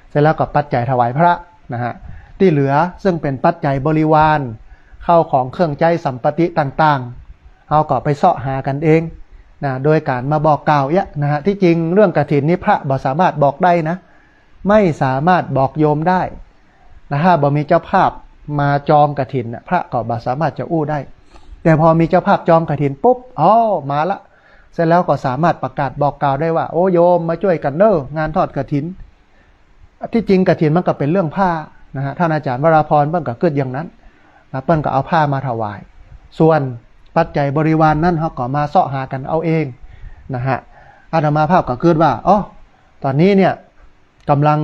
เสร็จแล้วก็ปัจจัยถวายพระนะฮะที่เหลือซึ่งเป็นปัจจัยบริวารเข้าของเครื่องใจสัมปติต่างๆเอาก็ไปเสาะหากันเองนะโดยการมาบอกกล่าวนะฮะที่จริงเรื่องกฐินนี้พระบ่สามารถบอกได้นะไม่สามารถบอกโยมได้นะถ้าบ่มีเจ้าภาพมาจองกฐินพระก็บ่สามารถจะอู้ได้แต่พอมีเจ้าภาพจองกฐินปุ๊บมาละเสร็จแล้วก็สามารถประกาศบอกกล่าวได้ว่าโอ้โยมมาช่วยกันเด้องานทอดกฐินที่จริงกฐินมันก็เป็นเรื่องผ้านะฮะท่านอาจารย์วราพรเปิ้นก็เกิดอย่างนั้นนะเปิ้นก็เอาผ้ามาถวายส่วนปัจจัยบริวารนั่นเขาก็มาเสาะหากันเอาเองนะฮะอาตมาภาพก็เกิดว่าตอนนี้เนี่ยกำลัง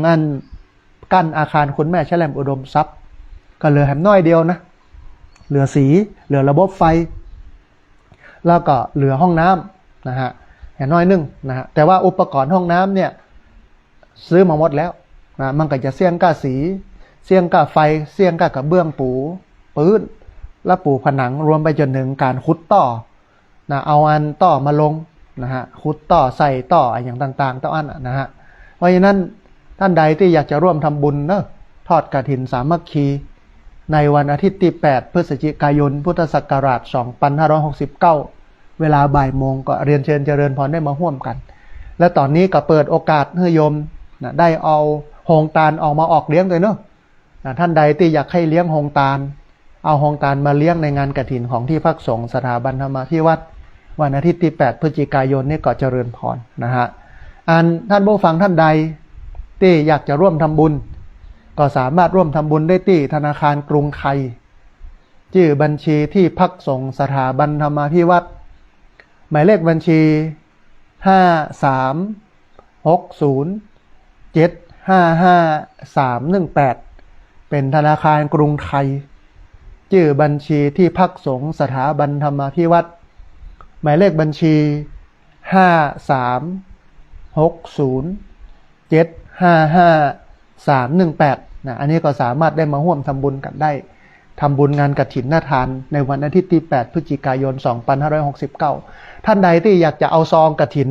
กั้นอาคารคุณแม่แชลมอุดมทรัพย์ก็เหลือแหมน้อยเดียวนะเหลือสีเหลือระบบไฟแล้วก็เหลือห้องน้ำนะฮะแหมน้อยนึงนะฮะแต่ว่าอุปกรณ์ห้องน้ำเนี่ยซื้อมาหมดแล้วนะมันก็จะเสี่ยงก้าสีเสี่ยงก้าไฟเสี่ยงก้ากระเบื้องปูพื้นและปูผนังรวมไปจนถึงการขุดต่อนะเอาต่อมาลงนะฮะขุดต่อใส่ต่ออย่างต่างๆต่อนะฮะเพราะฉะนั้นท่านใดที่อยากจะร่วมทำบุญทอดกฐินสามัคคีในวันอาทิตย์ที่8 พฤศจิกายนพุทธศักราช 2569 เวลาบ่ายโมงก็เรียนเชิญเจริญพรได้มาร่วมกันและตอนนี้ก็เปิดโอกาสให้โยมนะได้เอาโฮงตาลออกมาออกเลี้ยงเลยนะท่านใดที่อยากให้เลี้ยงโฮงตาลเอาโฮงตาลมาเลี้ยงในงานกฐินของที่พักสงฆ์สถาบันธรรมาภิวัตรวันอาทิตย์ที่8 พฤศจิกายนนี่ก็เจริญพรนะฮะท่านผู้ฟังท่านใดที่อยากจะร่วมทำบุญก็สามารถร่วมทำบุญได้ที่ธนาคารกรุงไทยชื่อบัญชีที่พักสงฆ์สถาบันธรรมาภิวัตรหมายเลขบัญชี5360755318เป็นธนาคารกรุงไทยชื่อบัญชีที่พักสงฆ์สถาบันธรรมาภิวัตรหมายเลขบัญชี5360755318นะอันนี้ก็สามารถได้มาร่วมทำบุญกันได้ทำบุญงานกฐินนาทานในวันอาทิตย์ที่8 พฤศจิกายน 2569ท่านใดที่อยากจะเอาซองกฐิน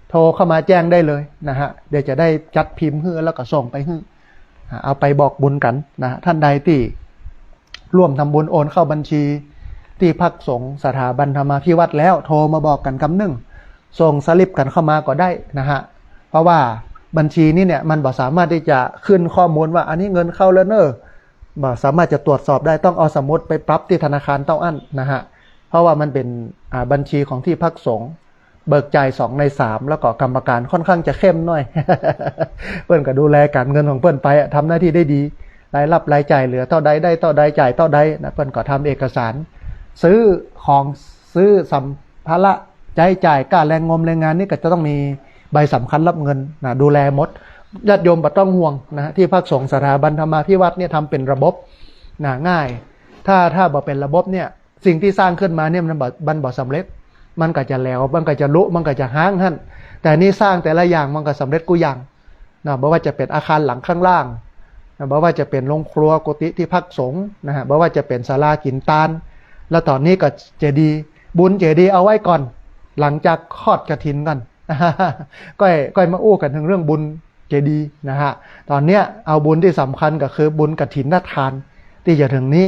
โทรเข้ามาแจ้งได้เลยนะฮะเดี๋ยวจะได้จัดพิมพ์ให้แล้วก็ส่งไปให้เอาไปบอกบุญกันนะท่านใดที่ร่วมทำบุญโอนเข้าบัญชีที่พักสงฆ์สถาบันธรรมาภิวัตรแล้วโทรมาบอกกัน1ส่งสลิปกันเข้ามาก็ได้นะฮะเพราะว่าบัญชีนี้เนี่ยมันบ่สามารถที่จะขึ้นข้อมูลว่าอันนี้เงินเข้าแล้วบ่สามารถจะตรวจสอบได้ต้องเอาสมุดไปปรับที่ธนาคารเต้าอั้นนะฮะเพราะว่ามันเป็นบัญชีของที่พักสงฆ์เบิกจ่าย2 ใน 3แล้วก็กรรมการค่อนข้างจะเข้มหน่อย เปิ้นก็ดูแลการเงินของเปิ้นไปทำหน้าที่ได้ดีรายรับรายจ่ายเหลือเท่าใดได้เท่าใดจ่ายเท่าใดนะเปิ้นก็ทำเอกสารซื้อของซื้อสัมภาระจ่ายค่าแรงงมแรงงานนี่ก็จะต้องมีใบสำคัญรับเงินนะดูแลหมดญาติโยมบ่ต้องห่วงนะที่พักสงฆ์สถาบันธรรมาภิวัตรเนี่ยทำเป็นระบบนะง่ายถ้าบ่เป็นระบบเนี่ยสิ่งที่สร้างขึ้นมาเนี่ยมันบ่สำเร็จมันก็จะแล้วมันก็จะลุมันก็จะห้างหั่นแต่นี่สร้างแต่ละอย่างมันก็สำเร็จกูอย่างนะบ่ว่าจะเป็นอาคารหลังข้างล่างนะบ่ว่าจะเป็นโรงครัวกุฏิที่พักสงฆ์นะฮะบ่ว่าจะเป็นศาลากินตาลแล้วตอนนี้ก็เจดีย์บุญเจดีย์เอาไว้ก่อนหลังจากทอดกฐินกันก็มาอู้กันถึงเรื่องบุญเจดีย์นะฮะตอนเนี้ยเอาบุญที่สำคัญก็คือบุญกฐินทานที่จะถึงนี้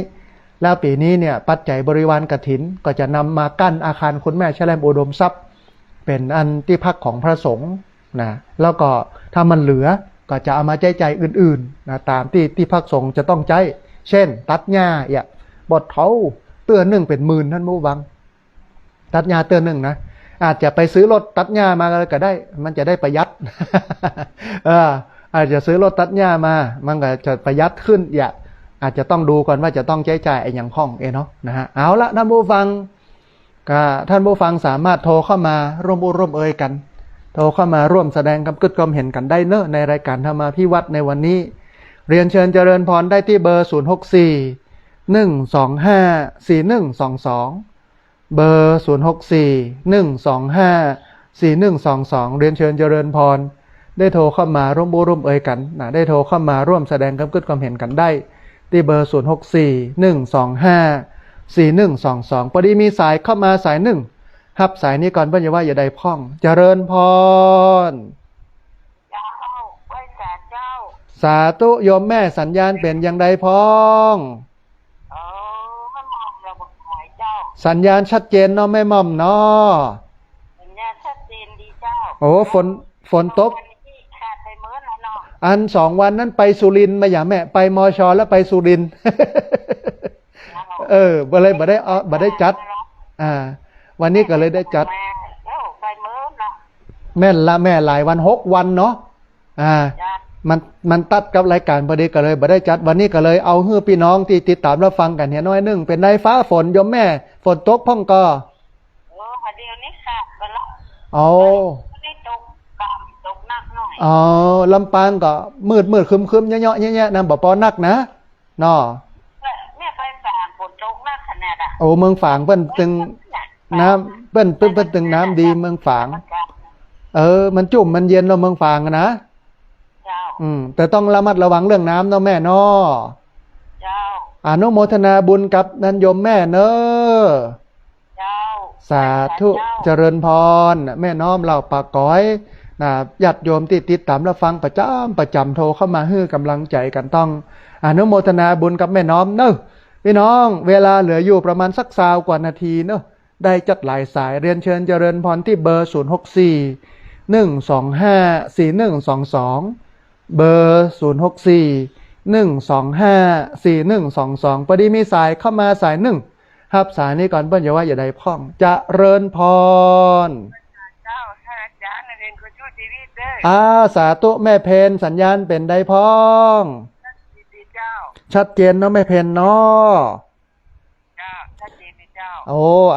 แล้วปีนี้เนี่ยปัจจัยบริวารกฐินก็จะนำมากั้นอาคารคุณแม่แชลมอุดมทรัพย์เป็นอันที่พักของพระสงฆ์นะแล้วก็ถ้ามันเหลือก็จะเอามาใช้จ่ายอื่นๆนะตามที่พักสงฆ์จะต้องใช้เช่นตัดหญ้าบดเท้าเตือน1เป็น10,000ท่านผู้ฟังตัดหญ้าเตือน1นะ อาจจะไปซื้อรถตัดหญ้ามาก็ได้มันจะได้ประหยัด อาจจะซื้อรถตัดหญ้ามามันก็จะประหยัดขึ้นอาจจะต้องดูก่อนว่าจะต้องใช้จ่ายไอ้อย่างพ้องเนาะนะฮะเอาละท่านผู้ฟังก็ท่านผู้ฟังสามารถโทรเข้ามาร่วมร่วมเอ่ยกันโทรเข้ามาร่วมแสดงความคิดความเห็นกันได้เนอะในรายการธรรมาภิวัตน์ในวันนี้เรียนเชิญเจริญพรได้ที่เบอร์064 125 4122เบอร์064 125 4122เรียนเชิญเจริญพรได้โทรเข้ามาร่วมเอ่ยกันนะได้โทรเข้ามาร่วมแสดงความคิดความเห็นกันได้ที่เบอร์064 125 4122พอดีมีสายเข้ามาสายหนึ่งรับสายนี้ก่อนเพื่อนจะว่าอย่าได้พ้องเจริญพรเจ้าไหว้สาเจ้าสาธุโยมแม่สัญญาณเป็นอย่างใดพ้องมันมองเราบอกหายเจ้าสัญญาณชัดเจนเนาะไม่ม่อมเนาะสัญญาณชัดเจนดีเจ้าโอ้ฝนตกขาดไปเมื่อแล้วเนาะอัน2 วันนั้นไปสุรินทร์มาอย่าแม่ไปมชแล้วไปสุรินทร์บ่เลยบ่ได้จัดวันนี้ก็เลยได้จัดแม่นละแม่หลายวัน6 วันเนาะมันตัดกับรายการพอดีก็เลยบ่ได้จัดวันนี้ก็เลยเอาฮื้อพี่น้องที่ติดตามรับฟังกันเห็นน้อยนึงเป็นในฟ้าฝนโยมแม่ฝนตกพ่องก็เดี๋ยวนี้ค่ะกันละไม่ตกตกหนักหน่อยลำปางก็มืดครึมๆเยอะๆแยะๆนำบ่ปอนักนะเนาะแม่ไปฝางฝนตกหนักขนาดเมืองฝางเพิ่นตึงน้ำเปิ้นตึงน้ำดีเมืองฝางมันจุ่มมันเย็นเนาะเมืองฝางนะแต่ต้องระมัดระวังเรื่องน้ำเนาะแม่เนาะอนุโมทนาบุญกับนันโยมแม่เนอะสาธุเจริญพรแม่น้อมเราปากก้อยญาติโยมติดตามรับฟังประจำโทรเข้ามาให้กำลังใจกันต้องอนุโมทนาบุญกับแม่น้อมเนอะพี่น้องเวลาเหลืออยู่ประมาณสัก20 กว่านาทีเนอะได้จัดหลายสายเรียนเชิญเจริญพรที่เบอร์064 125 4122เบอร์064 125 4122พอดีมีสายเข้ามาสายหนึ่งรับสายนี้ก่อนเปิ้นอย่าว่าอย่าได้พ้องเจริญพรเจ้าท่านอาจารย์เรียนคุณชูชีวิตเด้อสาธุแม่เพนสัญญาณเป็นได้พ้องชัดเจนเนาะแม่เพนเนาะ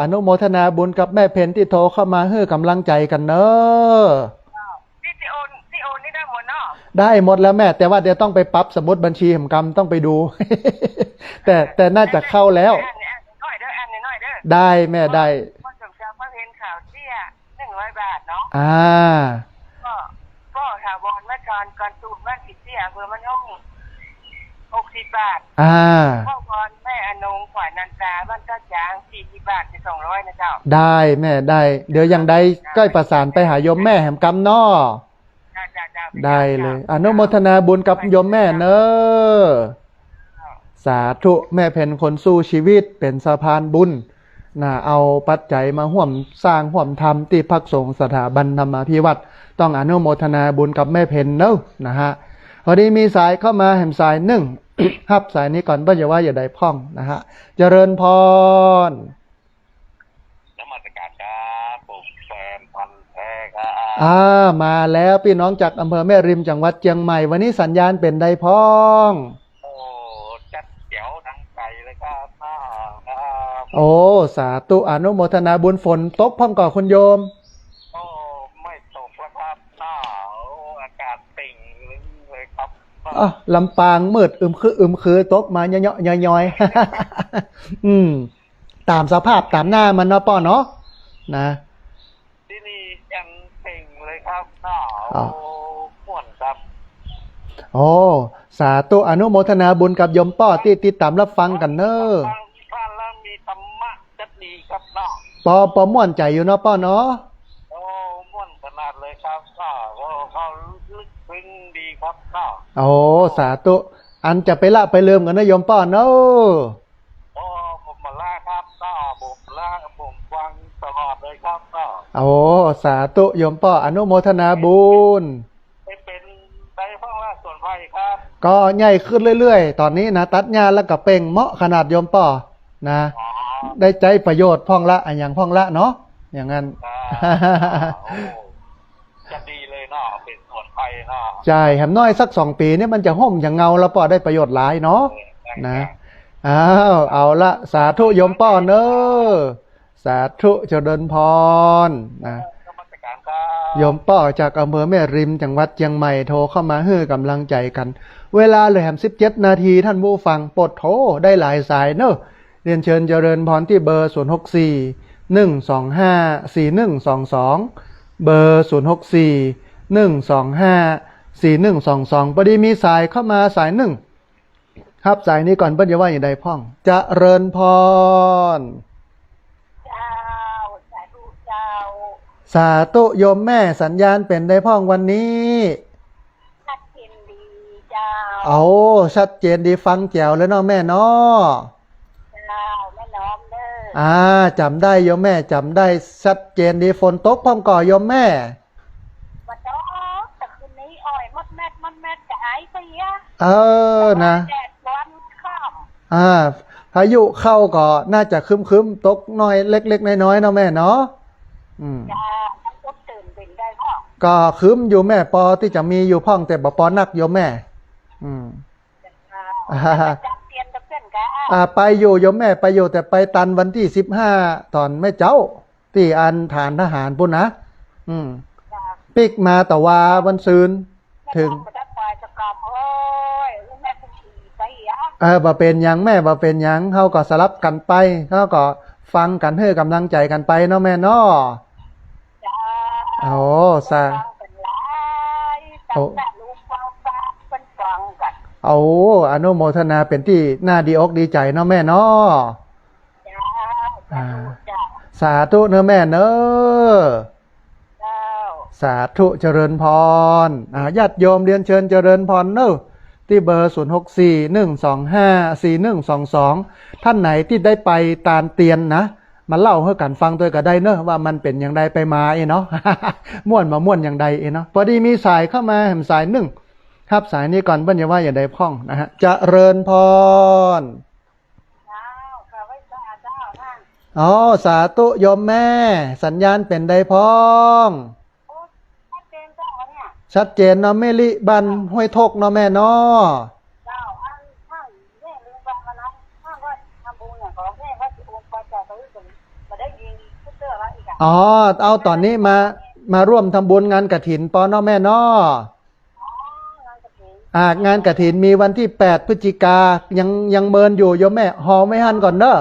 อนุโมทนาบุญกับแม่เพนที่โทรเข้ามาให้กำลังใจกันเนอะที่โอนนี่ได้หมดเนาะได้หมดแล้วแม่แต่ว่าเดี๋ยวต้องไปปรับสมุดบัญชีแห่งกรรมต้องไปดู แต่น่าจะเข้าแล้วได้แม่ได้พ่อสมชายพ่อเพนข่าวเสี้ย100 บาทเนาะก็ถาวรแม่ก่อนตูดบ้านผิดเสี้ยเพื่อมันห้อง60 บาทพ่อพรแม่อนงขวัญนันทราบ้านเจ้าจาง40 บาทเป็น200นะเจ้าได้แม่ได้เดี๋ยวยังได้ก็ประสานไปหาโยมแม่แห่งกรรมนอได้เลยอนุโมทนาบุญกับโยมแม่เนอะสาธุแม่เพนคนสู้ชีวิตเป็นสะพานบุญเอาปัจจัยมาห่วมสร้างห่วมทำที่พักสงฆ์สถาบันธรรมาภิวัตน์ต้องอนุโมทนาบุญกับแม่เพนเนอะนะฮะพอดีมีสายเข้ามาแห่งสายหนึ่งรับสายนี้ก่อนเพื่อจะว่าอย่าได้พ้องนะฮะเจริญพรนมัสการครับผมแฟนพันธุ์แท้ครับมาแล้วพี่น้องจากอำเภอแม่ริมจังหวัดเชียงใหม่วันนี้สัญญาณเป็นได้พ้องจัดเจ๋วทั้งใจเลยครับสาธุอนุโมทนาบุญฝนตกพร้อมก่อคุณโยมไม่ตกแล้วครับอากาศติ่งเลยครับลำปางมืดคือตกมาเยาะๆย่อยๆตามสภาพตามหน้ามันเนาะป้อเนาะนะที่นี่ยังติ่งเลยครับม่วนครับสาธุอนุโมทนาบุญกับโยมป้อที่ติดตามรับฟังกันเนอะท่านแล้วมีธรรมะจัดดีครับปอม่วนใจอยู่เนาะป้อเนาะม่วนขนาดเลยครับเขาลึกซึ้งดีครับสาธุอันจะไปละไปเริ่มกันนะโยมป้อเนาะผมมาละครับผมละผมฟังตลอดเลยครับสาธุโยมป้ออนุโมทนาบุญเป็นได้พ่อละส่วนไฟครับก็ใหญ่ขึ้นเรื่อยๆตอนนี้นะตัดหญ้าแล้วก็เป่งเหมาะขนาดโยมป้อนะได้ใจประโยชน์พ่องละอย่างพ่องละเนาะ อย่างนั้น โอ้จะดีเลยเนาะเป็นสวนไปเนาะ ใช่แหมน้อยสัก2 ปีเนี่ยมันจะห่มอย่างเงาแล้วปอได้ประโยชน์หลายเนาะนะเอาละสาธุโยมป้อเนอสาธุเจริญพรนะโยมป้อจากอำเภอแม่ริมจังหวัดเชียงใหม่โทรเข้ามาให้กำลังใจกันเวลาเลยแหม17 นาทีท่านผู้ฟังปดโทรได้หลายสายเนอะเรียนเชิญเจริญพรที่เบอร์064 125 4122เบอร์064 125 4122พอดีมีสายเข้ามาสายหนึ่งครับสายนี้ก่อนเปิ้ลจะว่าอย่างใดพ่องเจริญพรเจ้าสาธุเจ้า สาธุโยมแม่สัญญาณเป็นได้พ่องวันนี้ชัดเจนดีเจ้าเอาชัดเจนดีฟังแจ๋วแล้วเนาะแม่เนาะเจ้าแม่น้อมเด้อจำได้โยมแม่จำได้ชัดเจนดีฝนตกพ่องก่อโยมแม่วันดอกแต่คืนนี้อ้อยมดแม่จะหายไปนะแดดร้อนข้ามพายุเข้าก็น่าจะคึมตกน้อยเล็กๆน้อยๆเนาะแม่เนาะจ้าทั้งตกตื่นเป็นได้พ่อก็คึมอยู่แม่ปอที่จะมีอยู่พ่องแต่บ่ปอนักโยมแม่จะเปลี่ยนจะเปลี่ยนกันไปอยู่โยมแม่ไปอยู่แต่ไปตันวันที่15ตอนแม่เจ้าที่อันฐานทหารปุ่นนะปิกมาแต่ว่าวันซืนถึงบ่เป็นยังแม่บ่เป็นยังเขาก็สลับกันไปเขาก็ฟังกันให้กำลังใจกันไปเนาะแม่เนาะสาอนุโมทนาเป็นที่น่าดีอกดีใจเนาะแม่เนาะสาธุเนาะแม่เนาะสาธุเจริญพรญาติโยมเรียนเชิญเจริญพรเนอะที่เบอร์064 125 4122ท่านไหนที่ได้ไปตามเตียนนะมาเล่าให้กันฟังด้วยก็ได้เนอะว่ามันเป็นอย่างไรไปมาเนาะ ม่วนอย่างใดเนาะพอดีมีสายเข้ามาแหมสายหนึ่งครับสายนี้ก่อนเบิ้ลอย่าว่าอย่างใดพ่องนะฮะเจริญพรสาธุโยมแม่สัญญาณเป็นใดพ้องชัดเจนเนาะแม่ลิบันห้วยทกเนาะแม่เนาะเอาตอนนี้มาร่วมทำบุญงานกฐินปอเนาะแม่เนาะงานกฐินมีวันที่8 พฤศจิกายังเมินอยู่โยมแม่หอมไม่หันก่อนเด้อ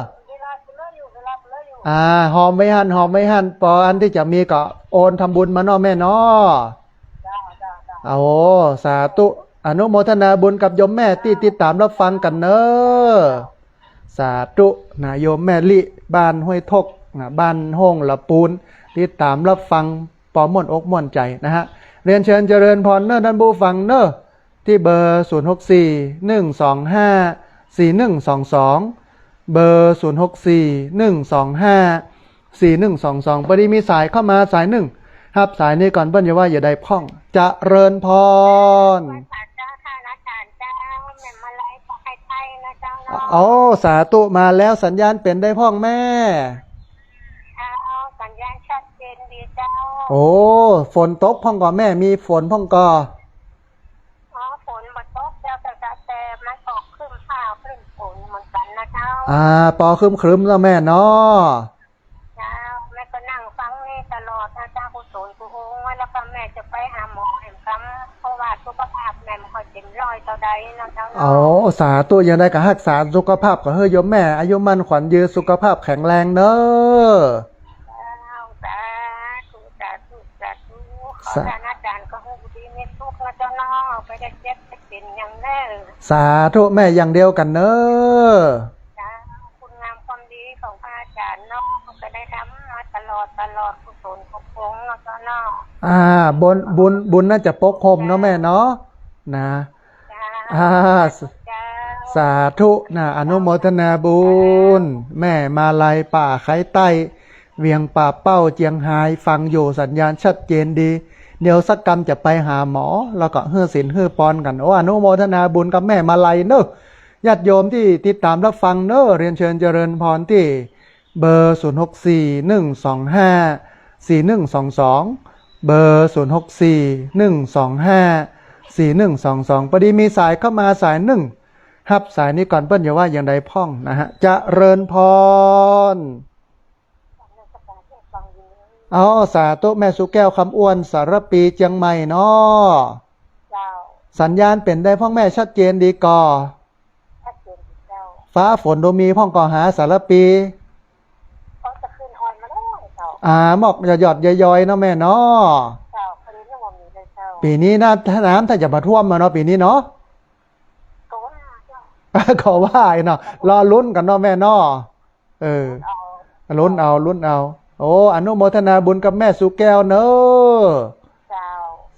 หอมไม่หันปออันที่จะมีก็โอนทำบุญมาเนาะแม่เนาะสาธุอนุโมทนาบุญกับโยมแม่ที่ติดตามรับฟังกันเนอะสาธุนะโยมแม่ลิบ้านห้วยทกบ้านห้องละปูนติดตามรับฟังปอม่วนอกม่วนใจนะฮะเรียนเชิญเจริญพรเนอะท่านผู้ฟังเนอะที่เบอร์064 125 4122เบอร์064 125 4122พอดีมีสายเข้ามาสายหนึ่งครับสายนี้ก่อนเปิ้ลอย่าว่าอย่าได้พ่องจะเริญพรสาธุมาแล้วสัญญาณเป็นได้พ่องแม่สัญญาณชัดเจนดีเจ้าฝนตกพ่องก่อแม่มีฝนพ่องก่อฝนมาตกเจ้าแต่มันตกครึ่งฟ้าครึ่งฝนเหมือนกันนะเจ้าปอครึมแล้วแม่เนาะแม่ก็นั่งฟังนี่ตลอดนะเจ้ากุศลกุโฮงแล้วก็แม่จะไปหาหมอแห่งคำเพราะว่าสุขภาพแม่ไม่ค่อยเต็มร้อยต่อใดนะเจ้าสาธุยังได้กับรักษาสุขภาพก็เฮ้ยโยมแม่อายุมั่นขวัญยืนสุขภาพแข็งแรงเนอะขออาจารย์ก็ให้ดีมีสุขนะเจ้าเนาะไปได้เจ็บไปเป็นอย่างแน่สาธุแม่อย่างเดียวกันเนอะคุณงามความดีของพระอาจารย์เนาะก็ได้ทำมาตลอดกุศลของพงษ์แล้วก็เนาะบุญน่าจะปกคลุมเนาะแม่เนาะนะสาธุนะอนุโมทนาบุญแม่มาลัยป่าไข่ใต้เวียงป่าเป้าเจียงไฮ้ฟังอยู่สัญญาณชัดเจนดีเดี๋ยวสักกรรมจะไปหาหมอแล้วก็เฮือศีลเฮือปอนกันอนุโมทนาบุญกับแม่มาลัยเนอะญาติโยมที่ติดตามรับฟังเนอะเรียนเชิญเจริญพรที่ เบอร์0641254122เบอร์0641254122พอดีมีสายเข้ามาสายหนึ่งรับสายนี้ก่อนเปิ้ลอย่าว่าอย่างใดพ่องนะฮะจะเริญพรเอาสาธุแม่สุแก้วคำอ้วนสารปีเจียงใหม่เนาะสัญญาณเป็นได้พ่องแม่ชัดเจนดีก่อฟ้าฝนโดมีพ่องก่อหาสารปีหมอกหยอดย้อยๆเนาะแม่เนาะปีนี้น้ำถ้าจะมาท่วมมาเนาะปีนี้เนาะขอว่าเนาะรอลุ้นกันเนาะแม่เนาะลุ้นเอาโอ้อนุโมทนาบุญกับแม่สุแก้วเนอะ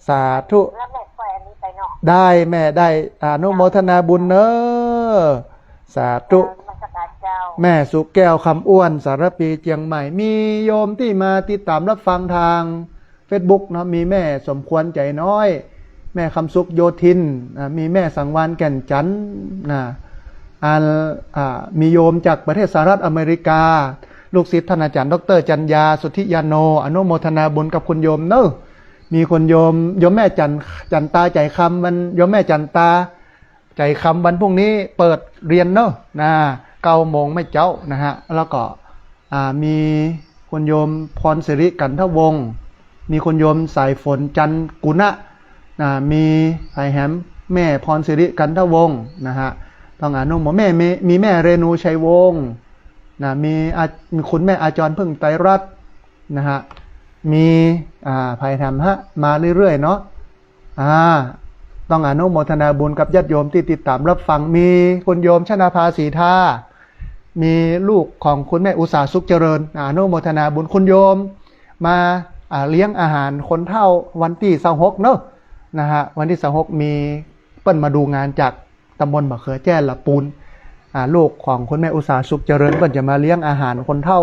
สาธุได้แม่ได้อนุโมทนาบุญเนอะสาธุแม่สุแก้วคำอ้วนสารปีเจียงใหม่มีโยมที่มาติดตามรับฟังทาง Facebook เนาะมีแม่สมควรใจน้อยแม่คำสุขโยธินมีแม่สังวานแก่นจันทร์มีโยมจากประเทศสหรัฐอเมริกาลูกศิษย์ท่านอาจารย์ดร.จันยาสุทธิยาโนอนุโมทนาบุญกับคุณโยมเนอะมีคนโยมแม่จันตาใจคำมันโยมแม่จันตาใจคำวันพรุ่งนี้เปิดเรียนเนอะ9 โมงไม่เจ้านะฮะแล้วก็มีคุณโยมพรสิริกันทวงศ์มีคุณโยมสายฝนจันกุณะมีไอแฮมแม่พรสิริกันทวงศ์นะฮะต้องอนุโมแม่มีแม่เรนูชัยวงศ์มีคุณแม่อาจรพึ่งไตรรัตน์นะฮะมีภัยธรรมมาเรื่อยๆเนาะต้องอนุโมทนาบุญกับญาติโยมที่ติดตามรับฟังมีคุณโยมชนาภาสีทามีลูกของคุณแม่อุษาสุขเจริญอนุโมทนาบุญคุณโยมมาเลี้ยงอาหารคนเฒ่าวันที่26เนอะนะฮะวันที่26มีเปิ้นมาดูงานจากตำบลมะเขือแจ้ละปูนลูกของคุณแม่อุษาสุขเจริญเปิ้นจะมาเลี้ยงอาหารคนเฒ่า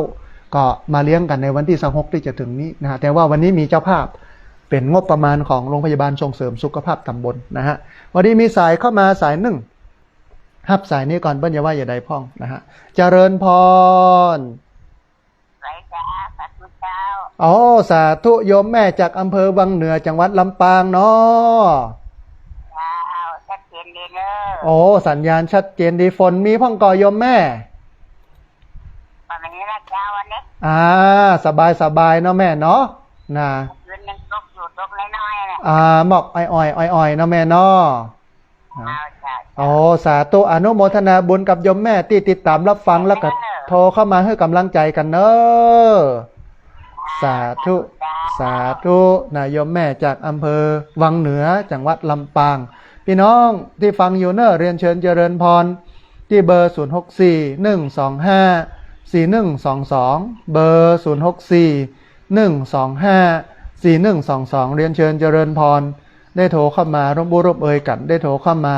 ก็มาเลี้ยงกันในวันที่26ที่จะถึงนี้นะฮะแต่ว่าวันนี้มีเจ้าภาพเป็นงบประมาณของโรงพยาบาลส่งเสริมสุขภาพตำบลนะฮะวันนี้มีสายเข้ามาสายหนึ่งรับสายนี้ก่อนเปิ้ลอย่าว่าอย่าใดพ่องนะฮะเจริญพรสาธุโยมแม่จากอำเภอวังเหนือจังหวัดลำปางเนาะชัดเจนดีเนอะสัญญาณชัดเจนดีฝนมีพ่องก่อโยมแม่วันนี้นะเจ้าวันนี้สบายเนาะแม่เนาะคืนนึงตกอยู่ตกน้อยๆเนี่ยหมอกอ้อยเนาะแม่เนาะสาธุอนุโมทนาบุญกับโยมแม่ที่ติดตามรับฟังแล้วก็โทรเข้ามาให้กำลังใจกันเนอะสาธุโยมแม่จากอำเภอวังเหนือจังหวัดลำปางพี่น้องที่ฟังอยู่เนอะเรียนเชิญเจริญพรที่เบอร์0641254122เบอร์0641254122เรียนเชิญเจริญพรได้โทรเข้ามาร่วมบุร่วมเอ่ยกันได้โทรเข้ามา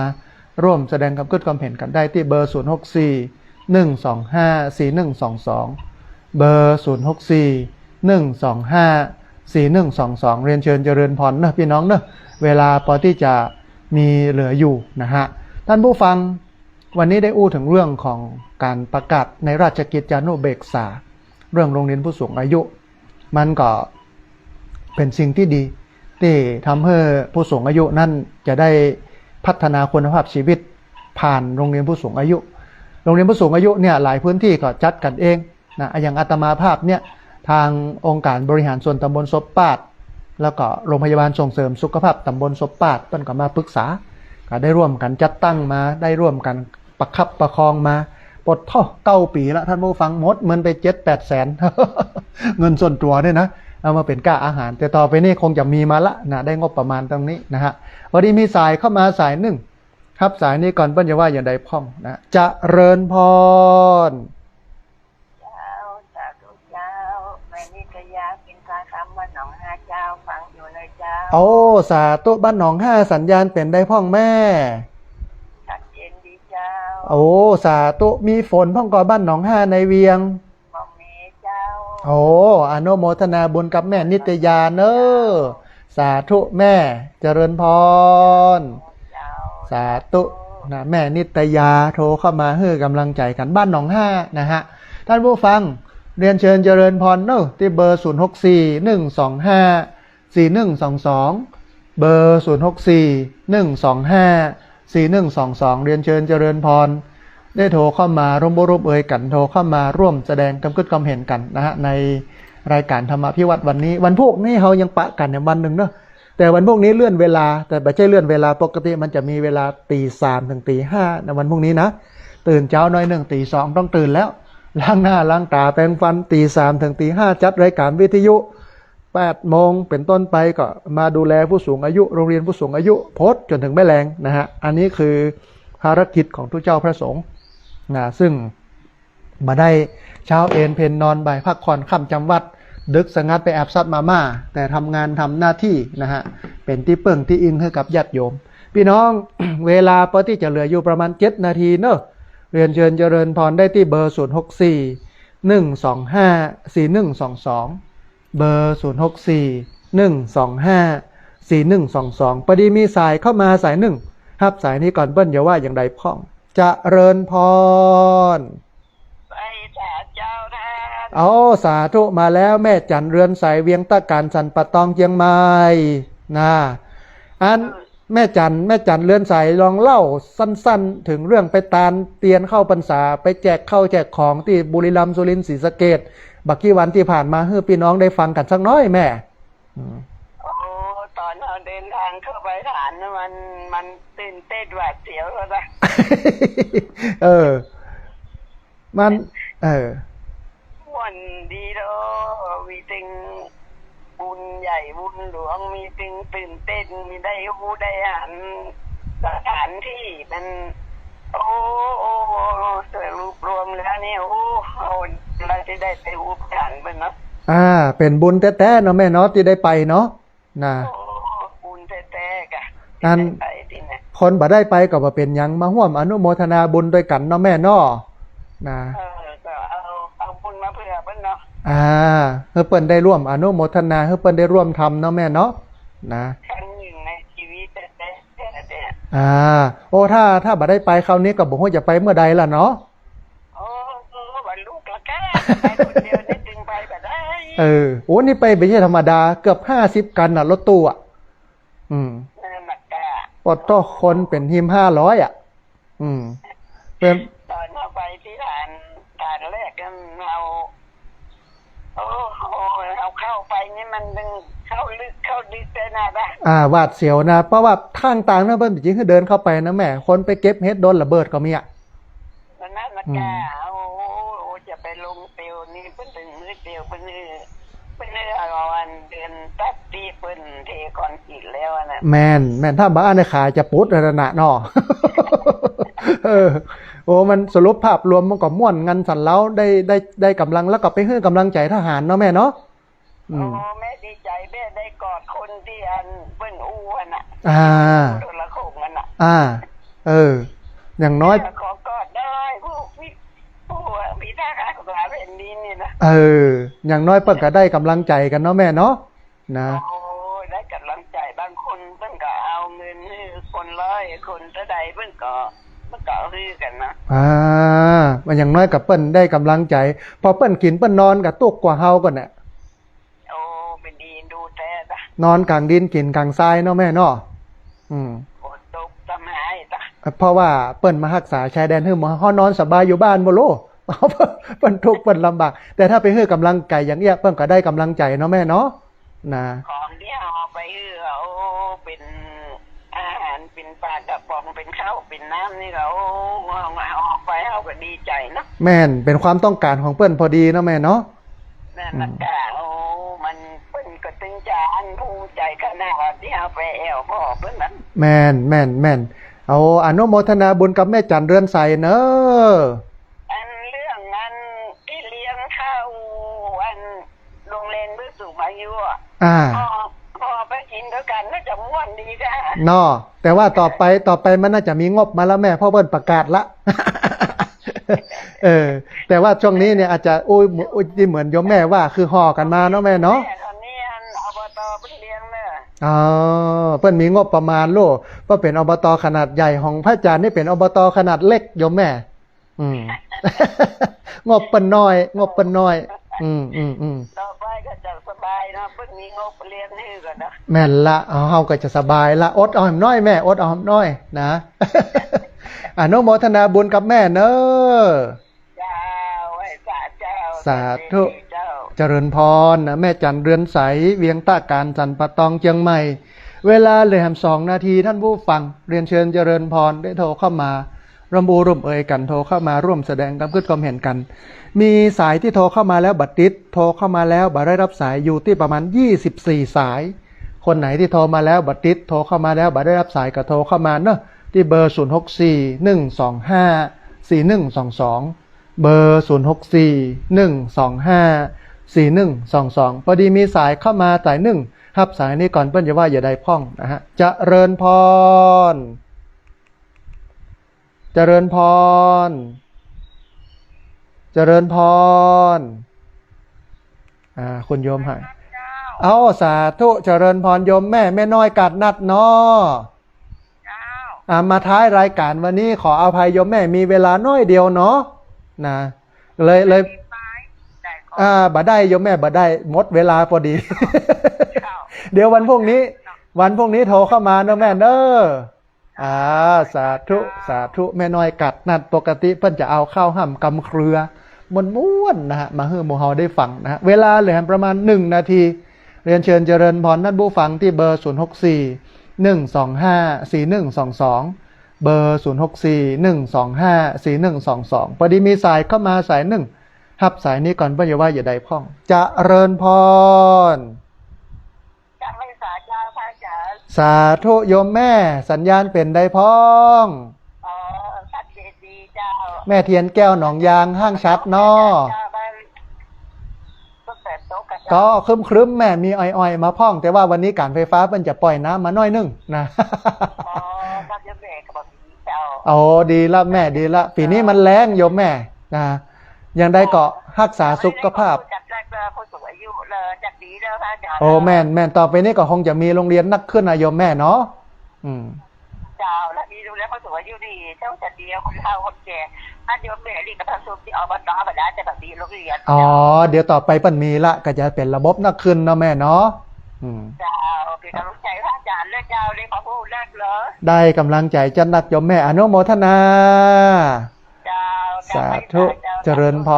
ร่วมแสดงความคิดความเห็นกันได้ที่เบอร์0641254122เบอร์0641254122เรียนเชิญเจริญพรนะพี่น้องเนอะเวลาพอที่จะมีเหลืออยู่นะฮะท่านผู้ฟังวันนี้ได้อู้ถึงเรื่องของการประกาศในราชกิจจานุเบกษาเรื่องโรงเรียนผู้สูงอายุมันก็เป็นสิ่งที่ดีที่ทำให้ผู้สูงอายุนั่นจะได้พัฒนาคุณภาพชีวิตผ่านโรงเรียนผู้สูงอายุโรงเรียนผู้สูงอายุเนี่ยหลายพื้นที่ก็จัดกันเองนะอย่างอาตมาภาพเนี่ยทางองค์การบริหารส่วนตำบลศพปาดแล้วก็โรงพยาบาลส่งเสริมสุขภาพตำบลศพปาดเพิ่นก็มาปรึกษาก็ได้ร่วมกันจัดตั้งมาได้ร่วมกันประคับประคองมาปลดท่อ9 ปีแล้วท่านผู้ฟังหมดเงินไป 7-8 แสน เงินส่วนตัวเนี่ยนะเอามาเป็นค่าอาหารแต่ต่อไปนี่คงจะมีมาละนะได้งบประมาณตรงนี้นะฮะวันนี้มีสายเข้ามาสายหนึ่งครับสายนี้ก่อนเปิ้ลจะว่าอย่างใดพ่องนะจะเริญพรไม่นิตยากินข้าวคำว่าหนองห้าเจ้าฟังอยู่เลยเจ้าสาธุบ้านหนองห้าสัญญาณเป็นได้พ่องแม่ชัดเจนดีเจ้าสาธุมีฝนพ่องก่อบ้านหนองห้าในเวียงบ่มีเจ้าอนุโมทนาบุญกับแม่นิตยาเนอะสาธุแม่เจริญพรสาธุนะแม่นิตยาโทรเข้ามาให้กำลังใจกันบ้านหนองห้านะฮะท่านผู้ฟัง เรียนเชิญเจริญพรเนอะที่เบอร์0641254122เบอร์0641254122เรียนเชิญเจริญพรได้โทรเข้ามาร่วมรบเอ่ยกันโทรเข้ามาร่วมแสดงความคิดความเห็นกันนะฮะในรายการธรรมพิวัตรวันนี้วันพวกนี้เรายังปะกันในวันหนึ่งเนอะแต่วันพวกนี้เลื่อนเวลาแต่ไม่ใช่เลื่อนเวลาปกติมันจะมีเวลา3:00 ถึง 5:00ในวันพวกนี้นะตื่นเช้าหน่อยหนึ่ง2:00ต้องตื่นแล้วล้างหน้าล้างตาแปรงฟัน3:00 ถึง 5:00จัดรายการวิทยุ8 โมงเป็นต้นไปก็มาดูแลผู้สูงอายุโรงเรียนผู้สูงอายุโพสต์จนถึงแม่แรงนะฮะอันนี้คือภารกิจของทุกเจ้าพระสงฆ์นะซึ่งมาได้เช้าเอนเพนนอนบ่ายพักผ่อนค่ำจำวัดดึกสงัดไปแอบซัดมาม่าแต่ทำงานทำหน้าที่นะฮะเป็นที่เปิ่งที่อิงให้กับญาติโยมพี่น้อง เวลาพอที่จะเหลืออยู่ประมาณ7 นาทีเนอะเรียนเชิญเจริญพรได้ที่เบอร์0641254122เบอร์0641254122พอดีมีสายเข้ามาสายหนึ่งรับสายนี้ก่อนเปิ้ลอย่าว่าอย่างใดพ้องเจริญพรไปสาเจ้าท่าน เอาสาธุมาแล้วแม่จันเรือนใสเวียงตะการสันปะตองเชียงใหม่นะอันแม่จันเรือนใสลองเล่าสั้นๆถึงเรื่องไปตาลเตียนเข้าพรรษาไปแจกข้าวแจกของที่บุรีรัมย์สุรินทร์ศรีสะเกษบักกี้วันที่ผ่านมาให้พี่น้องได้ฟังกันสักน้อยแม่โอ้ตอนเราเดินทางเข้าไปฐานมันตื่นเต้นหวาดเสียวแล้วนะมันวันดีเนาะมีตึงบุญใหญ่บุญหลวงมีตึงตื่นเต้นมีได้หูได้หันสถานที่มันโอ้สรุปรวมแล้วนี่โอ้เราจะได้ไปหูผ่านไปเนาะเป็นบุญแท้ๆเนาะแม่เนาะที่ได้ไปเนาะนะบุญแท้ๆกะนั่นคนบ่ได้ไปก็บ่เป็นหยังมาร่วมอนุโมทนาบุญด้วยกันเนาะแม่เนาะนะก็เอาบุญมาเพื่อเพิ่นเนาะเพื่อเปิ้นได้ร่วมอนุโมทนาเพื่อเปิ้นได้ร่วมทำเนาะแม่เนาะนะครั้งหนึ่งในชีวิตแต่โอ้ถ้าบ่ได้ไปคราวนี้ก็บ่ฮู้จะไปเมื่อใดล่ะเนาะบ่ลูกละแก่ไปคนเดียวนี่จึงไปบ่ได้โอ้นี่ไปไม่ใช่ธรรมดาเกือบ50 กันน่ะรถตู้ปอดต่อคนเป็นหิม500เป็นตอนเราไปที่ฐานแรกกันเราเข้าไปนี่มันเข้าลึกเลยนะบ้าหวาดเสียวนะเพราะว่าทางต่างนะเพิ่นจริงๆคือเดินเข้าไปนะแม่คนไปเก็บเฮ็ดโดนระเบิดก็มีนั่นน่ะจะไปลงเตียวนี่เพิ่นถึงมือเตียวเพิ่นเอาวันเดือนตัดตีเพิ่นเทคอนกรีตแล้วนะแม่นถ้าบ้านในขาจะปุ๊ดระนะเนาะโอ้มันสรุปภาพรวมมันก็ม่วนงันสันเล้าได้กำลังแล้วก็ไปให้กำลังใจทหารเนาะแม่เนาะแม่ดีใจแม่ได้กอดคนที่เปิ้นอู้น่ะตัวละโคงนั่นน่ะอย่างน้อยขอกอดได้ผู้มีทหารของเราเป็นดินนี่นะอย่างน้อยเปิ้นก็ได้กำลังใจกันเนาะแม่เนาะนะได้กำลังใจบางคนเปิ้นก็เอาเงินให้คน100คนเท่าใดเปิ้นก็ซื้อกันนะมันอย่างน้อยกับเปิ้นได้กำลังใจพอเปิ้นกินเปิ้นนอนกับตุกกว่าเฮาก่อนเนี่ยเป็นดีดูแท้จ้ะนอนกลางดินกินกลางทรายเนาะแม่เนาะตกสมัยจ้ะเพราะว่าเปิ้นมารักษาชายแดนให้เฮานอนสบายอยู่บ้านบ่โลเปิ้นทุกข์เปิ้นลำบากแต่ถ้าไปให้กำลังใจอย่างเงี้ยเปิ้นก็ได้กำลังใจเนาะแม่เนาะนะของที่เอาไปเป็นอาหารเป็นปลากระป๋องเป็นข้าวเป็นน้ำนี่เราเอาออกไปเอาก็ดีใจเนาะแม่นเป็นความต้องการของเปิ้นพอดีเนาะแม่เนาะนั่นน่ะมันเปิ้นก็ตึงใจภูมิใจขนาดที่เอาไปแอวพ่อเปิ้นนั้นแม่นเอาอนุโมทนาบุญกับแม่จันเรือนใสเนอะเรื่องนั้นที่เลี้ยงข้าวโรงเรียนผู้สูงอายุพอไปกินด้วยกันน่าจะม่วนดีจ้ะเนาะแต่ว่าต่อไปมันน่าจะมีงบมาแล้วแม่พ่อเปิ้นประกาศละแต่ว่าช่วงนี้เนี่ยอาจจะโอ้ยเหมือนโยมแม่ว่าคือห่อกันมาเนาะแม่เนาะตอนนี้อบตเพิ่นเลี้ยงเนอะเพิ่นมีงบประมาณโลเพราะเป็นอบตขนาดใหญ่ของพระอาจารย์นี่เป็นอบตขนาดเล็กโยมแม่งบเปิ้นน้อย ต่อไปก็จะสบายนะเพิ่งมีงบเรียนให้ก่อนนะ แม่นละเฮาก็จะสบายละอดเอาหน่อยแม่อดเอาหน่อยนะ อนุโมทนาบุญกับแม่เนอะ เจ้าไว้สาเจ้า สาธุ เจ้า เจริญพรนะแม่จันเรือนใสเวียงตาการจันปะตองเชียงใหม่เวลาเลย2 นาทีท่านผู้ฟังเรียนเชิญเจริญพรได้โทรเข้ามารวมบูร่วมเอ่ยกันโทรเข้ามาร่วมแสดงความคิดความเห็นกันมีสายที่โทรเข้ามาแล้วบัดติดโทรเข้ามาแล้วบัดได้รับสายอยู่ที่ประมาณ24สายคนไหนที่โทรมาแล้วบัดติดโทรเข้ามาแล้วบัดได้รับสายก็โทรเข้ามาเนอะที่เบอร์0641254122เบอร์0641254122พอดีมีสายเข้ามาสายหนึ่งรับสายนี้ก่อนเปิ้นจะว่าอย่าได้พ้องนะฮะเจริญพรเจริญพรเจริญพรคุณโยมหายเอาสาธุเจริญพรโยมแม่น้อยกัดนัดเนาะมาท้ายรายการวันนี้ขออภัยโยมแม่มีเวลาน้อยเดียวเนาะนะเลยบ่ได้โยมแม่บ่ได้หมดเวลาพอดี เดี๋ยววันพรุ่งนี้โทรเข้ามาเนอะแม่เนอะสาธุแม่น้อยกัดนัดปกติเพิ่นจะเอาข้าวห่ำกำเครือม้วนๆนะฮะมาให้หมู่เฮาได้ฟังนะฮะเวลาเหลือประมาณ1 นาทีเรียนเชิญเจริญพรท่านผู้ฟังที่เบอร์0641254122เบอร์0641254122พอดีมีสายเข้ามาสายหนึ่งรับสายนี้ก่อนเพิ่นจะว่าอย่าได้พ้องเจริญพรจะไม่สาเจ้าพระอาจารย์ สาธุโยมแม่สัญญาณเป็นได้พ้อง ชัดเจนดีเจ้า แม่เทียนแก้วหนองยางห้างชัดนอก็ครึ้มแม่มีอ้อยๆมาพ้องแต่ว่าวันนี้การไฟฟ้าเพิ่นจะปล่อยน้ำมาน้อยนึงนะก็จะแม่กับพี่เจ้าดีละแม่ดีละปีนี้มันแรงโยมแม่นะยังได้เกาะรักษาสุขภาพจัดแรกผู้สูงอายุเลยจัดดีแล้วพระอาจารย์แม่ต่อไปนี้ก็คงจะมีโรงเรียนนักขึ้นนะโยมแม่เนาะเจ้าและมีดูแลผู้สูงอายุดีเจ้าจัดดีคนเฒ่าคนแก่ถ้าโยมแม่รีกับทางสุขที่อบตมาได้จะแบบดีโรงเรียนเดี๋ยวต่อไปปั่นมีละก็จะเป็นระบบนักขึ้นเนาะแม่เนาะเจ้าเป็นกำลังใจพระอาจารย์และเจ้าเลยขอพูดแรกเลยได้กำลังใจจันนักโยมแม่อนุโมทนาสาธุเจริญพ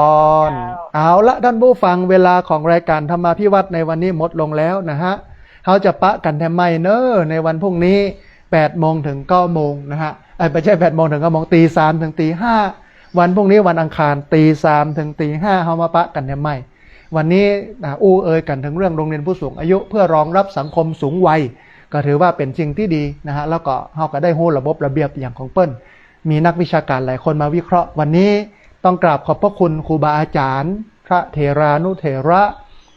รเอาละท่านผู้ฟังเวลาของรายการธรรมาภิวัตน์ในวันนี้หมดลงแล้วนะฮะเขาจะปะกันแทมไมเนอร์ในวันพรุ่งนี้8 โมงถึง 9 โมงนะฮะไม่ใช่8 โมงถึง 9 โมงตี 3 ถึงตี 5วันพรุ่งนี้วันอังคารตี 3 ถึงตี 5เขามาปะกันแทมไมวันนี้เอ่ยกันถึงเรื่องโรงเรียนผู้สูงอายุเพื่อรองรับสังคมสูงวัยก็ถือว่าเป็นสิ่งที่ดีนะฮะแล้วก็เขาก็ได้ฮู้ระบบระเบียบอย่างของเปิ้ลมีนักวิชาการหลายคนมาวิเคราะห์วันนี้ต้องกราบขอบพระคุณครูบาอาจารย์พระเถรานุเถระ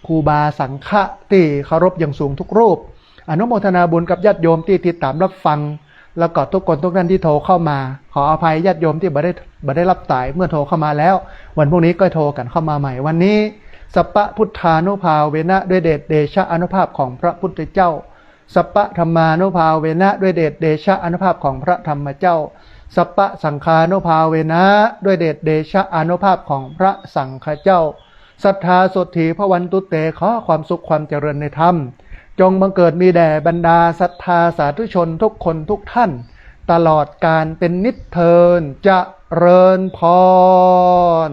ครูบาสังฆะที่เคารพอย่างสูงทุกรูปอนุโมทนาบุญกับญาติโยมที่ติดตามรับฟังแล้วก็ทุกคนทุกท่านที่โทรเข้ามาขออภัยญาติโยมที่บ่ได้รับสายเมื่อโทรเข้ามาแล้ววันพรุ่งนี้ก็โทรกันเข้ามาใหม่วันนี้สัพพะพุทธานุภาเวนะด้วยเดชเดชะอานุภาพของพระพุทธเจ้าสัพพะธรรมานุภาเวนะด้วยเดชเดชะอานุภาพของพระธรรมเจ้าสัพพะสังฆานุภาเวนะด้วยเดชเดชะอานุภาพของพระสังฆเจ้าศรัทธาสดถีพระวันตุเตขอความสุขความเจริญในธรรมจงบังเกิดมีแด่บรรดาศรัทธาสาธุชนทุกคนทุกท่านตลอดการเป็นนิจเทินเจริญพร